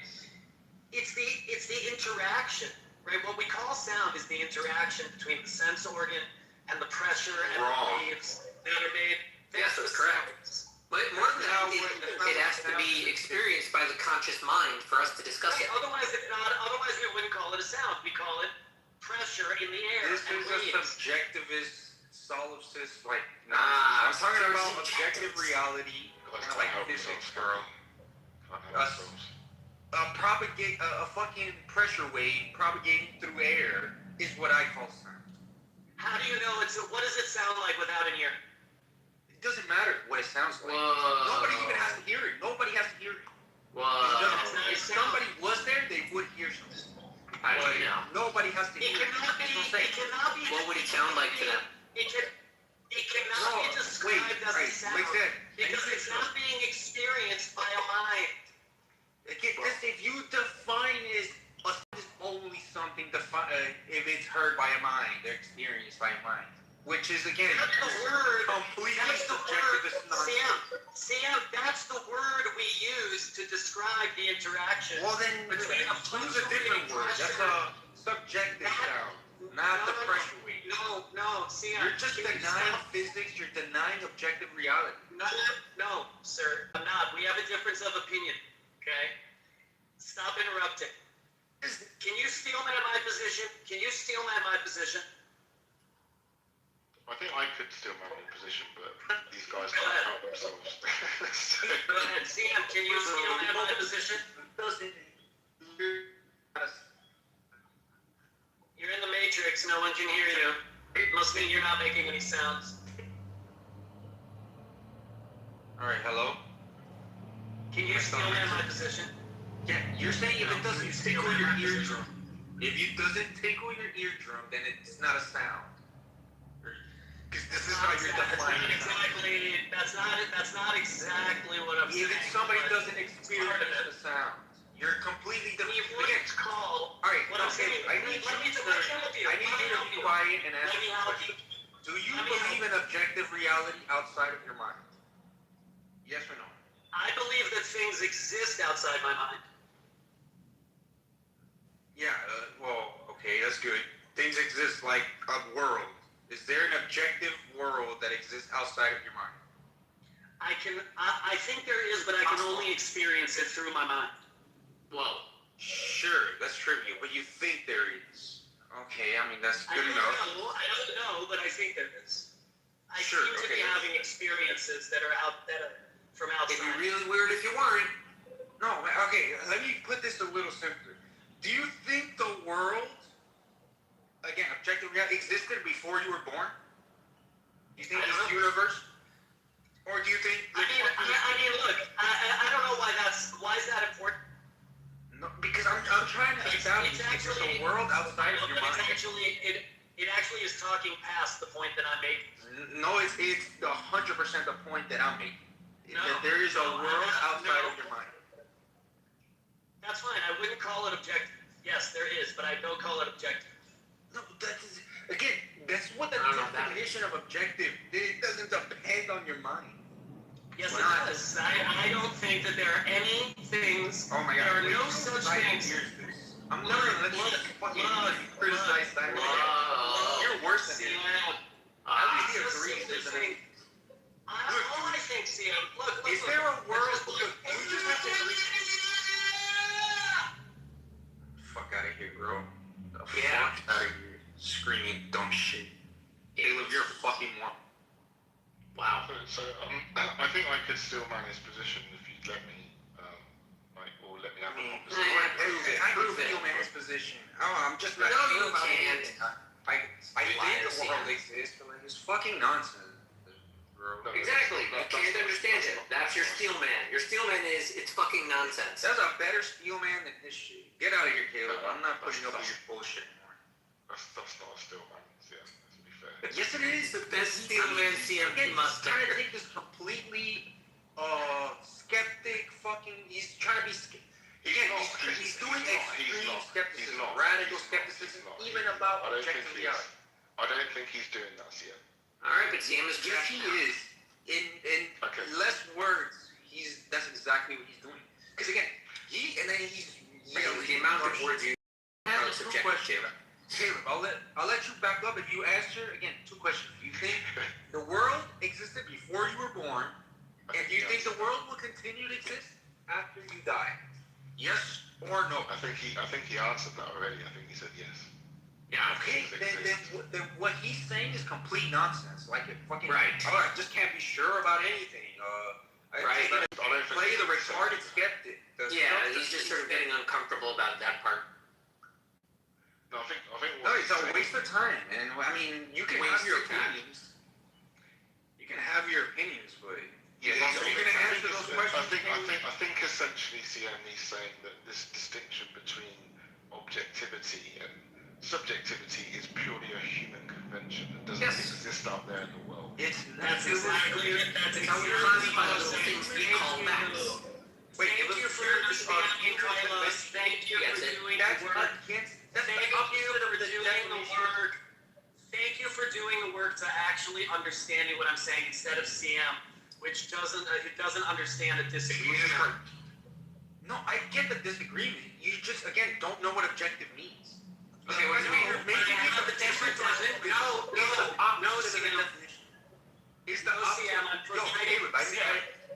It's the interaction, right? What we call sound is the interaction between the sense organ and the pressure and the waves that are made. Yes, that's correct. But more than that, it has to be experienced by the conscious mind for us to discuss it. Otherwise, we wouldn't call it a sound. We call it pressure in the air. This is a subjectivist, solipsist, like, Nah, I'm talking about objective reality, like physics, bro. A fucking pressure wave propagating through air is what I call sound. How do you know what does it sound like without an ear? It doesn't matter what it sounds like. Whoa. Nobody even has to hear it. Nobody has to hear it. Whoa. If somebody was there, they would hear something. I don't know. Nobody has to hear it. What would it sound like to them? It cannot be described as a sound because it's not being experienced by a mind. If you define it as only something if it's heard by a mind, they're experienced by a mind. Which is, again, completely subjective. Sam, that's the word we use to describe the interaction. Well, then, use a different word. That's a subjective sound, not the pressure wave. No, Sam. You're just denying physics. You're denying objective reality. No, sir. I'm not. We have a difference of opinion, okay? Stop interrupting. Can you steel man my position? I think I could still man in position, but these guys can't help themselves. Go ahead, Sam. Can you steel man my position? You're in the matrix. No one can hear you. It must mean you're not making any sounds. All right, hello? Can you steel man my position? Yeah, you're saying if it doesn't tickle your eardrum, if it doesn't tickle your eardrum, then it's not a sound. Because this is how you're defining it. That's not exactly what I'm saying. If somebody doesn't experience the sound, you're completely All right, what I'm saying. I need you to be quiet and ask me a question. Do you believe in objective reality outside of your mind? Yes or no? I believe that things exist outside my mind. Yeah, okay, that's good. Things exist like a world. Is there an objective world that exists outside of your mind? I think there is, but I can only experience it through my mind. Whoa. Sure, that's trivial, but you think there is. Okay, I mean, that's good enough. I don't know, but I think there is. I Sure, seem to be okay. having experiences that are from outside. It'd be really weird if you weren't. No, okay, let me put this a little simpler. Do you think the world, again, objective reality, existed before you were born? Do you think this universe? Or do you think... Look, I don't know why is that important? No, because I'm trying to establish if there's a world outside of your mind. It actually is talking past the point that I'm making. No, it's 100% the point that I'm making. That there is a world outside of your mind. That's fine. I wouldn't call it objective. Yes, there is, but I don't call it objective. No, that's what the definition of objective. It doesn't depend on your mind. Yes, it does. I don't think that there are any things. Oh my God! There are no such things. I'm learning. Let's fucking criticize that. You're worse than him. At least he agrees, isn't it? All I think, Sam. Look. Is there a world? You just have to agree. Fuck out of here, bro. The fuck out of here. Screaming dumb shit. Caleb, you're a fucking moron. Wow. So I think I could still man his position if you'd let me, or let me have a conversation. I can feel man's position. I'm just not No, sure you about can't. it. I think the world exists, but like, it's fucking nonsense, bro. Exactly. You can't understand it. That's your steel man. Your steel man is it's fucking nonsense. That's a better steel man than this shit. Get out of here, Caleb. I'm not putting up with your bullshit anymore. That's not a steel man. Yeah, let's be fair. Yes, it is. The best steel man CM must trying to take this completely skeptic fucking. He's trying to be. He's doing extreme skepticism, radical skepticism, even about objective reality. I don't think he's doing that, CM. All right, but CM is Yes, he is. In less words, that's exactly what he's doing. Because again, he's yelling. The amount of words you have is Two subjective. questions. Caleb, I'll let you back up if you answer again. 2 questions. Do you think the world existed before you were born, and do you think the world will continue to exist after you die? Yes or no? I think he answered that already. I think he said yes. Yeah. Okay. Then what he's saying is complete nonsense. Like it fucking. Right. Oh, I just can't be sure about anything. Right. I don't think Play the retarded skeptic. He's just sort of getting uncomfortable about that part. No, I think. No, it's a waste of time, man. I mean, you can have your opinions. You can have your opinions, but Yeah, are you gonna answer those questions? I think essentially CM is saying that this distinction between objectivity and subjectivity is purely a human convention that doesn't exist out there in the world. That's exactly it. That's exactly those things we call facts. Thank you for understanding, Carlos. Thank you for doing the work. Thank you for doing the work. Thank you for doing the work to actually understanding what I'm saying instead of CM, which doesn't understand a disagreement. No, I get the disagreement. You just again don't know what objective means. Okay, wait. The difference is no, It's the CM.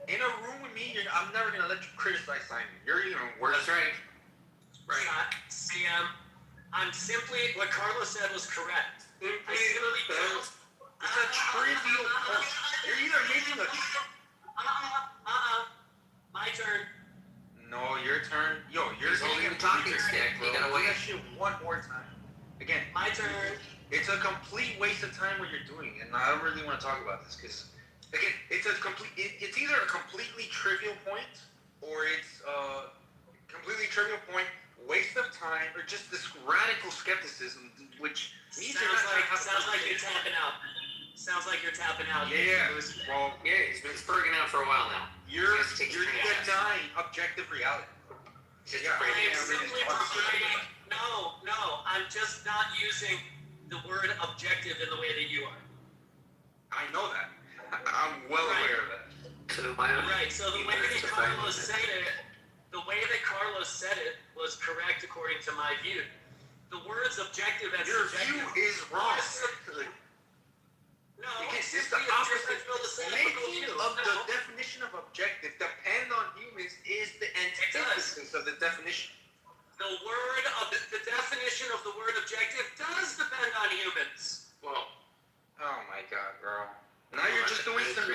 In a room with me, I'm never gonna let you criticize Simon. You're even worse. That's right. Right. CM. I'm simply what Carlos said was correct. I simply don't. It's a trivial point. You're either making a. My turn. No, your turn. Yo, you're holding the talking stick. You gotta wait that shit one more time. Again, my turn. It's a complete waste of time what you're doing, and I don't really want to talk about this because, again, it's either a completely trivial point or it's a completely trivial point, waste of time, or just this radical skepticism, which sounds like you're tapping out. Sounds like you're tapping out. Yeah. Well, yeah, he's been spurging out for a while now. You're denying objective reality. No, I'm just not using the word objective in the way that you are. I know that. I'm well aware of that. Right, so the way that Carlos said it was correct according to my view. The words objective and your subjective. view is wrong. No, it's the opposite. Making of the definition of objective depend on humans is the antithesis of the definition. The definition of the word objective does depend on humans. Well, oh my god, bro. Now you're just doing some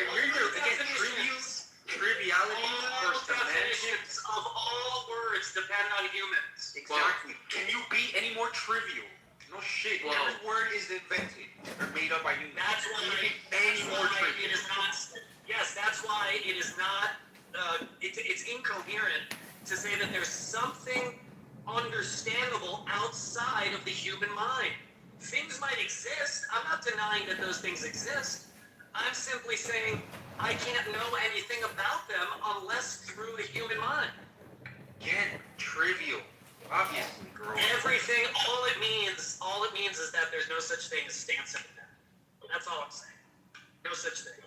triviality or definitions of all words depend on humans. Exactly. Can you be any more trivial? No shit. Well, every word is invented or made up by humans. That's why it is not. Yes, that's why it is not. It's incoherent to say that there's something understandable outside of the human mind. Things might exist. I'm not denying that those things exist. I'm simply saying I can't know anything about them unless through a human mind. Again, trivial. Obviously, girl. Everything, all it means is that there's no such thing as stance independent. That's all I'm saying. No such thing.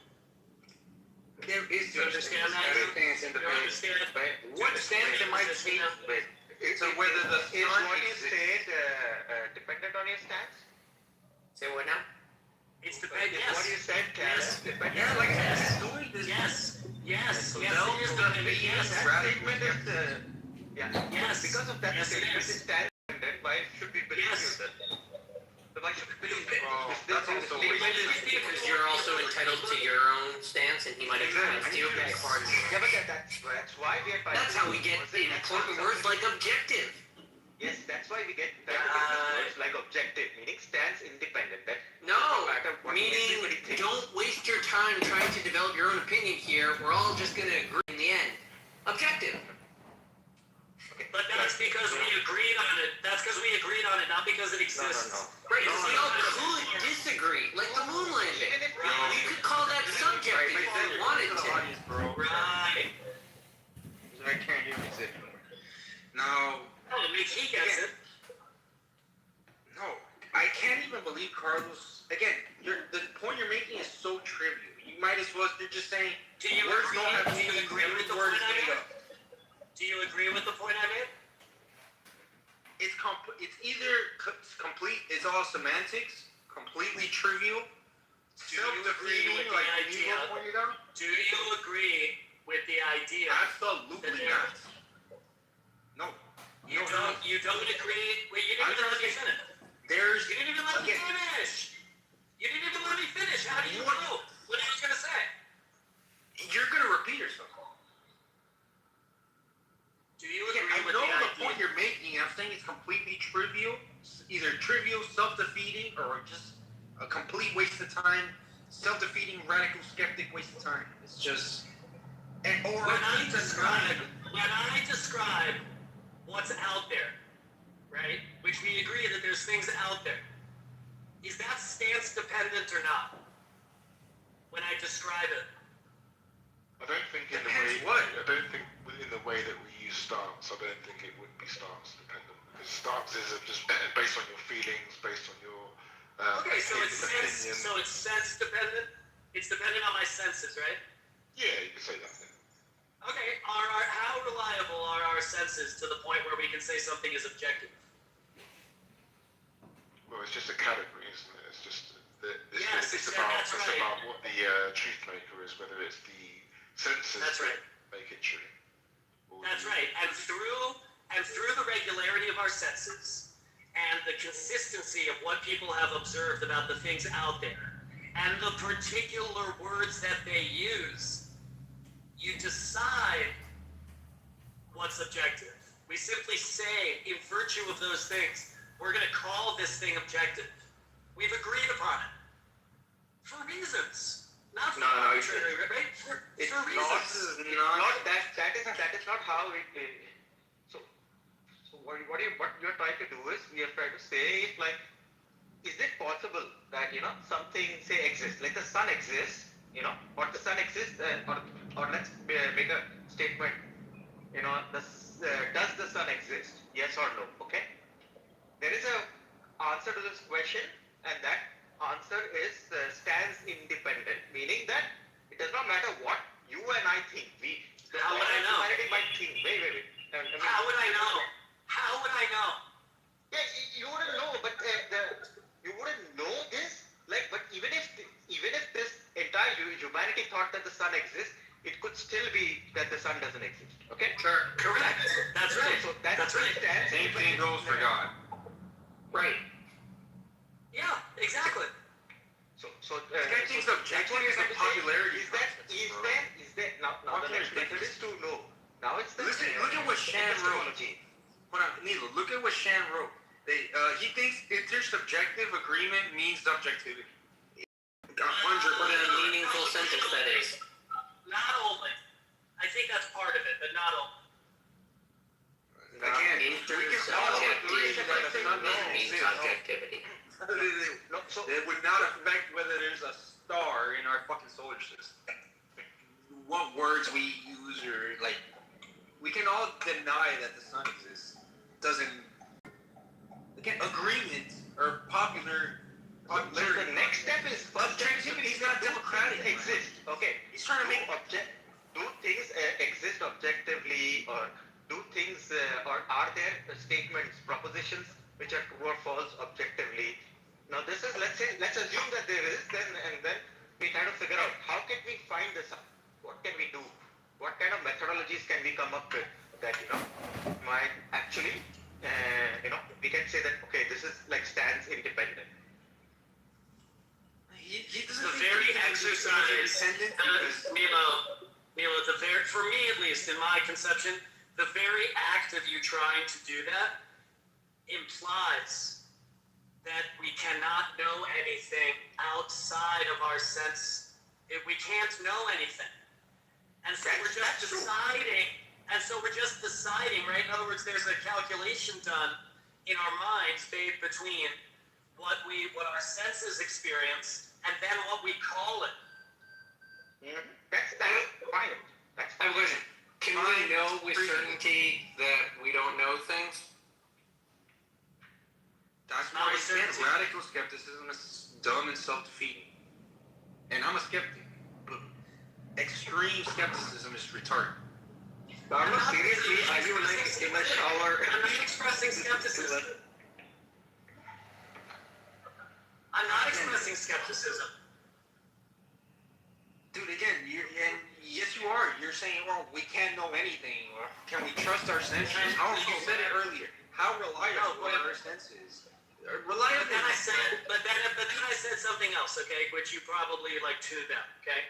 There is you understand that? Stance independent. What stance am I taking? So whether the sun is dependent on your stance? Say what now? It's dependent. Yes. What you said, yes. Yeah, like it's doing this. Yes. Yes. So Yes. it is dependent. Yes. Because of that statement is stance dependent, why it should be believed that. But like, that's also because you're also entitled to your own stance, and he might might have been still been hard. Yeah, but that's why we are. That's how we get important words like objective. Yes, that's why we get words like objective, meaning stands independent. That No, meaning don't waste your time trying to develop your own opinion here. We're all just going to agree in the end. Objective. But that's because we agreed on it. That's because we agreed on it, not because it exists. Right, we all could disagree, like the moon landing. You could call that subjective if you wanted to. Right. I can't hear music. Now. Oh, he gets it. No, I can't even believe Carlos. Again, the point you're making is so trivial. You might as well. You're just saying. Do you words agree? don't have Do you meaning. agree with the Words point I made made? up. Do you agree with the point I made? It's either complete. It's all semantics. Completely trivial. Self-defeating, like idea? Nico pointed out. Do you agree with the idea? Absolutely not. No. You don't agree. Wait, you didn't even let me finish. You didn't even let me finish. You didn't even let me finish. How do you know what I was gonna say? You're gonna repeat yourself. Do you agree with the idea? point you're making. I'm saying it's completely trivial, either trivial, self-defeating, or just a complete waste of time. Self-defeating, radical skeptic, waste of time. It's just. When I describe what's out there, right? Which we agree that there's things out there. Is that stance dependent or not? When I describe it. I don't think in the way that we use stance, I don't think it would be stance dependent. Because stances are just based on your feelings, based on your okay, so it's opinion. sense dependent. It's dependent on my senses, right? Yeah, you can say that. Okay, how reliable are our senses to the point where we can say something is objective? Well, it's just a category, isn't it? It's just Yes, about what the truth maker is, whether it's the senses that make it true. That's right. And through the regularity of our senses and the consistency of what people have observed about the things out there and the particular words that they use, you decide what's objective. We simply say, in virtue of those things, we're going to call this thing objective. We've agreed upon it. For reasons. Not for arbitrary, right? For reasons. That is not how it is. So what you're trying to do is, we are trying to say is like, is it possible that, something, say, exists, like the sun exists, or the sun exists, or let's make a statement, does the sun exist? Yes or no? Okay? There is a answer to this question, and that answer is stands independent, meaning that it does not matter what you and I think. How would I know? Humanity might think. Wait. How would I know? How would I know? Yeah, you wouldn't know, but you wouldn't know this. But even if this entire humanity thought that the sun exists, it could still be that the sun doesn't exist. Okay? Sure. Correct. That's right. So that's right. Same thing goes for God. Right. Yeah, exactly. So things objective is a popularity. Is that now the next method is to know. Now it's the Look at what Shan wrote. Hold on, Nilo, look at what Shan wrote. He thinks intersubjective agreement means subjectivity. 100. What a meaningful sentence that is. Not only. I think that's part of it, but not only. Again, intersubjectivity means objectivity. It would not affect whether there's a star in our fucking solar system. What words we use, or we can all deny that the sun exists. Doesn't. Again, agreement or popularity. The next step is objectivity is not democratic. Exist. Okay. He's trying to make do things exist objectively, or do things or are there statements, propositions which are true or false objectively? Now this is, let's assume that there is, then we kind of figure out how can we find this out? What can we do? What kind of methodologies can we come up with that might actually we can say that okay, this is stands independent. he doesn't The think very he's exercise, independent Milo, for me at least, in my conception, the very act of you trying to do that implies that we cannot know anything outside of our sense. We can't know anything. And so we're just deciding, right? In other words, there's a calculation done in our minds between what our senses experience and then what we call it. That's fine. That's fine. Can we know with certainty that we don't know things? That's why I said radical skepticism is dumb and self-defeating. And I'm a skeptic. But extreme skepticism is retarded. I'm not seriously. I do like in my shower. I'm not expressing skepticism. I'm not expressing skepticism. Dude, again, yes you are. You're saying, well, we can't know anything. Or can we trust our senses? Oh, you said it earlier. How reliable are our senses? Reliable. But then I said something else, okay, which you probably tuned out, okay?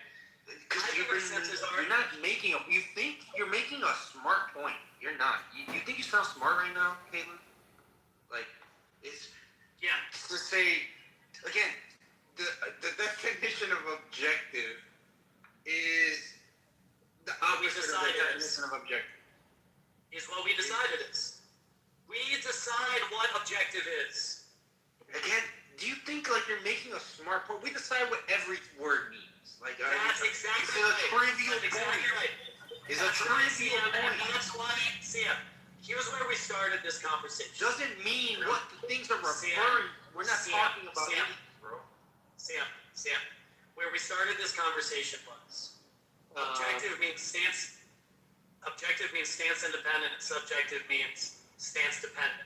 Because you're not making you think you're making a smart point. You're not. You think you sound smart right now, Caitlin? It's to say again, the definition of objective is the opposite of the definition of objective. Is what we decide it is. We decide what objective is. Again, do you think you're making a smart point? We decide what every word means. That's exactly right. It's a trivial point. Right. It's a trivial point. And that's why, here's where we started this conversation. Doesn't mean what the things are referring. We're not talking about anything, bro. Sam, where we started this conversation was objective means stance. Objective means stance independent, and subjective means stance dependent.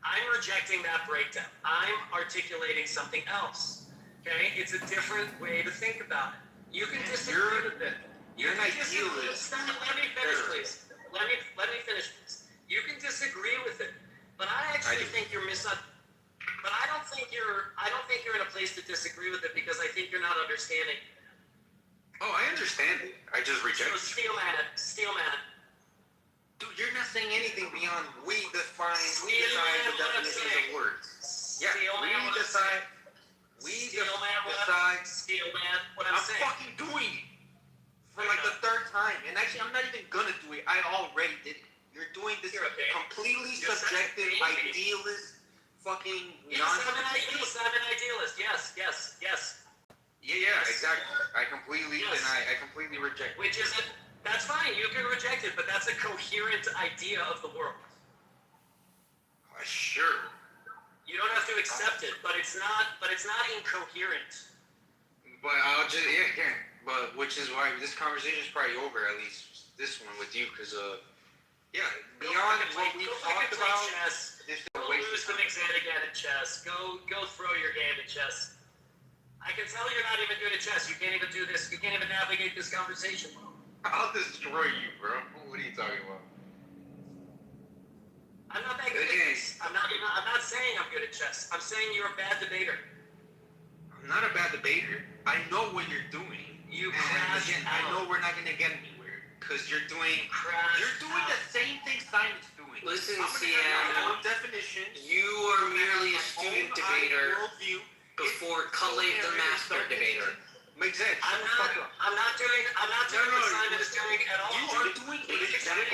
I'm rejecting that breakdown. I'm articulating something else. Okay? It's a different way to think about it. You can disagree with it. You're an idealist. Let me finish, please. Let me finish, please. You can disagree with it, but I actually think you're But I don't think you're in a place to disagree with it because I think you're not understanding. Oh, I understand it. I just reject it. Steel man. Dude, you're not saying anything beyond we decide the definitions of words. Yeah, we decide. Steel man, what I'm saying. I'm fucking doing it for the third time, and actually, I'm not even gonna do it. I already did it. You're doing this completely subjective, idealist, fucking nonsense. I'm an idealist. Yes. Yeah, exactly. I completely reject it. Which isn't. That's fine. You can reject it, but that's a coherent idea of the world. Sure. You don't have to accept it, but it's not incoherent. But I'll just again. But which is why this conversation is probably over. At least this one with you, because beyond what we talked about. Go lose to Mixed again at chess. Go throw your game at chess. I can tell you're not even good at chess. You can't even do this. You can't even navigate this conversation. I'll destroy you, bro. What are you talking about? I'm not that good at chess. I'm not saying I'm good at chess. I'm saying you're a bad debater. I'm not a bad debater. I know what you're doing. I know we're not gonna get anywhere because you're doing the same thing Simon's doing. Listen, Siam. Definitions. You are merely a student debater before Cully the master debater. Makes sense. I'm not doing what Simon is doing at all. You are doing exactly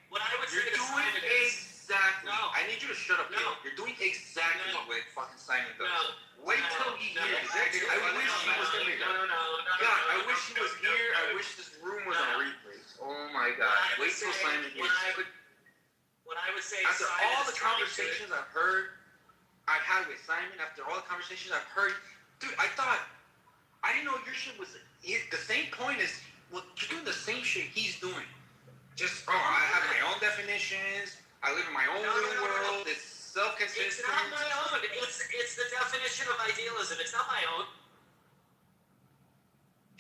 what I would say you're to doing Simon is exactly. No. I need you to shut up. No. You're doing exactly what fucking Simon does. Wait till he hears. I wish he was here. God, I wish he was here. I wish this room was on replay. Oh my God. Wait till Simon hears. What I would say after all the conversations I've had with Simon, after all the conversations I've heard, dude, I didn't know your shit was the same point as you're doing the same shit he's doing. Just I have my own definitions. I live in my own little world. It's self-consistent. It's not my own. It's the definition of idealism. It's not my own.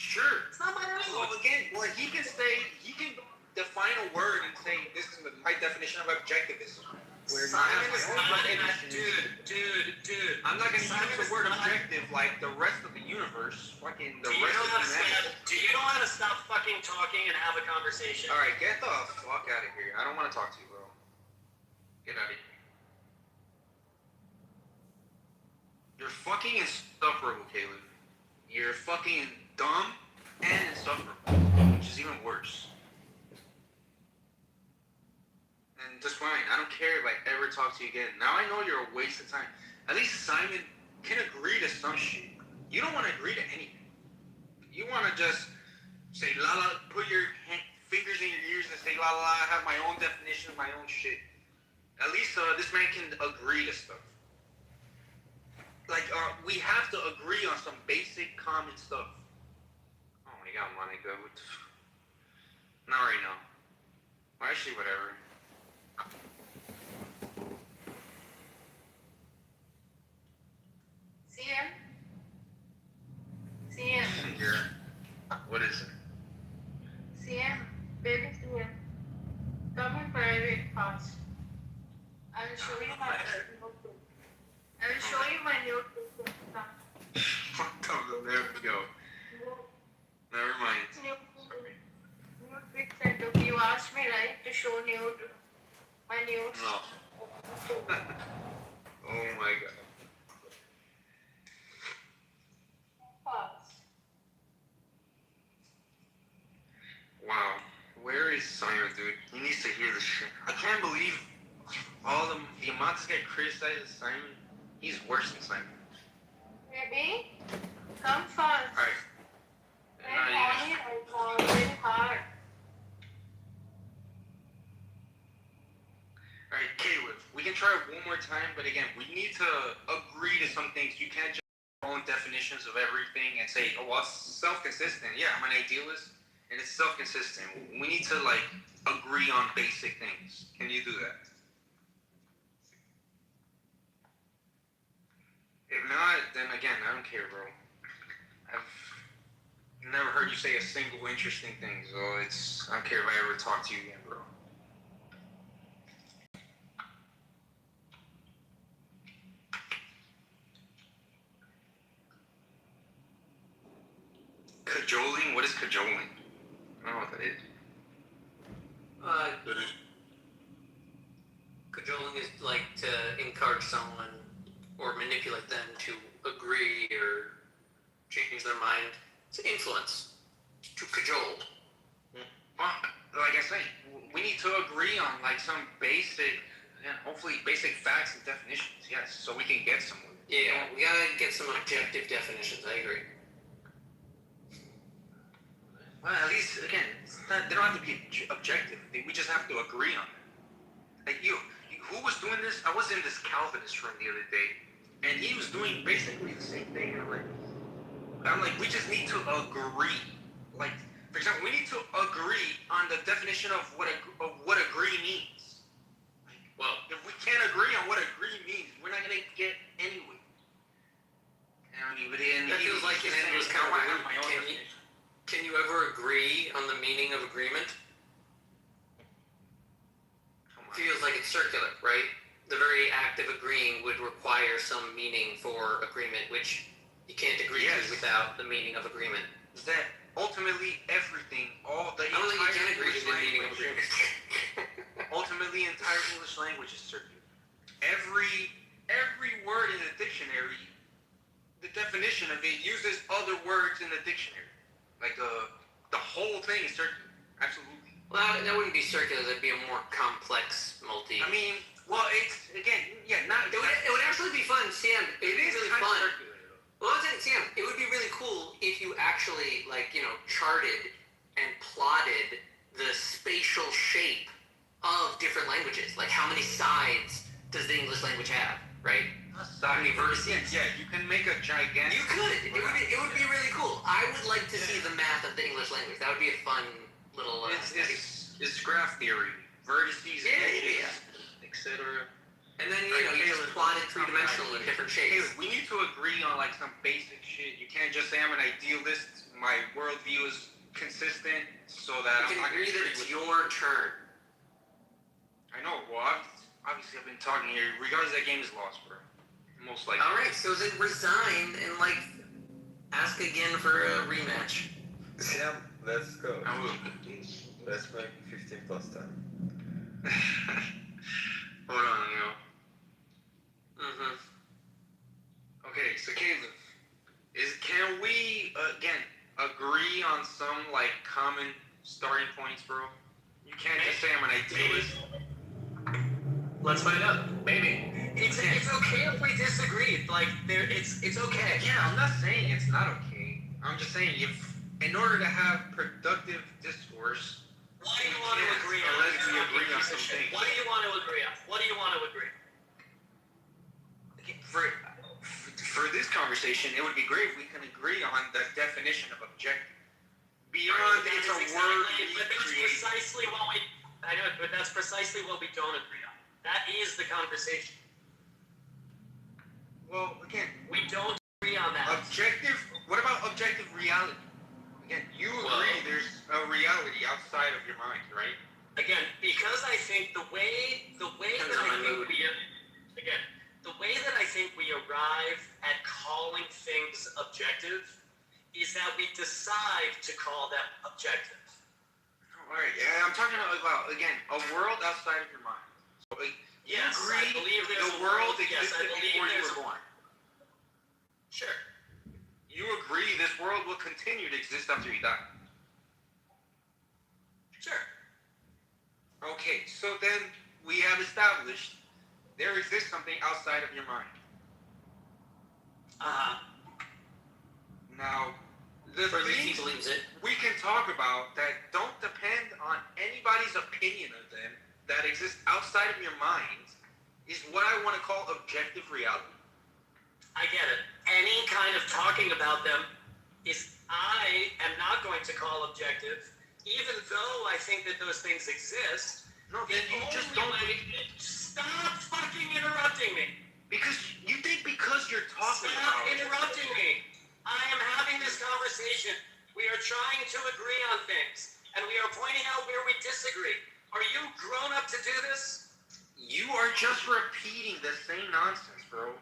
Sure. It's not my own. Well, again, he can define a word and say this is my definition of objectivism. where Simon you is have not my own gonna, definition. dude. I'm not gonna Simon use is the word not- objective like the rest of the universe. Fucking the Do you rest know of how to humanity. stop? Do you know how to stop fucking talking and have a conversation? All right, get the fuck out of here. I don't want to talk to you, bro. Get out of here. You're fucking insufferable, Caleb. You're fucking dumb and insufferable, which is even worse. And just fine. I don't care if I ever talk to you again. Now I know you're a waste of time. At least Simon can agree to some shit. You don't want to agree to anything. You want to just say la la, put your fingers in your ears and say la la, I have my own definition of my own shit. At least this man can agree to stuff. Like, we have to agree on some basic common stuff. Oh my god, Monica. Not right now. Actually, whatever. CM? CM? Yeah. What is it? CM? Baby CM. Come in private fast. I will show you my notebook. I will show you my notebook. There we go. Never mind. New big setup. You asked me, right, to show my notes. No. Oh my god. Fast. Wow. Where is Simon, dude? He needs to hear this shit. I can't believe all the amounts that get criticized as Simon. He's worse than Simon. Baby, come fast. Alright. Very horny right now, very hard. Alright, Caleb, we can try it one more time, but again, we need to agree to some things. You can't just have your own definitions of everything and say, oh, well, it's self-consistent. Yeah, I'm an idealist, and it's self-consistent. We need to, like, agree on basic things. Can you do that? If not, then again, I don't care, bro. I've never heard you say a single interesting thing, so I don't care if I ever talk to you again, bro. Cajoling? What is cajoling? I don't know what that is. Cajoling is like to encourage someone or manipulate them to agree or change their mind. It's influence. To cajole. Well, like I say, we need to agree on like some basic, hopefully basic facts and definitions, yes, so we can get somewhere. Yeah, we gotta get some objective definitions, I agree. Well, at least, again, they don't have to be objective. We just have to agree on it. Like, who was doing this? I was in this Calvinist room the other day, and he was doing basically the same thing. And I'm like, we just need to agree. Like, for example, we need to agree on the definition of what agree means. Like, well, if we can't agree on what agree means, we're not gonna get anywhere. I mean, but that feels like an endless conversation. Can you ever agree on the meaning of agreement? Feels like it's circular, right? The very act of agreeing would require some meaning for agreement, which you can't agree to without the meaning of agreement. That ultimately everything, all the I don't think you can entire agree to English the meaning of language, agreement. ultimately the entire English language is circular. Every word in the dictionary, the definition of it uses other words in the dictionary. Like the whole thing is circular. Absolutely. Well, that wouldn't be circular. That'd be a more complex multi. I mean, well, it's again, yeah, not. It would actually be fun, Sam. It would be really kind fun. of circular, though. Well, I'm saying, Sam, it would be really cool if you actually, like, charted and plotted the spatial shape of different languages. Like, how many sides does the English language have, right? How many vertices? Yeah, you can make a gigantic. You could. It would be really cool. I would like to see the math of the English language. That would be a fun little. It's graph theory, vertices, etc. And then you just plot it three-dimensionally in different shapes. We need to agree on like some basic shit. You can't just say I'm an idealist. My worldview is consistent, so that you can agree that it's your turn. I know. Well, obviously I've been talking here. Regardless, that game is lost, bro. Most likely. All right, so then resign and like ask again for a rematch. Yeah, let's go. I will. Let's make 15 plus 10. Hold on, Mm-hmm. Okay, so Caleb, can we again agree on some like common starting points, bro? You can't just say I'm an idealist. Let's find out. Maybe. It's okay if we disagree. Like it's okay. Yeah, I'm not saying it's not okay. I'm just saying if in order to have productive discourse, What do you want to agree on? Unless we agree on some things. What do you want to agree on? What do you want to agree? For this conversation, it would be great if we can agree on the definition of objective. Beyond it's a word we create. Precisely what we. I know, but that's precisely what we don't agree on. That is the conversation. Well, again, we don't agree on that. Objective. What about objective reality? Again, you agree there's a reality outside of your mind, right? Again, because I think the way that I think we arrive at calling things objective is that we decide to call them objective. All right. Yeah, I'm talking about again a world outside of your mind. So, yes, I believe there's the world existed before you were born. Sure. You agree this world will continue to exist after you die? Sure. Okay, so then we have established there exists something outside of your mind. Now, the things we can talk about that don't depend on anybody's opinion of them, that exist outside of your mind, is what I want to call objective reality. I get it. Any kind of talking about them is I am not going to call objective, even though I think that those things exist. No, then you just don't. Stop fucking interrupting me. Because you think because you're talking Stop interrupting me. I am having this conversation. We are trying to agree on things, and we are pointing out where we disagree. Are you grown up to do this? You are just repeating the same nonsense, bro.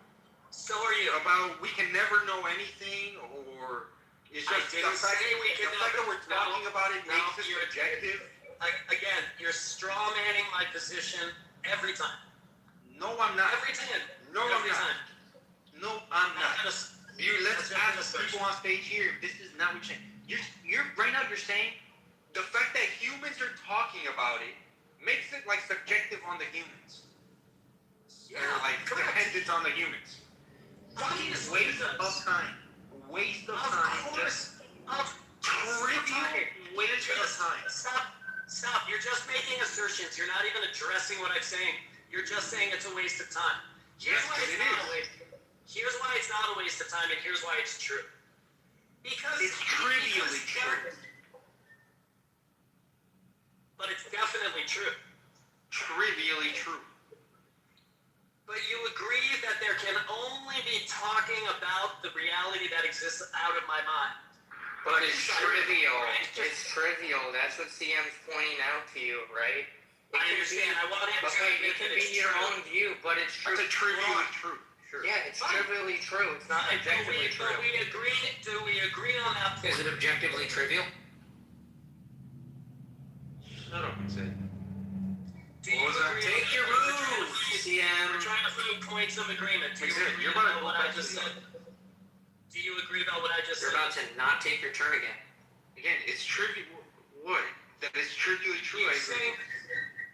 So are you. About we can never know anything, or it's just the fact that we're talking about it makes it objective. Again, you're straw manning my position every time. No, I'm not. Every time. No, I'm not. No, I'm not. Let's ask people on stage here. This is not what you're saying. You're right now. You're saying the fact that humans are talking about it makes it like subjective on the humans. Yeah, like dependent on the humans. Fucking waste of time. Waste of time. Just trivial waste of time. Stop. You're just making assertions. You're not even addressing what I'm saying. You're just saying it's a waste of time. Here's why it's not a waste of time, and here's why it's true. Because it's trivially true. But it's definitely true. Trivially true. But you agree that there can only be talking about the reality that exists out of my mind. But it's trivial. It's trivial. That's what CM's pointing out to you, right? I understand. I want him to it can be your own view, but it's true. It's trivially true. Sure. Yeah, it's trivially true. It's not objectively true. Do we agree on that point? Is it objectively trivial? Shut up and say. Take your move, CM. We're trying to find points of agreement. Do you agree about what I just said? Do you agree about what I just said? You're about to not take your turn again. Again, it's trivial. What? That it's trivially true. I agree.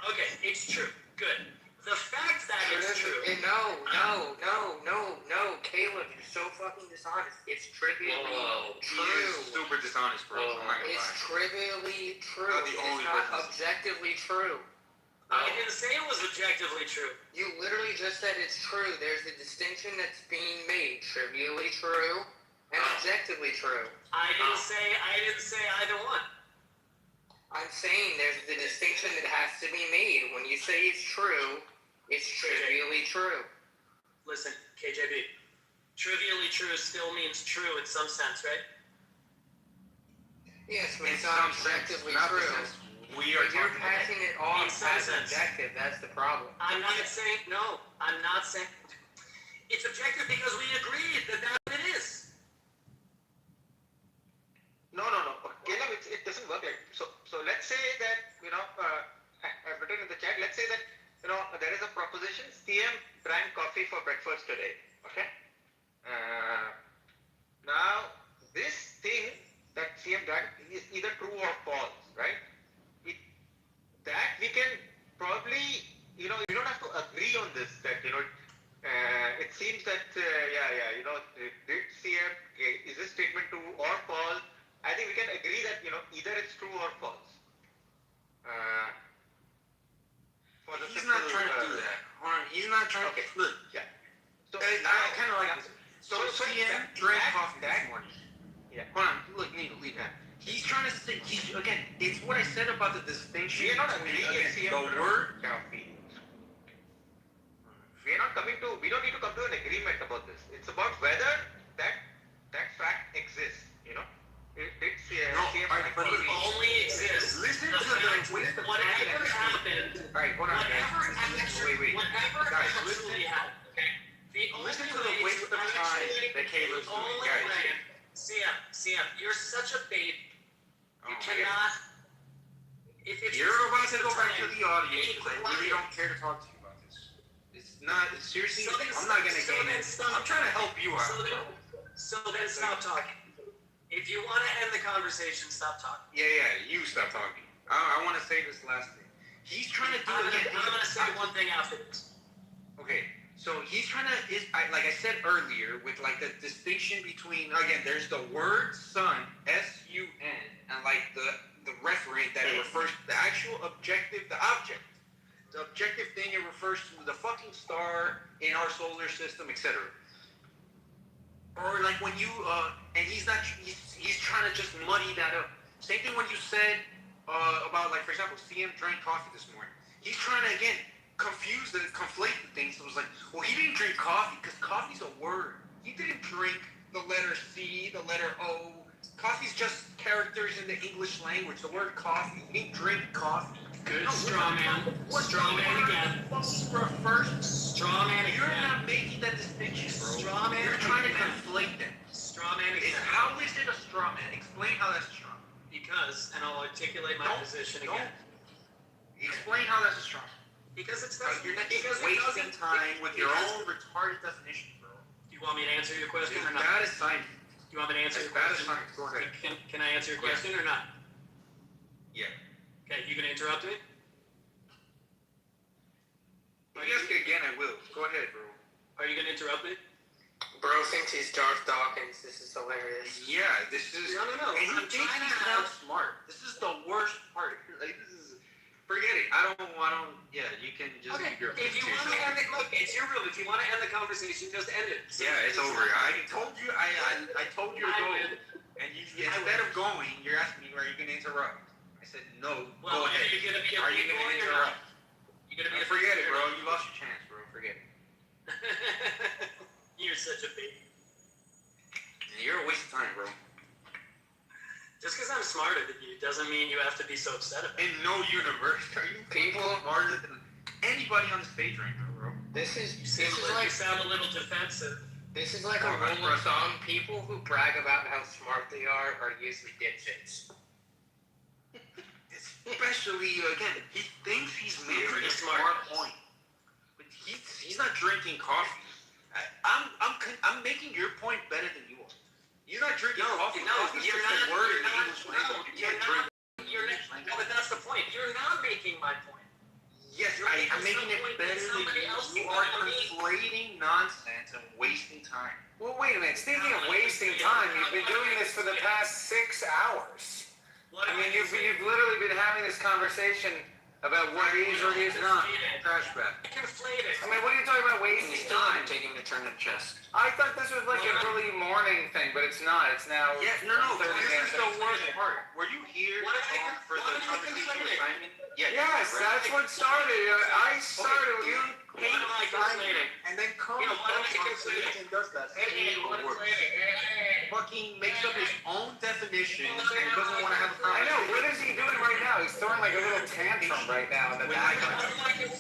Okay, it's true. Good. The fact that it's true. No. Caleb, you're so fucking dishonest. It's trivially true. He is super dishonest, bro. It's trivially true. It's not objectively true. I didn't say it was objectively true. You literally just said it's true. There's a distinction that's being made. Trivially true and objectively true. I didn't say either one. I'm saying there's the distinction that has to be made. When you say it's true, it's trivially true. Listen, KJB. Trivially true still means true in some sense, right? Yes, but it's not objectively true. We are You're talking about. passing it off In some as sense. objective. That's the problem. I'm not saying no. I'm not saying it's objective because we agreed that that's what it is. No. Caleb, it doesn't work like so. Let's say that I've written in the chat. Let's say that there is a proposition. CM drank coffee for breakfast today. Okay. Now this thing that CM drank is either true or false, right? That we can probably you don't have to agree on this. That it seems that did CM is this statement true or false? I think we can agree that either it's true or false. He's not trying to do that. Hold on, he's not trying to. Look, yeah. So I kind of like this. So CM drank coffee this morning. Yeah. Hold on, look, Neil, leave that. He's trying to say, again, it's what I said about the distinction We are not between agreeing the word. coffee. We don't need to come to an agreement about this. It's about whether that fact exists. But it only exists. Listen to the whatever happened. All right, hold on, guys. Wait. Whatever Guys, actually happened. Okay. Listen to the waste of time that Caleb's doing, guys. CM, you're such a babe. You cannot. You're about to go back to the audience because I really don't care to talk to you about this. It's not, seriously, I'm not going to gain it. I'm trying to help you out. So then stop talking. If you want to end the conversation, stop talking. Yeah, you stop talking. I want to say this last thing. He's trying to do I'm going to say one thing after this. Okay, so he's trying to, like I said earlier, with like the distinction between, again, there's the word sun, S-U-N, and like the referent that it refers to, the actual objective, the object. The objective thing, it refers to the fucking star in our solar system, etc. Or like when you, and he's trying to just muddy that up. Same thing when you said about, like, for example, CM drank coffee this morning. He's trying to, again, conflate the things. So it was like, well, he didn't drink coffee because coffee's a word. He didn't drink the letter C, the letter O. Coffee's just characters in the English language. The word coffee. He didn't drink coffee. Good. Straw man. Straw man again. Straw man again. You're not making that distinction, bro. Straw man. You're trying to conflate them. Straw man again. How is it a straw man? Explain how that's a straw man. Because, and I'll articulate my position again. Explain how that's a straw man. Because it's You're not wasting time with your own retarded definition, bro. Do you want me to answer your question or not? Bad assignment. Do you want me to answer your Bad question? assignment. Go ahead. Can I answer your question or not? Yeah. Okay, you gonna interrupt me? If you ask it again, I will. Go ahead, bro. Are you gonna interrupt me? Bro thinks he's Darth Dawkins. This is hilarious. Yeah, this is. No. And he thinks he's not smart. This is the worst part. Like, this is. Forget it. I don't. Yeah, you can just. Okay. Give your If you want to end it, look, it's your room. If you want to end the conversation, just end it. Yeah, it's over. I told you. I told you to go. And you instead of going, you're asking me, are you gonna interrupt? I said no. Well, go ahead. are you gonna be a Are you big gonna boy or interrupt? You gonna be a Forget it, bro. You lost your chance, bro. Forget it. You're such a baby. You're a waste of time, bro. Just because I'm smarter than you doesn't mean you have to be so upset about it. In no universe are you people smarter than anybody on the stage right now, bro. This is You sound a little defensive. This is like a rule of thumb. People who brag about how smart they are usually dipshits. Especially again, he thinks he's making a smart point, but he's not drinking coffee. I'm making your point better than you are. You're not drinking coffee. Coffee's You're just not. a word in the English language. You're not. No, but that's the point. You're not making my point. Yes, I'm making it better than you. You are conflating nonsense and wasting time. Well, wait a minute. Speaking of wasting time, you've been doing this for the past 6 hours. I mean, you've literally been having this conversation about what is or is not trash bag. I mean, what are you talking about wasting time? Take him to turn the chest. I thought this was like an early morning thing, but it's not. It's now. Yeah, no. Thursday This is the afternoon. worst part. Were you here for the conversation assignment? Yes, that's what started. I started with you. And then comes on stage and does that same work. Fucking makes up his own definition and doesn't want to have a I conversation. know. What is he doing right now? He's throwing like a little tantrum right now in the background. He's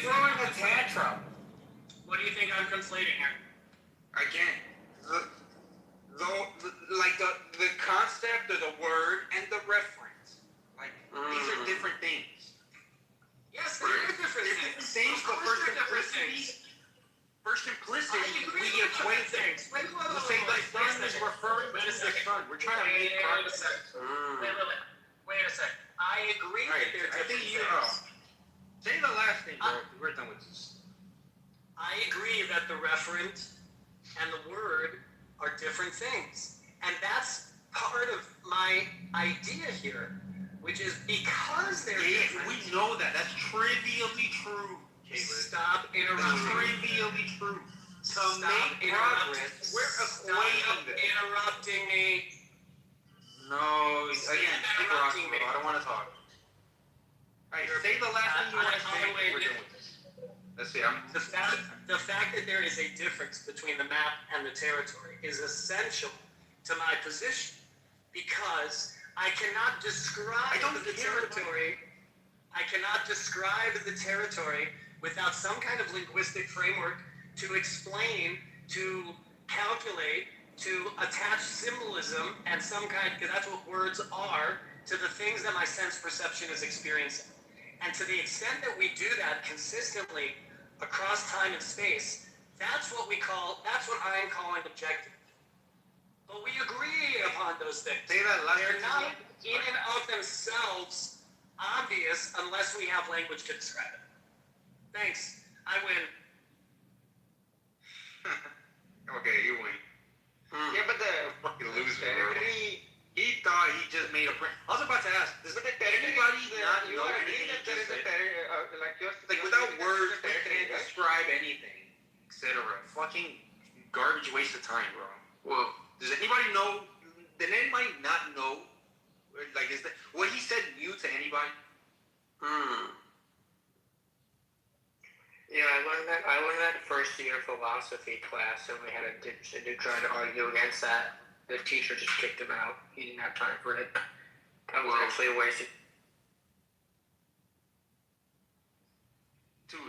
throwing a tantrum. What do you think I'm conflating here? Again, the concept of the word and the reference. Like, these are different things. Yes, they are different things. But for simplicity, we equate things. We'll say the sun is referring to the sun. We're trying to make concepts. Wait a second. I agree that they're different things. Say the last thing, bro. We're done with this. I agree that the referent and the word are different things. And that's part of my idea here, which is because they're different. We know that. That's trivially true. Stop interrupting. Trivially true. Stop interrupting. We're equating this. Interrupting me. No, again, interrupting me. I don't want to talk. Alright, say the last thing you want to say. We're doing this. Let's see. The fact that there is a difference between the map and the territory is essential to my position because I cannot describe the territory. I cannot describe the territory without some kind of linguistic framework to explain, to calculate, to attach symbolism and some kind, because that's what words are, to the things that my sense perception is experiencing. And to the extent that we do that consistently across time and space, that's what I'm calling objective. But we agree upon those things. They're not in and of themselves obvious unless we have language to describe it. Thanks. I win. Okay, you win. Yeah, but the fucking loser. He thought he just made a print. I was about to ask, does anybody not know anything you just said? Like without words, we can't describe anything, etc. Fucking garbage waste of time, bro. Well, does anybody know? Did anybody not know? Like, is that what he said new to anybody? Yeah, I learned that first year philosophy class, and we had to try to argue against that. The teacher just kicked him out. He didn't have time for it. That was actually a waste. Dude,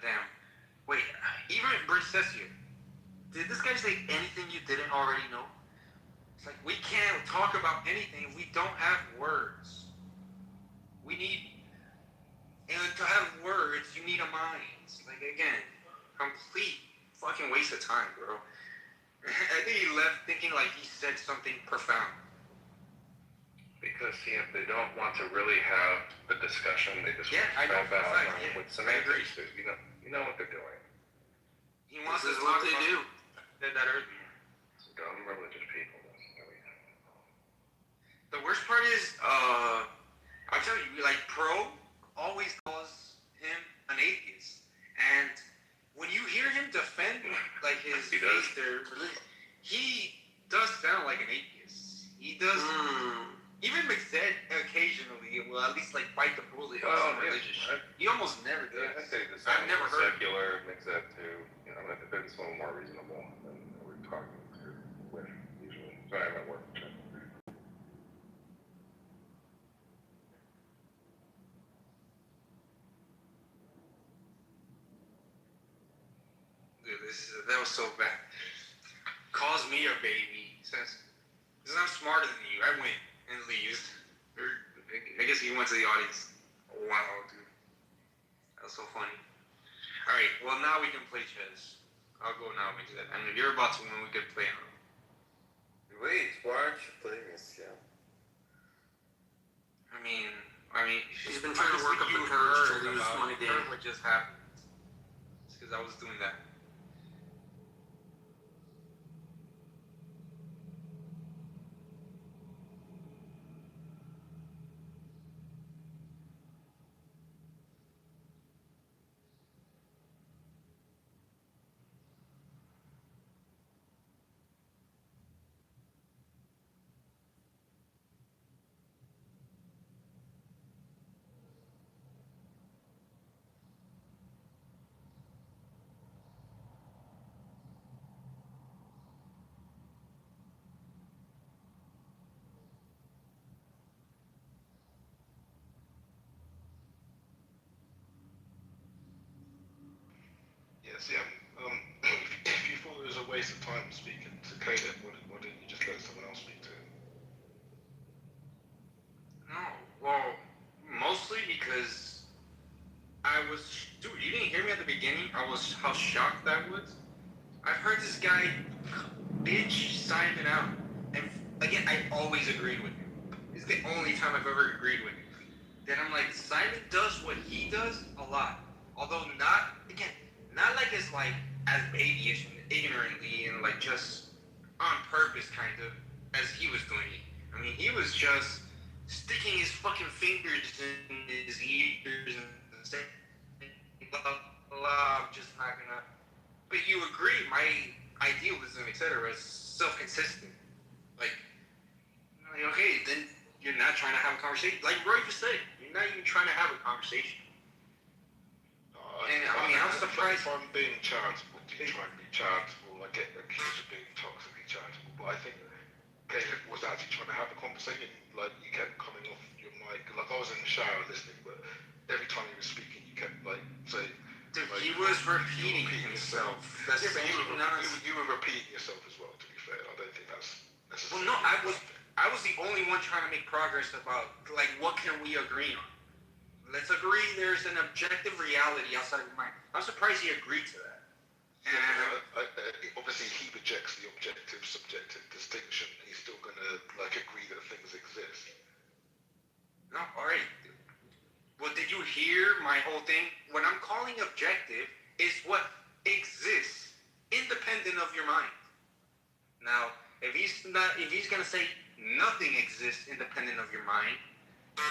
damn. Wait, even Bruce says here, did this guy say anything you didn't already know? It's like, we can't talk about anything. We don't have words. We need, and to have words, you need a mind. Like, again, complete fucking waste of time, bro. I think he left thinking like he said something profound. Because see, if they don't want to really have the discussion, they just I know for a fact. with semantics. You know what they're doing. He wants to talk about do. That earlier. Dumb religious people. The worst part is, I tell you, like Pro always calls him an atheist, and when you hear him defend like his faith or religion, he does sound like an atheist. He does. Even McZed occasionally will at least like bite the bullet on some religious shit. He almost never does. I say the I've never heard secular mix that too. You know, if it's a little more reasonable than we're talking with usually. Sorry, I'm at work. That was so bad. Calls me a baby. Says, I'm smarter than you. I win and leaves. I guess he went to the audience. Wow, dude. That was so funny. Alright, well now we can play chess. I'll go now into that. And if you're about to win, we can play on. Wait, why aren't you playing this? Yeah. I mean, He's been trying to work up the courage to lose my game. What just happened? It's because I was doing that. Yes, yeah. If you thought it was a waste of time speaking to Caleb, why didn't you just let someone else speak to him? No, well, mostly because dude, you didn't hear me at the beginning? How shocked I was. I've heard this guy bitch Simon out. And again, I always agreed with him. It's the only time I've ever agreed with him. Then I'm like, Simon does what he does a lot. Although not like as babyish and ignorantly and like just on purpose kind of as he was doing it. I mean, he was just sticking his fucking fingers in his ears and saying, blah, blah, I'm just not gonna. But you agree, my idealism, etc., is self-consistent. Like, okay, then you're not trying to have a conversation. Like Roy just said, you're not even trying to have a conversation. I'm surprised. If I'm being charitable, do you try and be charitable? I get accused of being toxically charitable, but I think Caleb was actually trying to have a conversation. Like, you kept coming off your mic. Like, I was in the shower listening, but every time you were speaking, you kept saying. Dude, he was repeating himself. Yeah, but you were repeating yourself as well, to be fair. I don't think that's necessarily. Well, no, I was the only one trying to make progress about, like, what can we agree on? Let's agree there's an objective reality outside of your mind. I'm surprised he agreed to that. Obviously, he rejects the objective-subjective distinction. He's still going to, agree that things exist. No, all right. Well, did you hear my whole thing? What I'm calling objective is what exists, independent of your mind. Now, if he's gonna say nothing exists independent of your mind,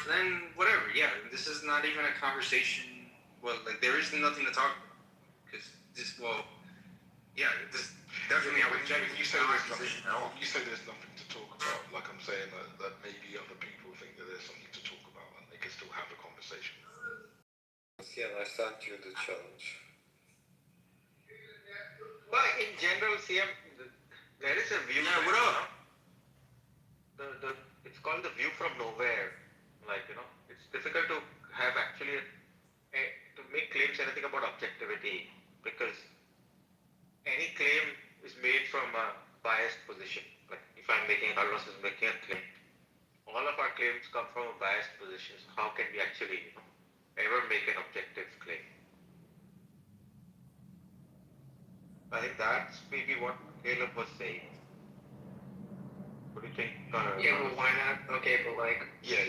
then whatever. Yeah, this is not even a conversation. Well, there is nothing to talk about because this. Well, yeah, this definitely. You say there's nothing to talk about. Like I'm saying that maybe other people think that there's something to talk about and they can still have a conversation. Yeah, I sent you the challenge. But in general, CM, there is a view. Yeah, what up? It's called the view from nowhere. It's difficult to have actually to make claims anything about objectivity because any claim is made from a biased position. Like if I'm making, Carlos is making a claim, all of our claims come from a biased position. So how can we actually ever make an objective claim? I think that's maybe what Caleb was saying. What do you think? Yeah, but why not? Okay, but Yeah.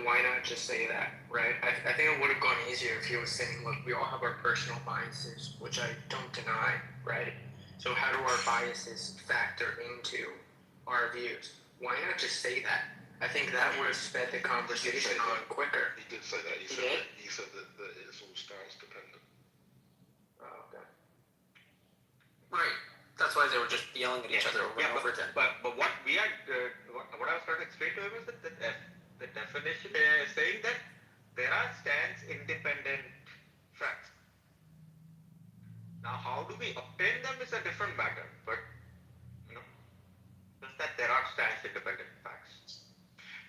Why not just say that, right? I think it would have gone easier if he was saying, look, we all have our personal biases, which I don't deny, right? So how do our biases factor into our views? Why not just say that? I think that would have sped the conversation on quicker. He did say that. He said that it's all stance dependent. Oh, okay. Right. That's why they were just yelling at each other over and over again. But what we are, what I was trying to explain to him is that the definition saying that there are stance independent facts. Now, how do we obtain them is a different matter. But just that there are stance independent facts.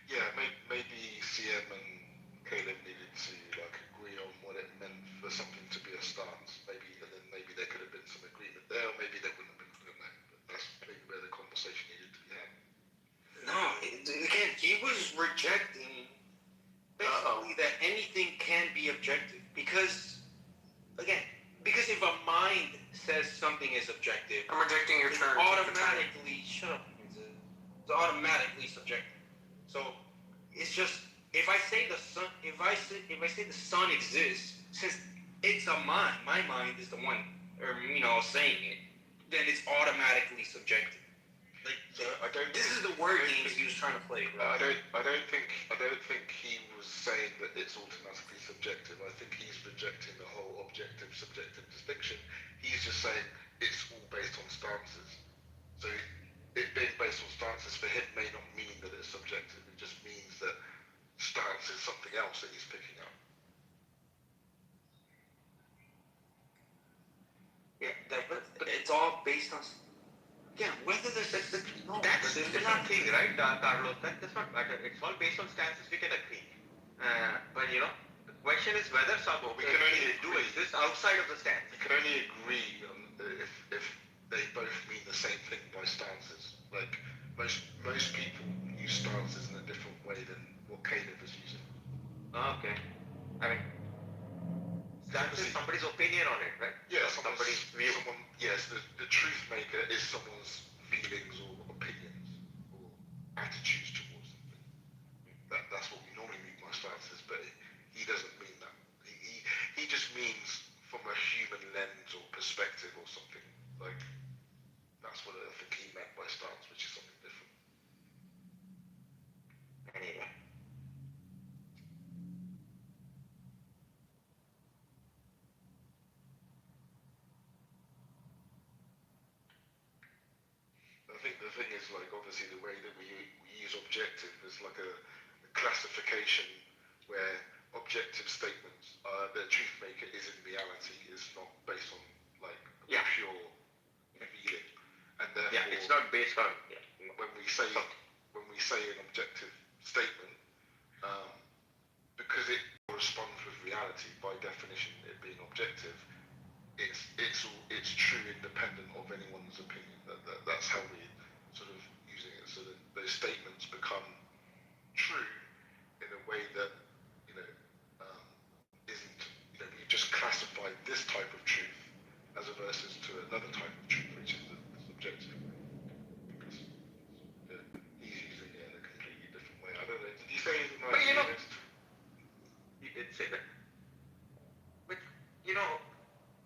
Yeah, maybe CM and Caleb needed to agree on what it meant for something to be a stance. And then maybe there could have been some agreement there, or maybe there wouldn't have been. I don't know. But that's maybe where the conversation needed to be had. No, again, he was rejecting basically that anything can be objective because if a mind says something is objective, I'm rejecting your term. Automatically, shut up. It's automatically subjective. So it's just if I say the sun, if I say the sun exists, since it's a mind, my mind is the one, saying it, then it's automatically subjective. This is the word games he was trying to play, bro. I don't think he was saying that it's automatically subjective. I think he's rejecting the whole objective-subjective distinction. He's just saying it's all based on stances. So it being based on stances for him may not mean that it's subjective. It just means that stance is something else that he's picking up. Yeah, but it's all based on. Yeah, whether there's that's not thing, right, Carlos? That's not matter. It's all based on stances. We can agree, but The question is whether some we can only do exist outside of the stance. We can only agree on if they both mean the same thing by stances. Like most people use stances in a different way than what Caleb is using. Okay. I mean, stance is somebody's opinion on it, right? Yeah, somebody's view. Yes, the truth maker is someone's feelings or opinions or attitudes towards something. That's what we normally mean by stances, but he doesn't mean that. He just means from a human lens or perspective or something. Like, that's what I think he meant by stance, which is something different. Anyway. I think the thing is, like, obviously the way that we use objective is like a classification where objective statements, the truth maker is in reality is not based on like pure feeling, and therefore it's not based on when we say an objective statement, because it corresponds with reality by definition, it being objective, it's true independent of anyone's opinion. That's how we sort of using it, so that those statements become true in a way that isn't, we've just classified this type of truth as a versus to another type of truth, which is the subjective. He's using it in a completely different way. I don't know. Did you say anything like that? He did say that. But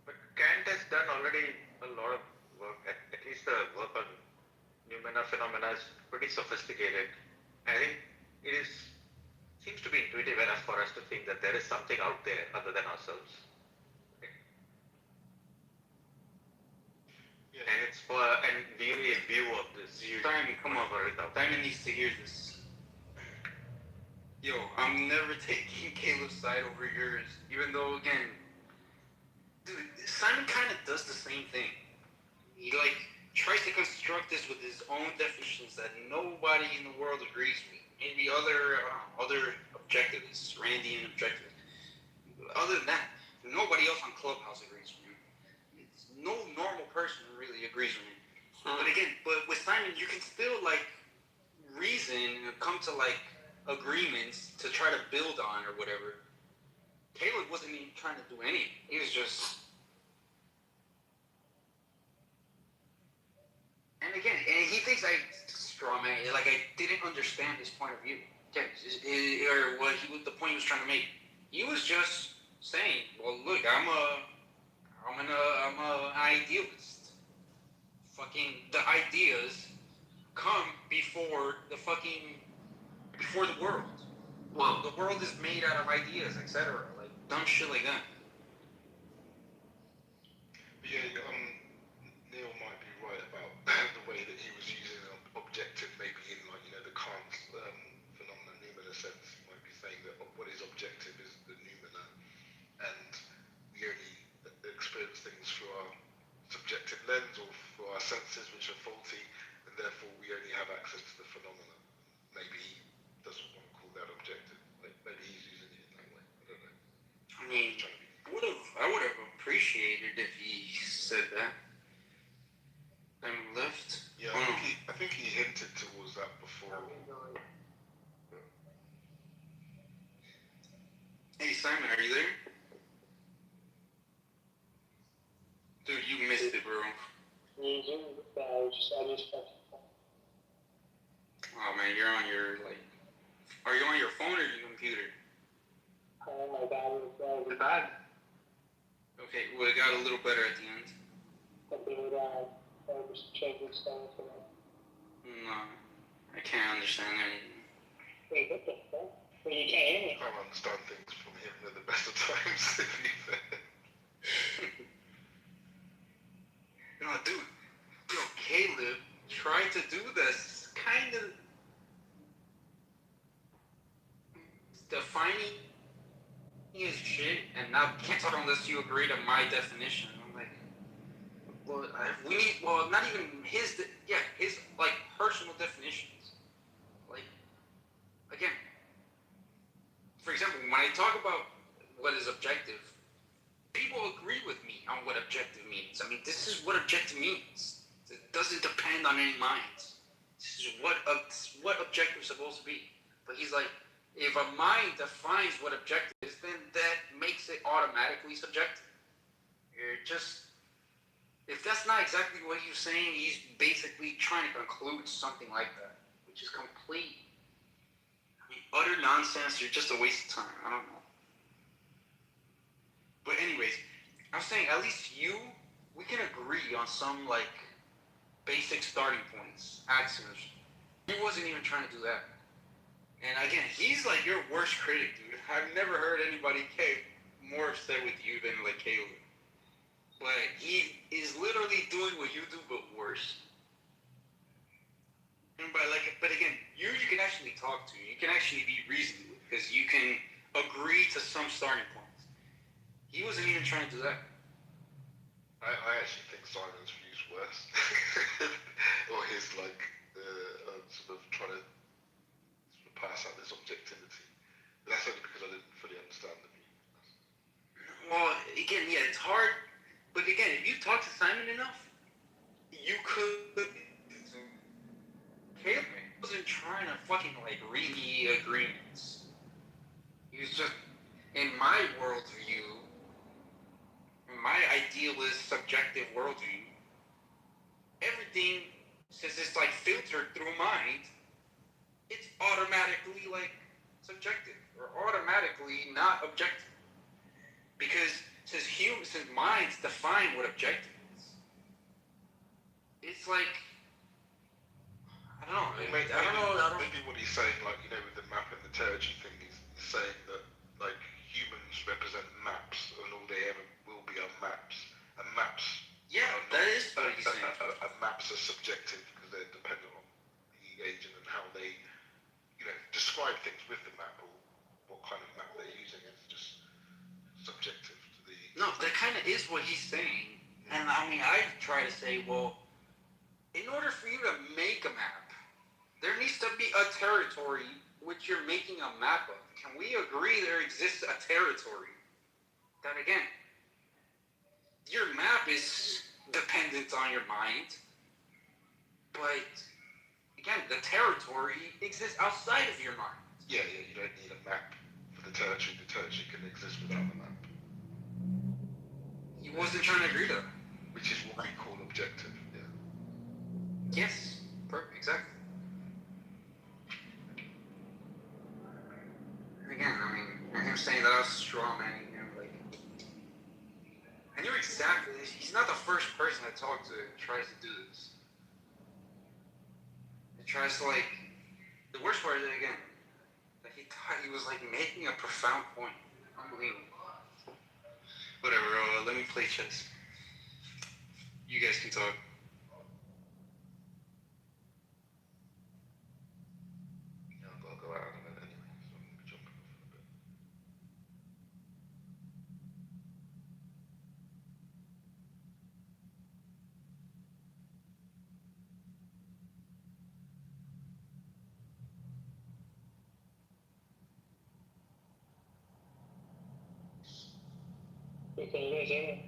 but Kant has done already a lot of work. At least the work on Noumena phenomena is pretty sophisticated. I think it seems to be intuitive enough for us to think that there is something out there other than ourselves. Yeah. And it's and really in view of this. Simon, come on, Simon needs to hear this. Yo, I'm never taking Caleb's side over yours, even though, again, dude, Simon kind of does the same thing. He, tries to construct this with his own definitions that nobody in the world agrees with. Maybe other objectivists, Randian objectivists. Other than that, nobody else on Clubhouse agrees with him. No normal person really agrees with him. But again, with Simon, you can still, reason and come to, agreements to try to build on or whatever. Caleb wasn't even trying to do anything. He was just... And again, he thinks I straw man, I didn't understand his point of view. Yeah, or the point he was trying to make. He was just saying, well, look, I'm an idealist. Fucking the ideas come before the world. Well, the world is made out of ideas, etc. Dumb shit like that. Yeah, Neil might be right about the way that he was using objective, maybe in the Kant phenomenon noumena sense. He might be saying that what is objective is the noumena, and we only experience things through our subjective lens or through our senses, which are faulty, and therefore we only have access to the phenomena. Maybe he doesn't want to call that objective. Maybe he's using it in that way. I don't know. I mean, I would have appreciated if he said that. I'm left. Yeah, I think he hinted towards that before. Hey Simon, are you there? Dude, you missed it, bro. Oh man, you're on your are you on your phone or your computer? My battery is bad. Okay, well it got a little better at the end. Just changing stuff. No, I can't understand anything. Wait, what the fuck? Well, you can't hear me. I can't understand things from him at the best of times, to be fair. No, dude, Caleb tried to do this kind of defining his shit, and now can't talk unless you agree to my definition. I'm like, well, we need, not even his personal definitions. Again, for example, when I talk about what is objective. People agree with me on what objective means. I mean, this is what objective means. It doesn't depend on any minds. This is what objective is supposed to be. But he's like, if a mind defines what objective is, then that makes it automatically subjective. You're just, if that's not exactly what he's saying, he's basically trying to conclude something like that, which is complete, utter nonsense. You're just a waste of time. I don't know. But anyways, I'm saying at least we can agree on some like basic starting points, axioms. He wasn't even trying to do that. And again, he's like your worst critic, dude. I've never heard anybody more upset with you than like Caleb. But he is literally doing what you do, but worse. And but again, you can actually talk to. You can actually be reasoned with because you can agree to some starting points. He wasn't even trying to do that. I actually think Simon's view's worse. Or his like sort of trying to sort of pass out this objectivity. But that's only because I didn't fully understand the view. Well, again, yeah, it's hard. But again, if you talk to Simon enough, you could. Caleb wasn't trying to fucking like read the agreements. He was just, in my worldview, my idealist subjective worldview, everything, since it's like filtered through mind, it's automatically like subjective or automatically not objective. Because since minds define what objective is, it's like, I don't know. Maybe what he's saying, like, you know, with the map and the territory thing, he's saying that like humans represent maps and all they ever will be are maps. And maps that is what he's saying. And maps are subjective because they're dependent on the agent and how they, you know, describe things with the map or what kind of map they're using. It's just subjective to the... No, that kind of is what he's saying. And I mean, I try to say, well, in order for you to make a map, there needs to be a territory which you're making a map of. Can we agree there exists a territory? Then again, your map is dependent on your mind, but again, the territory exists outside of your mind. Yeah, you don't need a map for the territory. The territory can exist without the map. He wasn't trying to agree to that. Which is what we call objective, yeah. Yes, perfect, exactly. Again, I mean, and him saying that I was straw manning him, like, I knew exactly, he's not the first person I talked to that tries to do this. He tries to, like, the worst part is, again, that he thought he was, like, making a profound point. Unbelievable. Whatever, let me play chess. You guys can talk. Yeah, I've got to go out in a minute anyway, so I'm going to be jumping off in a bit. You can lose it.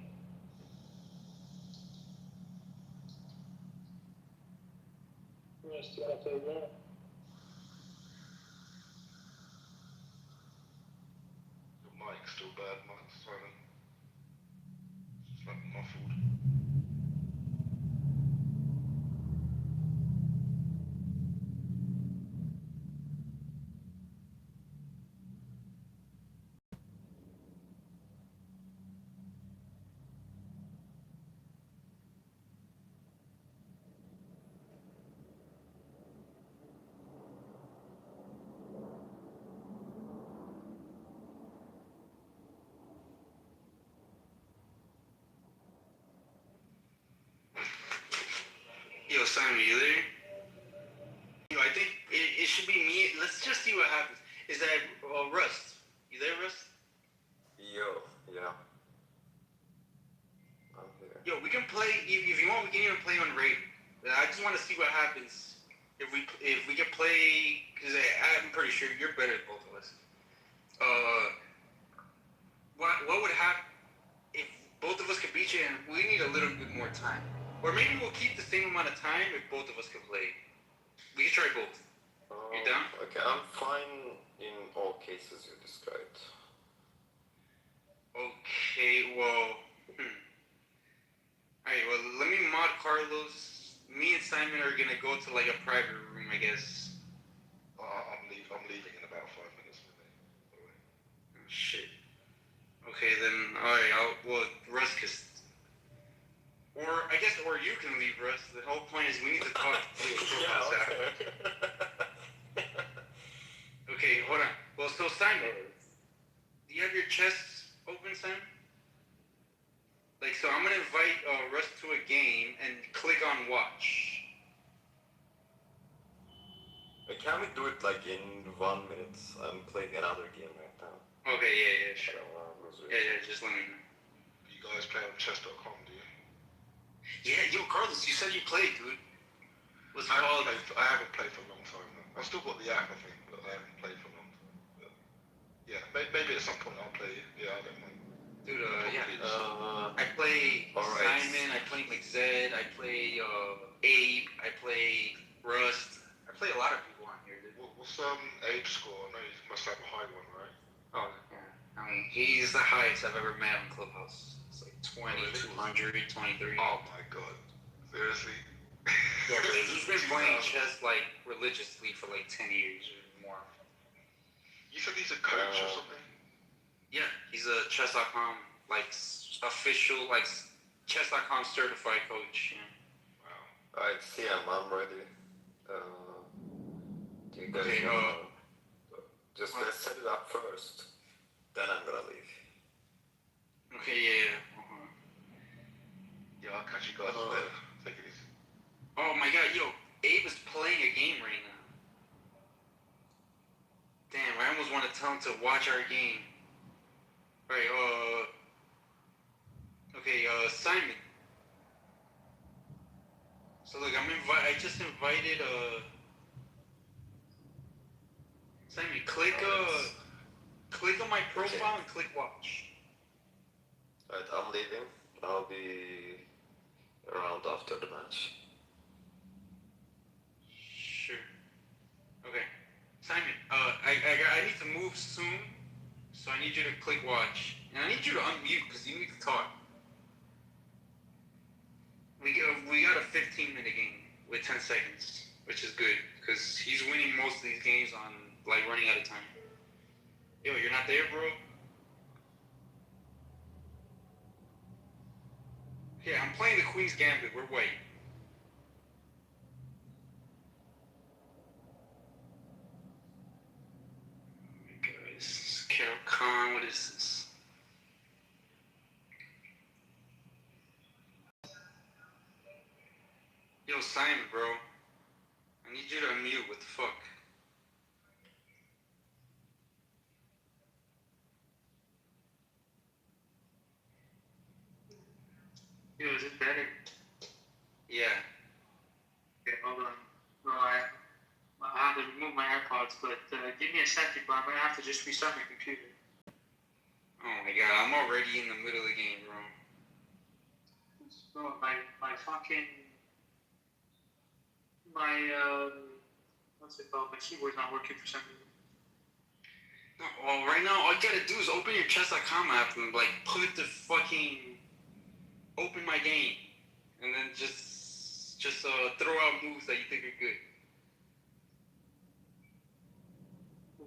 Yes, you have to ignore. Your mic's still bad, mic's silent. It's like muffled. Yo, Simon, you there? Yo, I think it should be me. Let's just see what happens. Is that Rust? You there, Rust? Yo, yeah. I'm here. Yo, we can play. If you want, we can even play on raid. I just want to see what happens if we can play. Because I'm pretty sure you're better than both of us. little bit more time. Or maybe we'll keep the same amount of time if both of us can play. We can try both. You down? Okay, I'm fine in all cases you described. Okay, well... Alright, well, let me mod Carlos. Me and Simon are gonna go to like a private room, I guess. I'm leaving in about 5 minutes. Oh, shit. Okay, then, alright, well, Russ just... Or, I guess, or you can leave, Russ. The whole point is we need to talk. Okay, hold on. Well, so Simon, do you have your chest open, Simon? Like, so I'm gonna invite Russ to a game and click on watch. Can we do it like in 1 minute? I'm playing another game right now. Okay, yeah, sure. Yeah, just let me know. You guys play on chess.com, do you? Yeah, yo, Carlos, you said you played, dude. What's it called? I haven't played for a long time now. I've still got the app, I think, but I haven't played for a long time. But yeah, maybe at some point I'll play it. Yeah, I don't mind. Dude, I play Simon, I play McZed, I play Abe, I play Rust. I play a lot of people on here, dude. What's Abe's score? I know you must have a high one, right? Oh, yeah. I mean, he's the highest I've ever met on Clubhouse. It's like 200, 23. Oh my god. Seriously? Yeah, but he's been playing chess like religiously for like 10 years or more. You said he's a coach or something? Yeah, he's a chess.com, like, official, like, chess.com certified coach. Yeah. Wow. Alright, see, I'm ready. Do you guys just let's set it up first. Then I'm gonna leave. Okay, yeah. Yeah, I'll catch you guys later. Take it easy. Oh my god, yo, Abe is playing a game right now. Damn, I almost want to tell him to watch our game. Alright, okay, Simon. So look, I just invited, Simon, click on my profile and click watch. Alright, I'm leaving. I'll be around after the match. Sure. Okay. Simon, I need to move soon, so I need you to click watch. And I need you to unmute, because you need to talk. We got a 15-minute game with 10 seconds, which is good, because he's winning most of these games on, like, running out of time. Yo, you're not there, bro? Yeah, I'm playing the Queen's Gambit. We're white. Oh my god, this is Carol Khan. What is this? Yo, Simon, bro. I need you to unmute. What the fuck? Yo, is it better? Yeah. Okay, hold on. No, I have to remove my AirPods, but give me a second, but I'm gonna have to just restart my computer. Oh my god, I'm already in the middle of the game, bro. So my fucking what's it called? My keyboard's not working for some reason. No, well, right now, all you gotta do is open your chess.com app and, like, put the fucking... Open my game. And then just throw out moves that you think are good.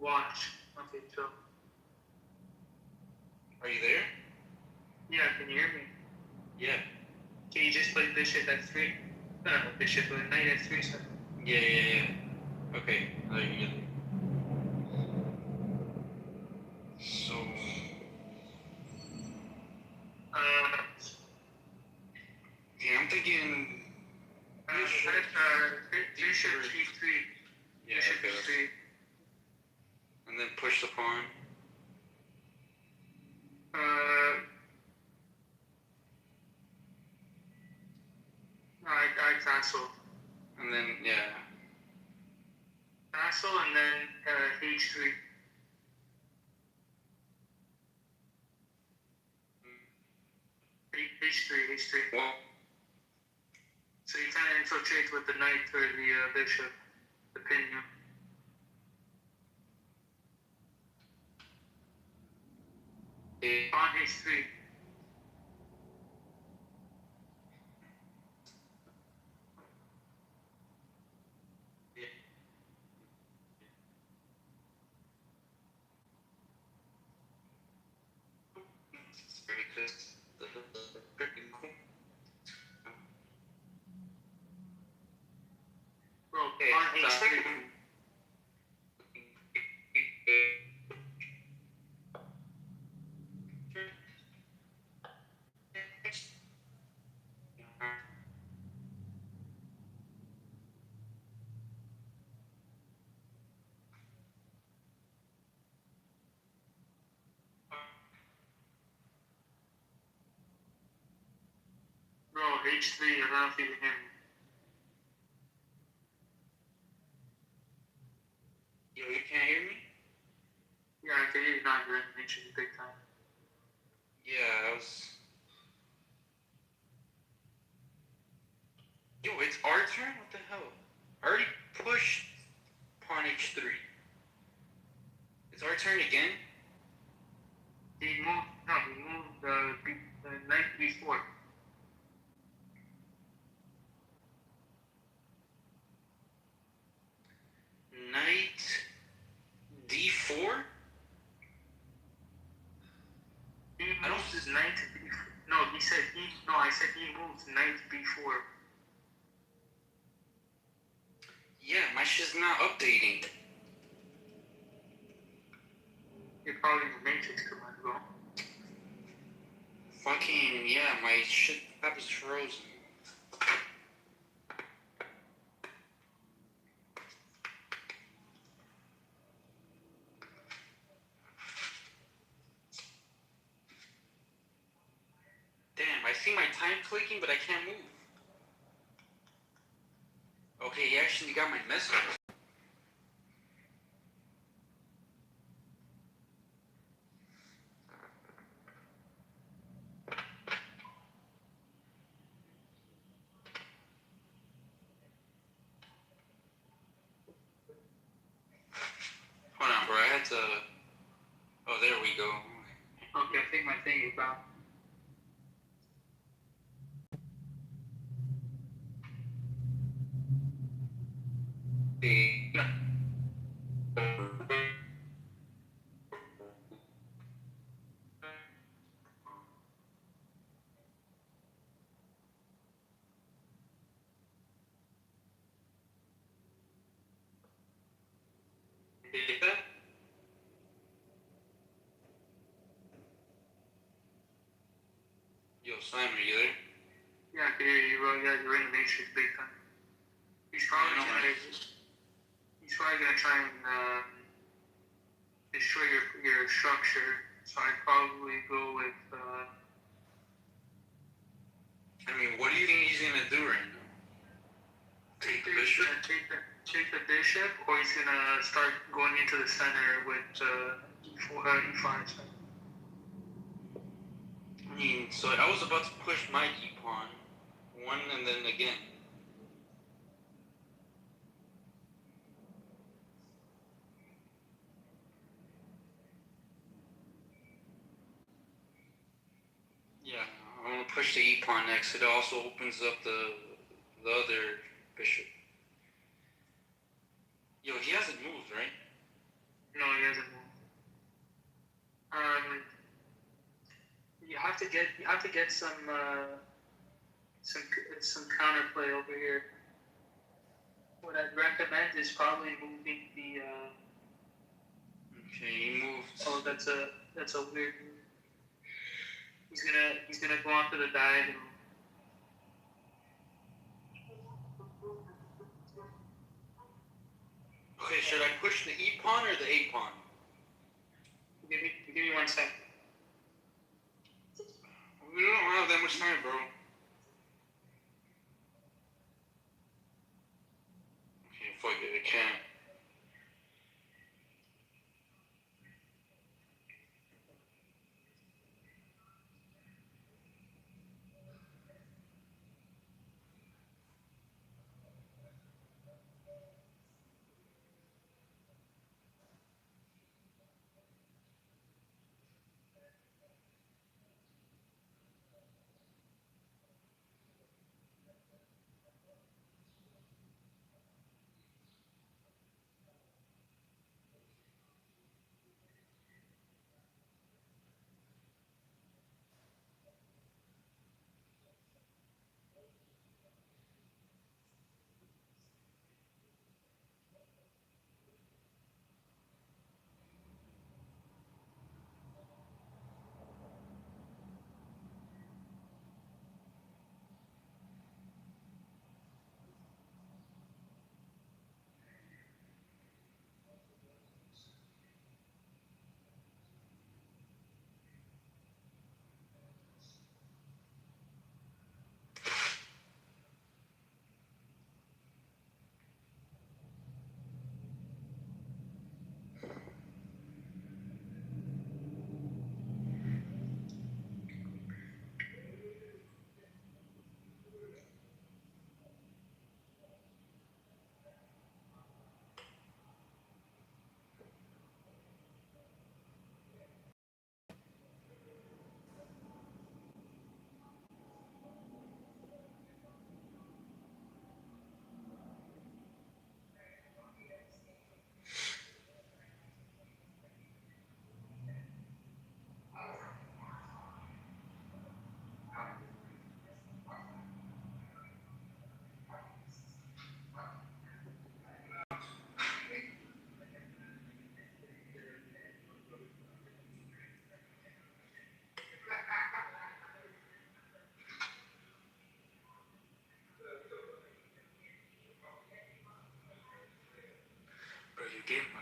Watch. Okay, so. Are you there? Yeah, can you hear me? Yeah. Can you just play bishop f3? No, bishop knight f3, sorry. Yeah. Okay, there you go. So... Okay, I'm thinking... Bishop g3. Yeah, Bishop okay. g3. And then push the pawn. I cancel. And then, yeah. Cancel and then h3. H3. Well, So you kind of infiltrate with the knight or the bishop, depending on. Pawn H3. Bro, pawn H3. Bro, H3, I don't know if you can hear me. Yo, you can't hear me? Yeah, I can hear you now. You're in the matrix big time. Yeah, I was. Yo, it's our turn? What the hell? I already pushed pawn h3. It's our turn again? He moved the knight b4. Knight d4? He moves his knight to b4. No, I said he moves knight b4. Yeah, my shit's not updating. You're probably in the matrix too much, bro. Fucking, yeah, my shit app is frozen. Damn, I see my time clicking, but I can't move. Okay, he actually got my message. Hold on, bro, I had to... Oh, there we go. Okay, I think my thing is down. Yo, Simon, are you there? Yeah, I can hear you, bro. Yeah, you're in the matrix big time. He's probably gonna try and destroy your structure. So I'd probably go with. I mean, what do you think he's gonna do right now? Take the bishop. Take the bishop, or he's gonna start going into the center with e5. I mean, so I was about to push my e-pawn, one and then again. Yeah, I'm gonna push the e-pawn next. It also opens up the other bishop. Yo, he hasn't moved, right? No, he hasn't moved. You have to get some counterplay over here. What I'd recommend is probably moving the. Okay, he moved. Oh, that's a weird move. He's gonna go onto the diagonal. Okay, should I push the e-pawn or the a-pawn? Give me 1 second. We don't have that much time, bro. Okay, fuck it, I can't.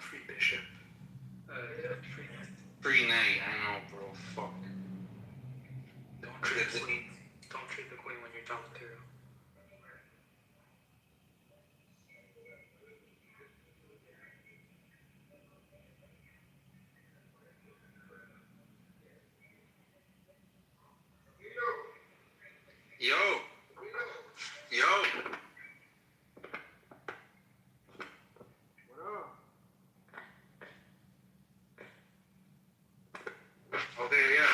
free bishop. Free knight. Free knight, I know, bro. Fuck. Don't treat the queen. Don't treat the queen when you're talking to her. Yo! Yo! Okay, yeah.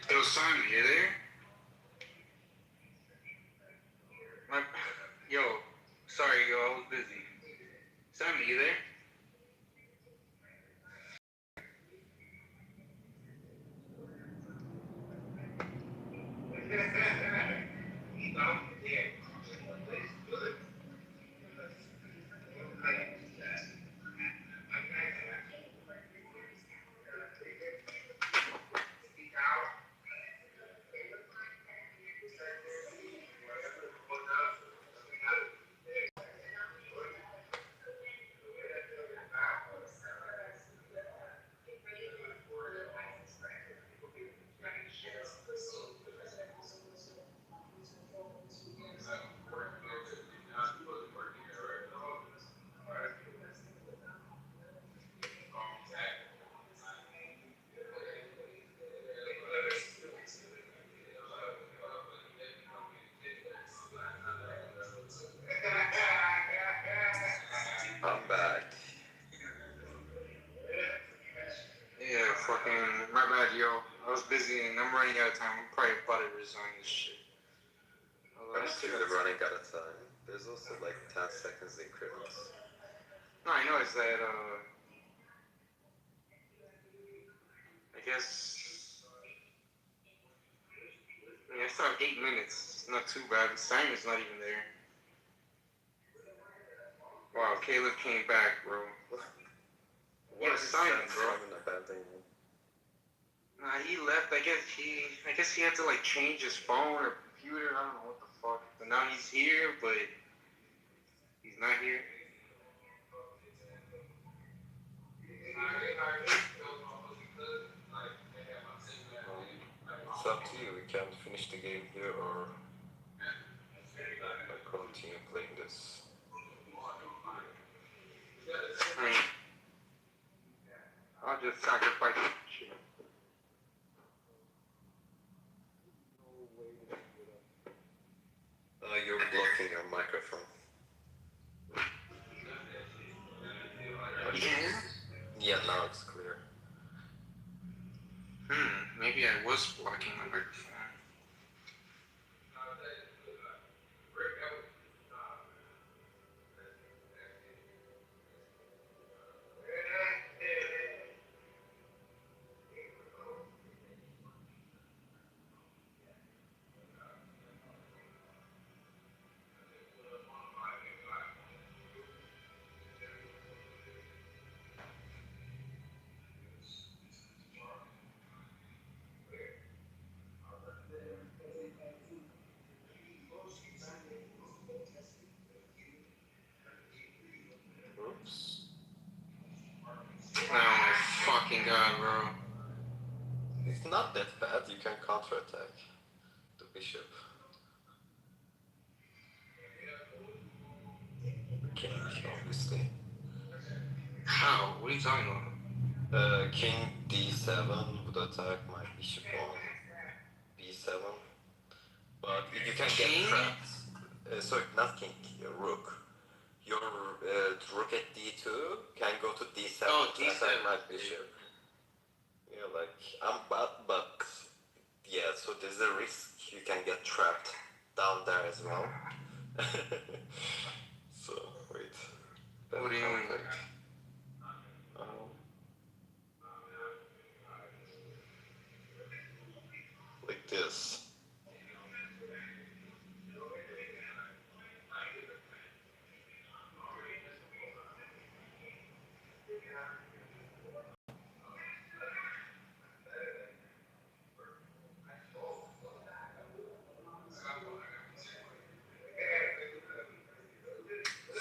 Yo, Simon, you there? Yo, sorry, yo, I was busy. Simon, you there? I'm back. Yeah, fucking, my bad, yo. I was busy and I'm running out of time. I'm probably about to resign this shit. I'm still running out of time. There's also like 10 seconds increments. No, I know it's that, I guess, I still have 8 minutes. It's not too bad. Simon's not even there. Wow, Caleb came back, bro. What is Simon, bro? Simon abandoning? Nah, he left. I guess he had to like change his phone or computer. I don't know what the fuck. But now he's here, but he's not here. finish the game here or like continue playing this? I'll just sacrifice shit. You're blocking your microphone. Yeah, now it's clear. Maybe I was blocking my microphone. Oops. Oh my fucking god, bro. It's not that bad, you can counterattack the bishop. King, obviously. How? What are you talking about? King d7 would attack my bishop on b7. But you can get trapped. Sorry, not king, rook. Your rook at d2 can go to d7 to attack my bishop. Yeah, like, I'm bad, but yeah, so there's a risk you can get trapped down there as well. So, wait. What do you mean? Like this.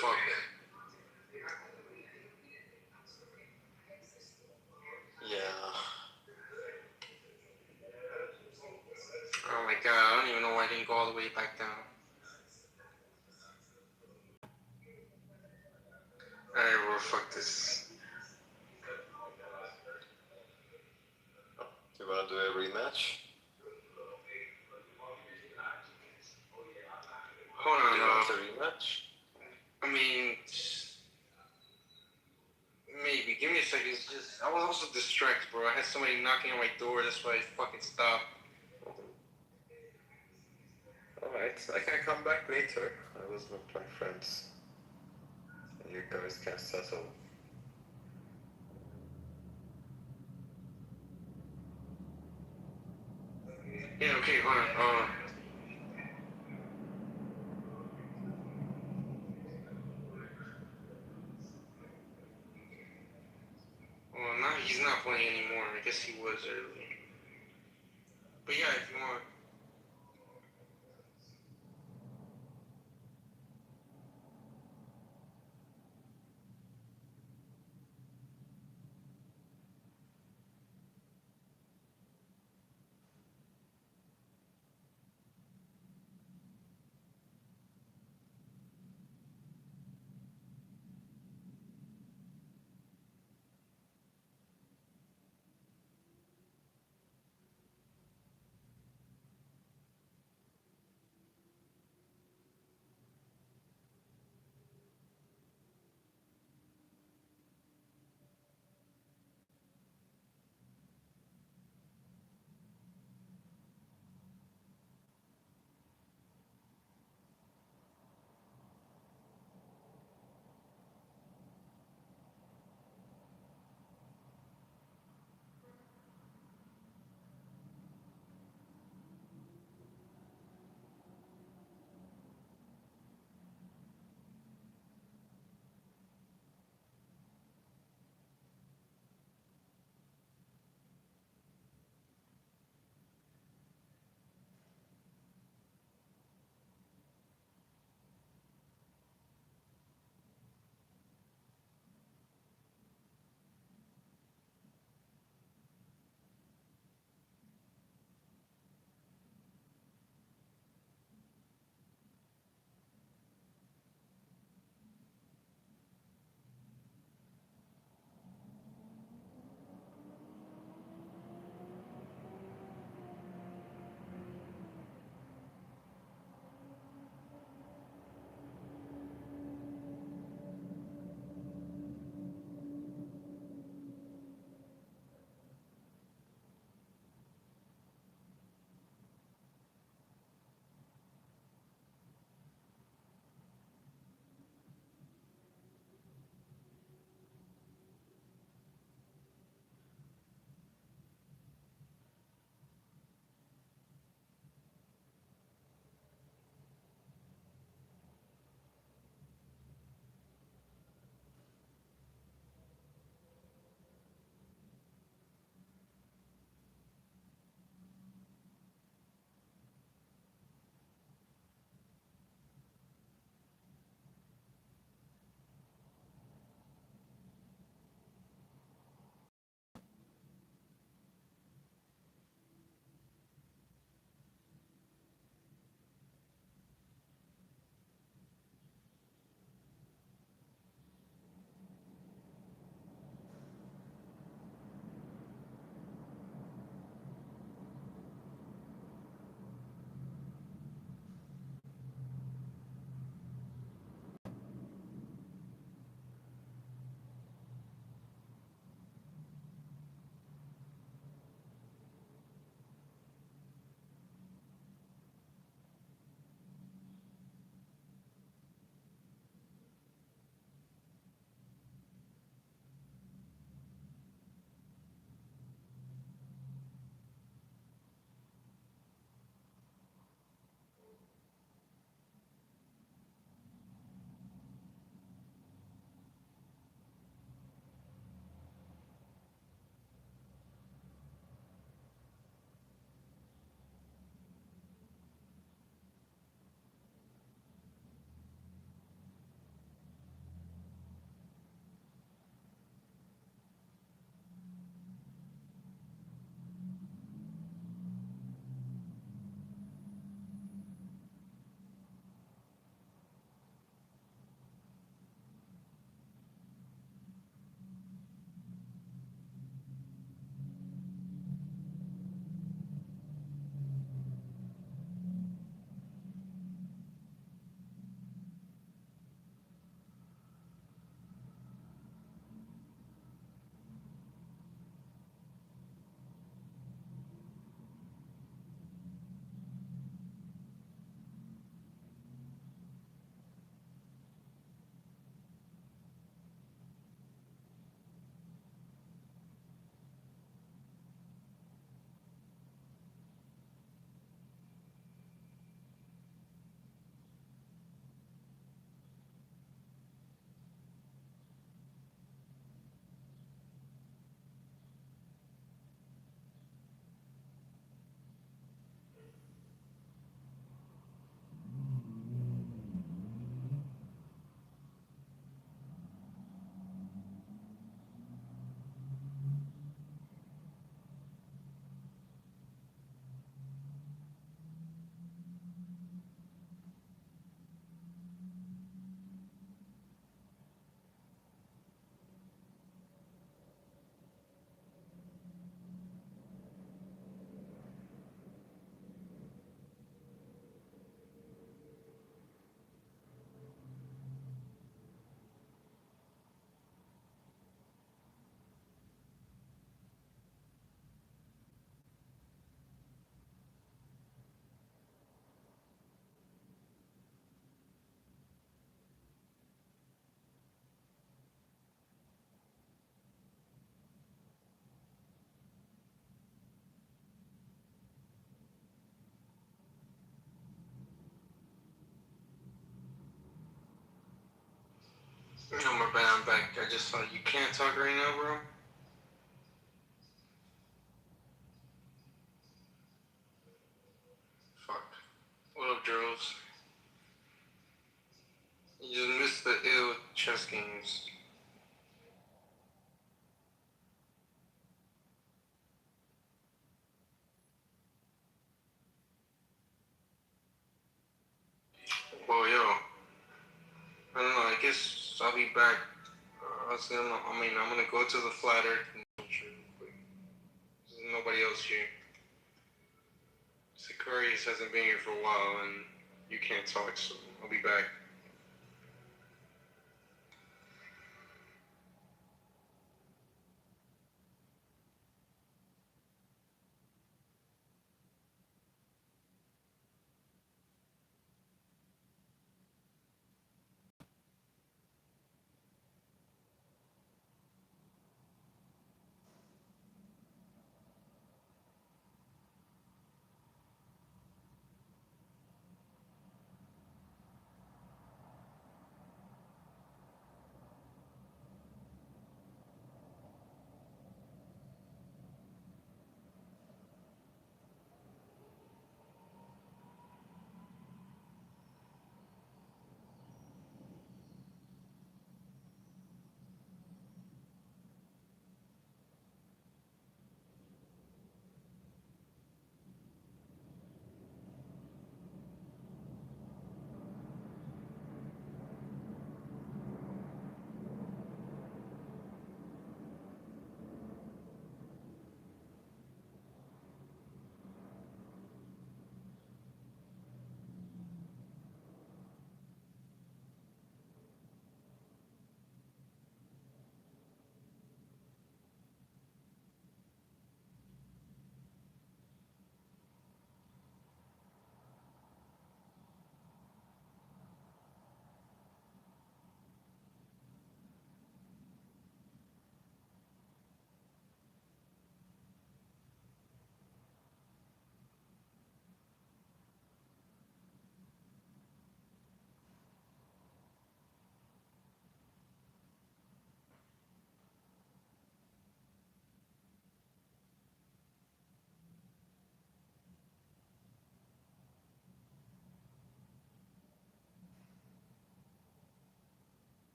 Fuck. Yeah. Oh my god, I don't even know why I didn't go all the way back down. Alright, bro, fuck this. Do you wanna do a rematch? Hold on, Do you want a rematch? I mean, maybe. Give me a second. It's just, I was also distracted, bro. I had somebody knocking on my door. That's why I fucking stopped. Alright, I can come back later. I was with my friends. And you guys can settle. Yeah, okay, hold on. Well, now he's not playing anymore. I guess he was earlier. But yeah, if you want. No, my bad, I'm back. I just thought you can't talk right now, bro. Fuck. What up, Drills? You just missed the ill chess games. Well, yo, I don't know. I guess I'll be back. I'm gonna go to the flat earth convention. There's nobody else here. Sicarius hasn't been here for a while, and you can't talk, so I'll be back.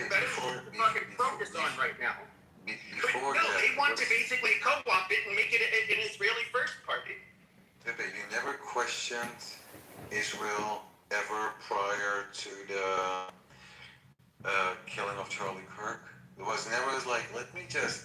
that is what they're fucking focused on right now. Before no, that, they want to basically co-opt it and make it an Israeli first party. but you never questioned Israel ever prior to the killing of Charlie Kirk. It was never like, let me just